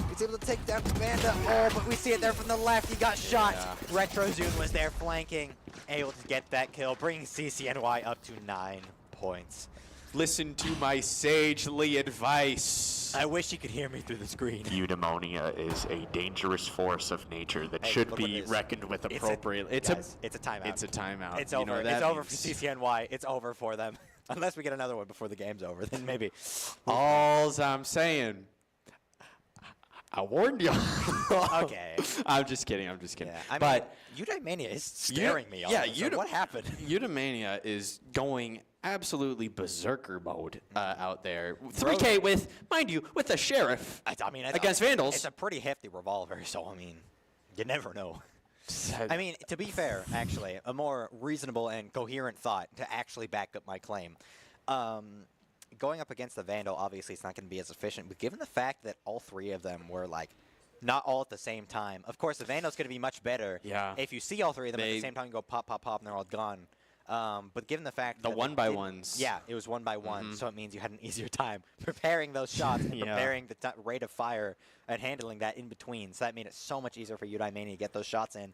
He's able to take down Panda. Oh, but we see it there from the left. He got shot. Retro Zune was there flanking, able to get that kill, bringing CCNY up to 9 points. Listen to my sagely advice. I wish you could hear me through the screen. Eudaimonia is a dangerous force of nature that Hey, should look what be it is. reckoned with appropriately. It's a timeout. It's a timeout. It's You over. know, that It's over for means- CCNY. It's over for them. Unless we get another one before the game's over, then maybe. All's I'm saying. I warned you. Okay. I'm just kidding. I'm just kidding. Yeah, I mean, but Eudaimonia is scaring me. Yeah, what happened? Eudaimonia is going absolutely berserker mode out there. 3K with, mind you, with a sheriff I mean, against Vandals. It's a pretty hefty revolver, so I mean, you never know. I mean, to be fair, actually, a more reasonable and coherent thought to actually back up my claim. Going up against the Vandal, obviously, it's not going to be as efficient. But given the fact that all 3 of them were like not all at the same time, of course, the Vandal's going to be much better. Yeah. If you see all 3 of them at the same time, you go pop, pop, pop, and they're all gone. But given the fact The that one by ones. yeah, it was 1 by 1, so it means you had an easier time preparing those shots, and preparing the rate of fire, and handling that in between. So that made it so much easier for Eudaimonia to get those shots in.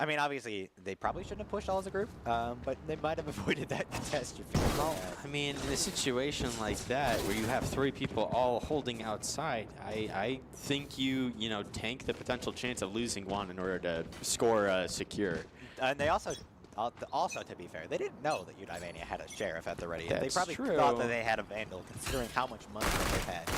I mean, obviously, they probably shouldn't have pushed all as a group, but they might have avoided that catastrophe. I mean, in a situation like that, where you have 3 people all holding outside, I think you tank the potential chance of losing one in order to score secure. And they also, to be fair, they didn't know that Eudaimonia had a sheriff at the ready. They That's probably true. thought that they had a Vandal, considering how much money that they've had.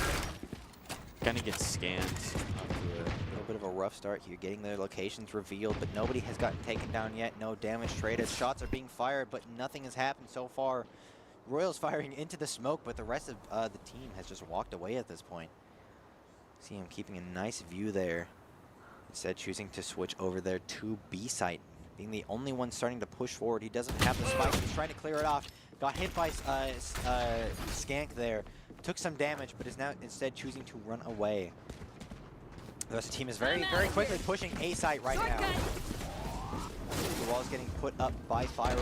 Gonna get scanned. A little bit of a rough start here, getting their locations revealed, but nobody has gotten taken down yet. No damage traded. Shots are being fired, but nothing has happened so far. Royals firing into the smoke, but the rest of the team has just walked away at this point. See him keeping a nice view there. Instead, choosing to switch over there to B site, being the only one starting to push forward. He doesn't have the spike. He's trying to clear it off. Got hit by Skank there. Took some damage, but is now instead choosing to run away. The rest of the team is very quickly pushing A site right now. The wall's getting put up by Fire,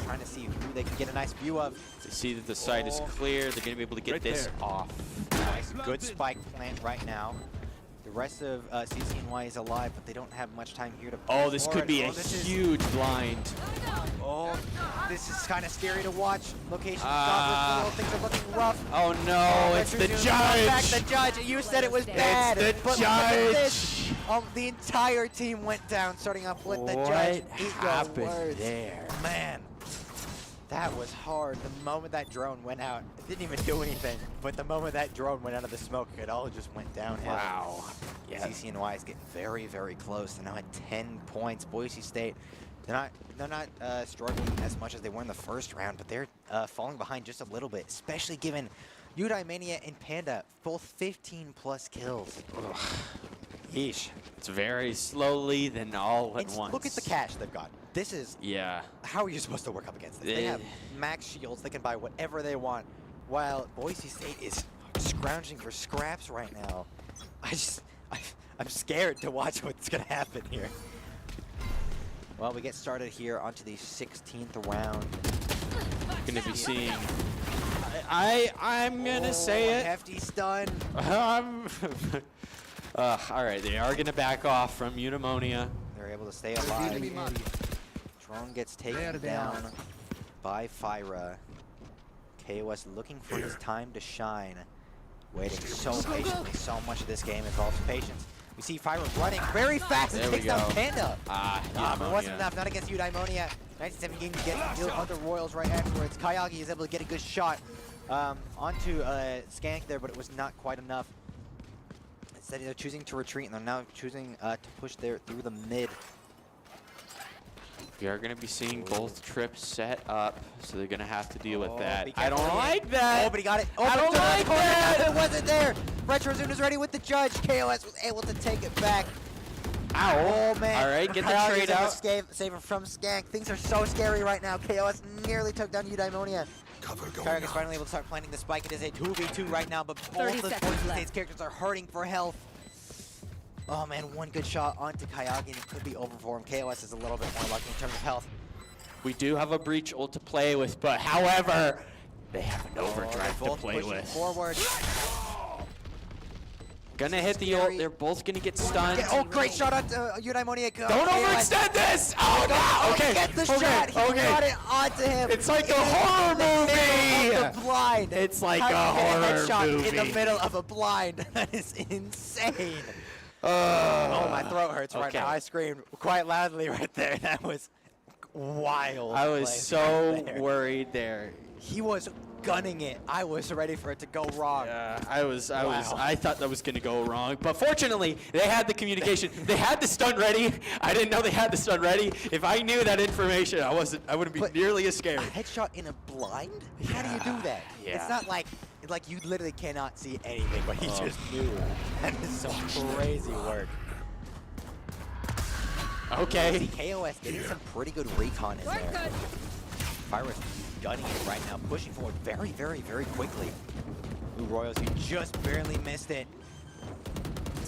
trying to see who they can get a nice view of. They see that the site is clear. They're going to be able to get this off. Nice, good spike plant right now. The rest of CCNY is alive, but they don't have much time here to push Oh, this could forward. be a this is- huge blind. Oh, this is kind of scary to watch. Location shot, things are looking rough. Oh no, it's the Back judge. the judge. You said it was bad. the but look at this. judge. The entire team went down, starting off with the What judge. happened Words. there? Man, that was hard. The moment that drone went out, it didn't even do anything. But the moment that drone went out of the smoke, it all just went downhill. Wow. Yeah. CCNY is getting very, very close. They're now at 10 points. Boise State, they're not struggling as much as they were in the first round, but they're falling behind just a little bit, especially given Eudaimonia and Panda both 15+ kills. Ugh. Yeesh. It's very slowly, then all at And once. look at the cash they've got. This is, Yeah. how are you supposed to work up against this? They have max shields. They can buy whatever they want, while Boise State is scrounging for scraps right now. I'm scared to watch what's going to happen here. Well, we get started here onto the 16th round. Going to be seeing. I'm gonna say it. Hefty stun. All right, they are gonna back off from Eudaimonia. They're able to stay alive. Drone gets taken down by Fyra. KOS looking for his time to shine. Waiting so patiently. So much of this game involves patience. We see Fyra running very fast and There we takes down go. Panda. But it wasn't Eudaimonia. enough. Not against Eudaimonia. 97 game to get killed under Royals right afterwards. Kayagi is able to get a good shot onto Skank there, but it was not quite enough. Instead, they're choosing to retreat, and they're now choosing to push there through the mid. We are going to be seeing both trips set up, so they're going to have to deal with Be that. I careful don't here. like that. Oh, but he got it. Oh, I but don't to the like corner. that. It wasn't there. Retro Zune is ready with the judge. KOS was able to take it back. Oh, man. All right, get the Kyle trade is able to out. save him from Skank. Things are so scary right now. KOS nearly took down Eudaimonia. Karag is finally able to start planting the spike. It is a 2v2 right now, but both of the seconds left. State's characters are hurting for health. Oh, man, one good shot onto Kayagi, and it could be over for him. KOS is a little bit more lucky in terms of health. We do have a breach ult to play with, but however, they have an overdrive to both play pushing with. forward. Gonna hit the ult. They're both gonna get stunned. Oh, great shot on Eudaimonia. Don't overextend this! Oh no! Okay, Get the shot. He got it onto him. It's like a In horror the middle movie! of the blind. It's like How a do you get horror headshot movie. in the middle of a blind. That is insane. Oh, my throat hurts right Okay. now. I screamed quite loudly right there. That was wild. I was play so right there. worried there. He was gunning it. I was ready for it to go wrong. I thought that was gonna go wrong, but fortunately, they had the communication. They had the stun ready. I didn't know they had the stun ready. If I knew that information, I wouldn't be But nearly as scared. A headshot in a blind? How do you do that? Yeah. It's not like you literally cannot see anything, but he just knew. That is some crazy work. Okay. KOS getting some pretty good recon in We're there. good. Pyrus gunning it right now, pushing forward very, very, very quickly. Blue Royals, you just barely missed it.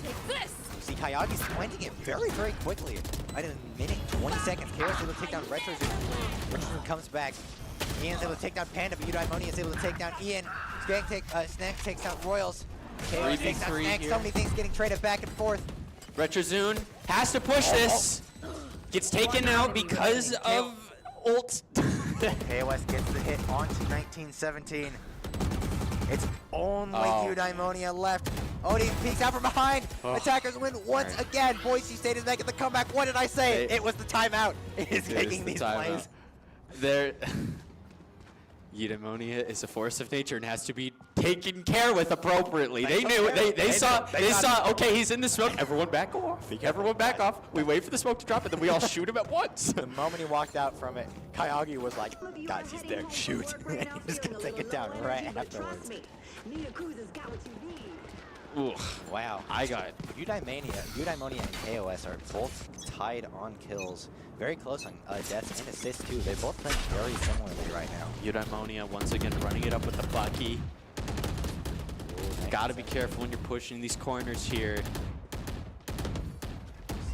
Take this. You see Kayagi's planting it very, very quickly. Right in a minute, 20 seconds. KOS able to take down Retrozoom. Retrozoom comes back. Ian's able to take down Panda, but Eudaimonia is able to take down Ian. Snack takes down Royals. KOS takes down 3v3 Snack. here. So many things getting traded back and forth. Retrozoon has to push this. Gets taken out because of ult. KOS gets the hit onto 1917. It's only Eudaimonia left. Odin peeks out from behind. Attackers win once again. Boise State is making the comeback. What did I say? It was the timeout. It is making these plays. There, Eudaimonia is a force of nature and has to be taken care with appropriately. They knew it. They saw. Okay, he's in the smoke. Everyone back off. Everyone back off. We wait for the smoke to drop, and then we all shoot him at once. The moment he walked out from it, Kayagi was like, guys, he's there. Shoot. And he was going to take it down right afterwards. Ooh, Wow. I got Eudaimonia and KOS are both tied on kills. Very close on deaths and assists, too. They're both playing very similarly right now. Eudaimonia once again running it up with the Bucky. Gotta be careful when you're pushing these corners here.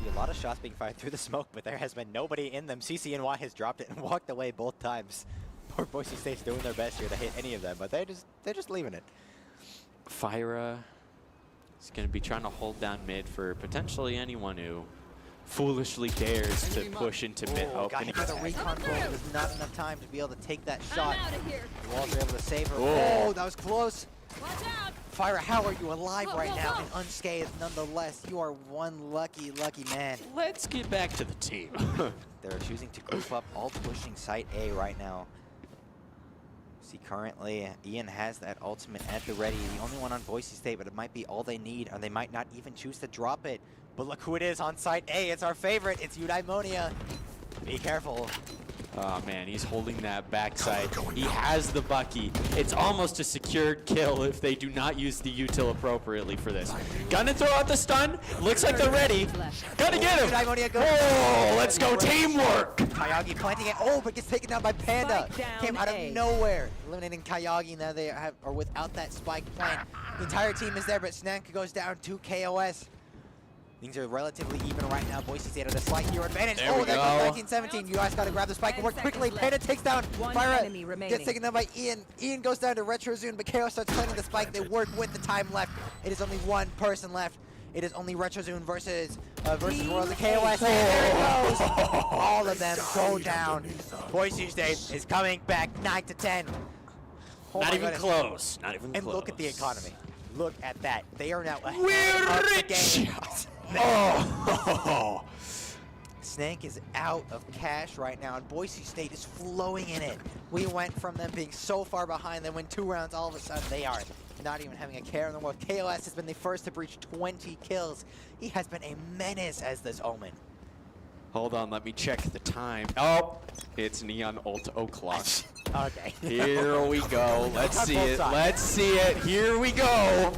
See a lot of shots being fired through the smoke, but there has been nobody in them. CCNY has dropped it and walked away both times. Poor Boise State's doing their best here to hit any of them, but they're just leaving it. Fyra is going to be trying to hold down mid for potentially anyone who foolishly dares to push into mid. Oh, got hit by the recon roll. There was not enough time to be able to take that shot. I'm out of here. The Walls are able to save her. Oh. Oh, that was close. Watch out. Fyra, how are you alive Whoa, right whoa, now whoa. and unscathed nonetheless? You are one lucky, lucky man. Let's get back to the team. They're choosing to group up, all pushing site A right now. See, currently, Ian has that ultimate at the ready. The only one on Boise State, but it might be all they need, or they might not even choose to drop it. But look who it is on site A. It's our favorite. It's Eudaimonia. Be careful. Oh man, he's holding that backside. He has the Bucky. It's almost a secured kill if they do not use the util appropriately for this. Gonna throw out the stun. Looks like they're ready. Gonna get him. Eudaimonia goes. Oh, let's go teamwork. Kayagi planting it. Oh, but gets taken down by Panda. Spike down Came out of A. nowhere. Eliminating Kayagi. Now they are without that spike plan. The entire team is there, but Snack goes down to KOS. Things are relatively even right now. Boise State at a slight hero advantage. There Oh, we there go. goes 1917. You guys got to grab the spike and 10 work quickly. seconds Panda left. takes down One Fyra. enemy remaining. Gets taken down by Ian. Ian goes down to Retrozoon, but KO starts planting the spike. They work with the time left. It is only one person left. It is only Retrozoon versus Royals and KOS. And there it goes. All of them go down. Boise State is coming back 9-10. Oh Not my even goodness. close. Not even And close. look at the economy. Look at that. They are now ahead We're of the rich. game. Oh. Snake is out of cash right now, and Boise State is flowing in it. We went from them being so far behind, then win 2 rounds, all of a sudden they are not even having a care in the world. KOS has been the first to breach 20 kills. He has been a menace as this Omen. Hold on, let me check the time. Oh, it's Neon Ult o'clock. Okay. Here we go. Let's On see both it. sides. Let's see it. Here we go.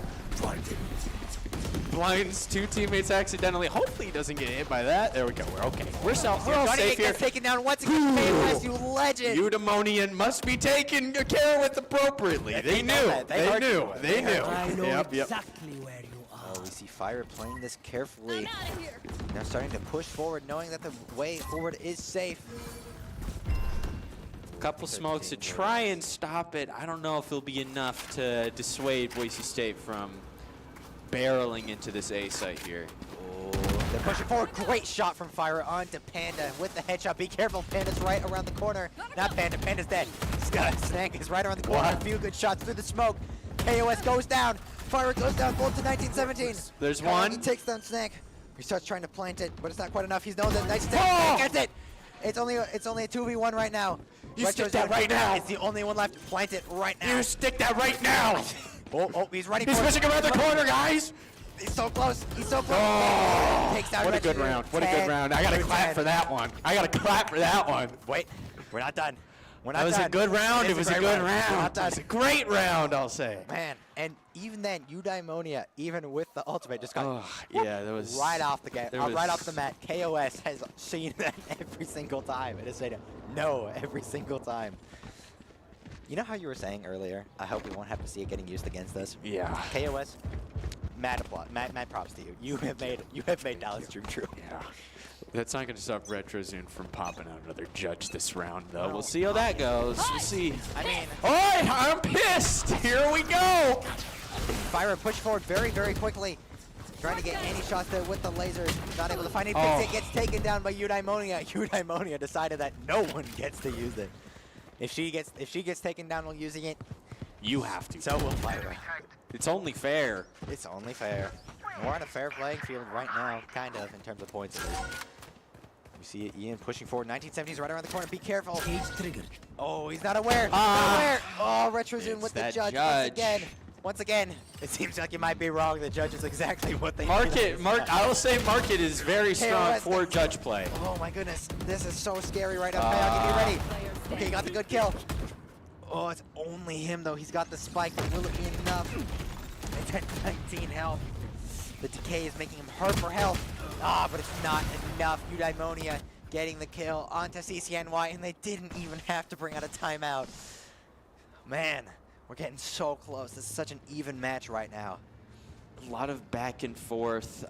blinds 2 teammates accidentally. Hopefully he doesn't get hit by that. There we go. We're okay. We're all Johnny safe here. gets taken down once again. KOS, you legend. Eudaimonian must be taken care with appropriately. Yeah, they they know knew. that. They They heard knew. you. They knew. I know Yep. exactly where you are. Oh, we see Fire playing this carefully. I'm out of here. Now starting to push forward, knowing that the way forward is safe. Couple smokes to try and stop it. I don't know if it'll be enough to dissuade Boise State from barreling into this A site here. Oh, they're pushing forward. Great shot from Fire onto Panda with the headshot. Be careful, Panda's right around the corner. Not Panda, Panda's dead. Snake is right around the corner. A few good shots through the smoke. KOS goes down. Fire goes down, bolt to 1917. There's He one. takes down Snake. He starts trying to plant it, but it's not quite enough. He's known that nice Snake gets it. It's only a 2v1 right now. You stick that right now. It's the only one left. Plant it right now. You stick that right now. Oh, he's running. He's for it. pushing around the corner, guys. He's so close. He's so close. Oh, Takes down what a Richard. good round. What a good 10 round. I got to to clap 10. for that one. I got to clap for that one. Wait, we're not done. We're not That was done. a good round. It was a great good We're not round. It done. was a great round, I'll say. Man, and even then, Eudaimonia, even with the ultimate, just got Oh, yeah, that was right off the there right was- off the mat. KOS has seen that every single time. It has said no every single time. You know how you were saying earlier, I hope we won't have to see it getting used against us? Yeah. KOS, mad applause, mad props to you. You have made Dallas Dream true. Yeah. That's not going to stop RetroZone from popping out another judge this round, though. We'll see how that goes. We'll see. I mean, Oi, I'm pissed. Here we go. Fire push forward very, very quickly. Trying to get any shots there with the lasers. Not able to find it. Oh. It gets taken down by Eudaimonia. Eudaimonia decided that no one gets to use it. If she gets taken down while using it, You have to. so will Fire. It's only fair. It's only fair. And we're on a fair playing field right now, kind of, in terms of points at least. We see Ian pushing forward. 1970s right around the corner. Be careful. Cage triggered. Oh, he's not aware. Not aware. Oh, RetroZone It's with the that judge once again. Once again, it seems like you might be wrong. The judge is exactly what they need. I will say Market is very strong KOS for judge play. Oh my goodness, this is so scary right now. Kayaki, be ready. Okay, he got the good kill. Oh, it's only him though. He's got the spike, but will it be enough? It's at 19 health. The decay is making him hurt for health. But it's not enough. Eudaimonia getting the kill onto CCNY, and they didn't even have to bring out a timeout. Man, we're getting so close. This is such an even match right now. A lot of back and forth.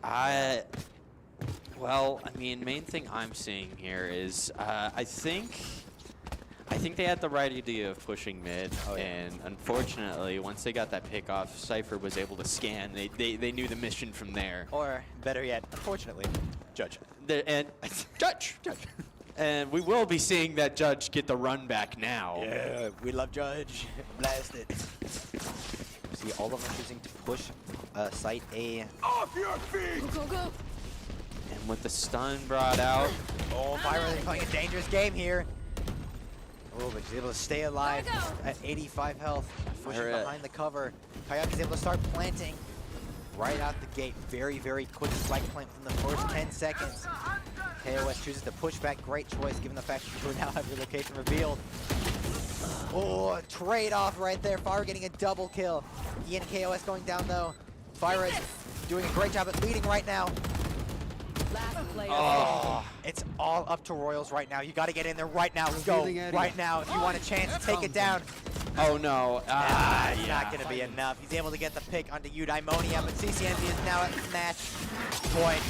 Well, I mean, main thing I'm seeing here is I think they had the right idea of pushing mid, and unfortunately, once they got that pick off, Cypher was able to scan. They knew the mission from there. Or better yet, unfortunately, Judge. Judge. And we will be seeing that Judge get the run back now. Yeah, we love Judge. Blast it. See all of them choosing to push site A. Off your feet! Go, go, go. And with the stun brought out, Oh, Fire, they're playing a dangerous game here. Oh, but she's able to stay alive at 85 health. Pushing Fire, behind the cover. Kayaki's able to start planting right out the gate. Very, very quick spike plant from the first 10 seconds. KOS chooses to push back. Great choice given the fact that you now have your location revealed. Oh, trade-off right there. Fire getting a double kill. Ian and KOS going down though. Fire is doing a great job at leading right now. Last player. Oh, it's all up to Royals right now. You got to get in there right now. Go right now if you want a chance to take it down. oh no. It's not going to be enough. He's able to get the pick onto Eudaimonia, but CCNY is now at match point.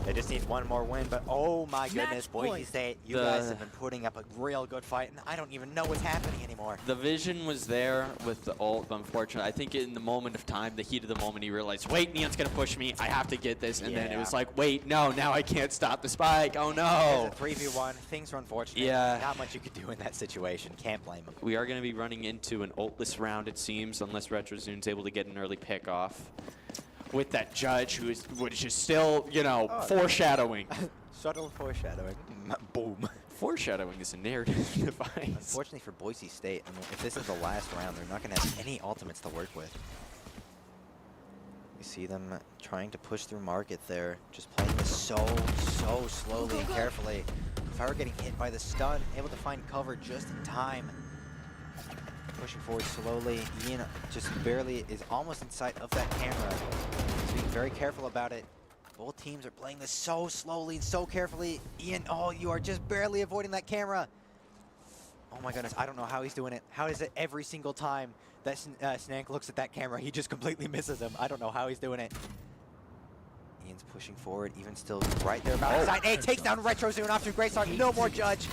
They just need one more win, but oh my goodness, Boise point. State, you guys have been putting up a real good fight, and I don't even know what's happening anymore. The vision was there with the ult, but unfortunately, I think in the moment of time, the heat of the moment, he realized, wait, Neon's going to push me. I have to get this. And then it was like, wait, no, now I can't stop the spike. Oh, no. It's a 3v1. Things are unfortunate. Yeah. Not much you could do in that situation. Can't blame him. We are going to be running into an ultless round, it seems, unless RetroZone's able to get an early pick off. With that Judge who is just still, you know, foreshadowing. Subtle foreshadowing. Boom. Foreshadowing is a narrative device. Unfortunately for Boise State, I mean, if this is the last round, they're not going to have any ultimates to work with. We see them trying to push through market there, just playing this so slowly and carefully. Fire getting hit by the stun, able to find cover just in time. pushing forward slowly. Ian just barely is almost in sight of that camera. He's being very careful about it. Both teams are playing this so slowly and so carefully. Ian, oh, you are just barely avoiding that camera. Oh my goodness, I don't know how he's doing it. How is it every single time that Snank looks at that camera, he just completely misses him. I don't know how he's doing it. Ian's pushing forward, even still right there about side A, takes down Retro Zoom off to Great Start, no more Judge.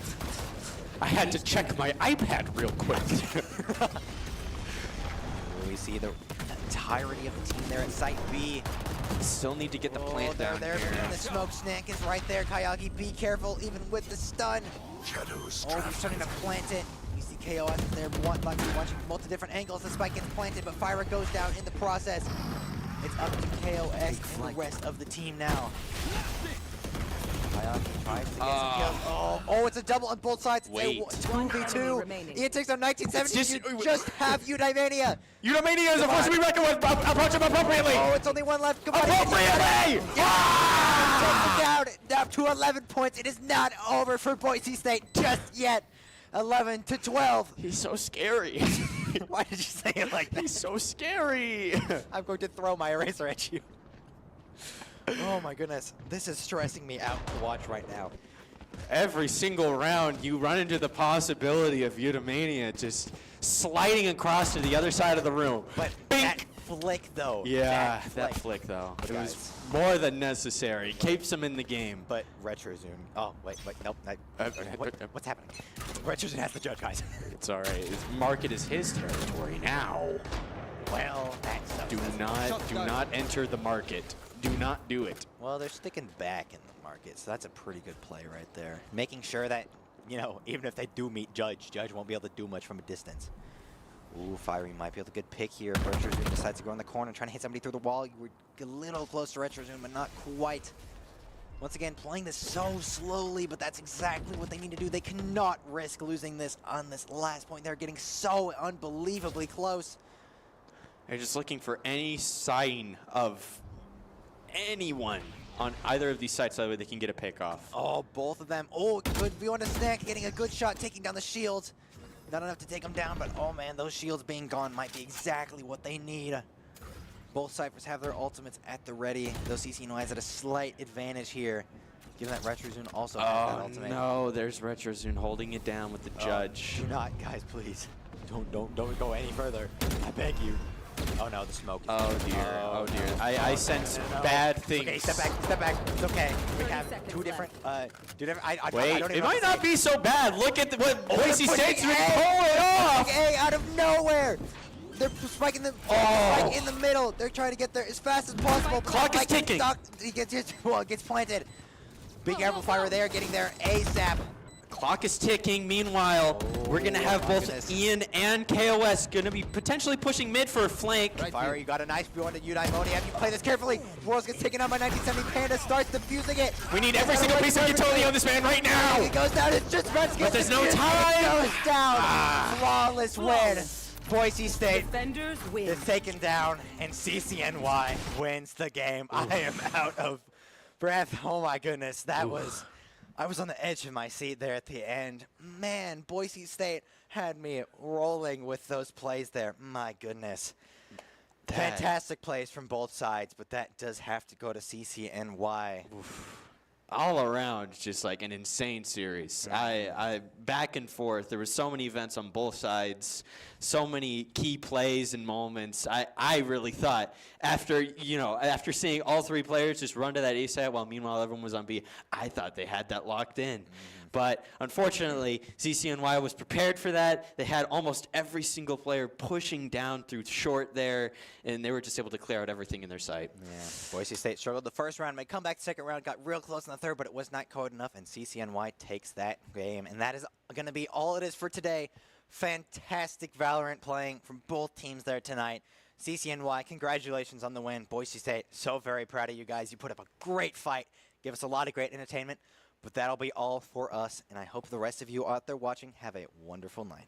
I had to check my iPad real quick. We see the entirety of the team there at site B. Still need to get the plant down there here. in the smoke. Snank is right there. Kayagi, be careful, even with the stun. Shadows Oh, he's starting to plant it. We see KOS in there watching multiple different angles. The spike gets planted, but Fyra goes down in the process. It's up to KOS and the rest of the team now. Kayagi tries to get some kills. Oh, it's a double on both sides. Wait. It's a One 2v2. enemy remaining. Ian takes down 1970. You just have Udimania. Udimania is a force to be reckoned with. Approach him appropriately. Oh, it's only one left. Come on. Appropriately! Takes it down. Down to 11 points. It is not over for Boise State just yet. 11 to 12. He's so scary. Why did you say it like that? He's so scary. I'm going to throw my eraser at you. Oh my goodness. This is stressing me out to watch right now. Every single round, you run into the possibility of Udimania just sliding across to the other side of the room. But that flick, though. Yeah, that flick though. It was Guys. more than necessary. Keeps him in the game. But Retro Zoom. Oh, wait, nope. What's happening? Retro Zoom has the judge, guys. It's all right. His market is his territory now. Well, that's Do not enter the market. Do not do it. Well, they're sticking back in the market, so that's a pretty good play right there. Making sure that, you know, even if they do meet Judge won't be able to do much from a distance. Ooh, Fiery might be able to good pick here. Retro Zoom decides to go in the corner and trying to hit somebody through the wall. You were a little close to Retro Zoom, but not quite. Once again, playing this so slowly, but that's exactly what they need to do. They cannot risk losing this on this last point. They're getting so unbelievably close. They're just looking for any sign of anyone on either of these sites so that way they can get a pick off. Oh, both of them. Oh, good view on a Snack, getting a good shot, taking down the shields. Not enough to take them down, but oh man, those shields being gone might be exactly what they need. Both Cyphers have their ultimates at the ready. Those CCNYs at a slight advantage here, given that Retro Zoom also has that ultimate. No, there's Retrozune holding it down with the judge. Do not, guys, please. Don't go any further. I beg you. Oh no, the smoke. Oh dear, oh dear. I sense no. bad things. Okay, step back. It's okay. We 30 have seconds two different, left. I Wait, don't even it know might what to not say. be so bad. Look at what Boise State's been pushing pulling off. A out of nowhere. They're spiking the spike in the middle. They're trying to get there as fast as possible. Clock is Spike gets ticking. stuck. It gets planted. Big amplifier there, getting there ASAP. Clock is ticking. Meanwhile, we're gonna have my both goodness. Ian and KOS gonna be potentially pushing mid for a flank. Fire, you got a nice view on the Udimoni. Have you play this carefully? Worlds gets taken out by 1970. Panda starts defusing it. We need every single piece of utility on this man right now. It goes down. It's just Reds. But there's no It time. goes down. Flawless win. Boise State Defenders win. is taken down, and CCNY wins the game. I am out of breath. Oh my goodness, that was. I was on the edge of my seat there at the end. Man, Boise State had me rolling with those plays there. My goodness. Fantastic plays from both sides, but that does have to go to CCNY. All around, just like an insane series. I back and forth. There were so many events on both sides, so many key plays and moments. I really thought after seeing all three players just run to that A site while meanwhile everyone was on B, I thought they had that locked in. But unfortunately, CCNY was prepared for that. They had almost every single player pushing down through short there, and they were just able to clear out everything in their sight. Yeah, Boise State struggled the first round, made comeback second round, got real close in the third, but it was not code enough, and CCNY takes that game. And that is going to be all it is for today. Fantastic Valorant playing from both teams there tonight. CCNY, congratulations on the win. Boise State, so very proud of you guys. You put up a great fight, give us a lot of great entertainment. But that'll be all for us, and I hope the rest of you out there watching have a wonderful night.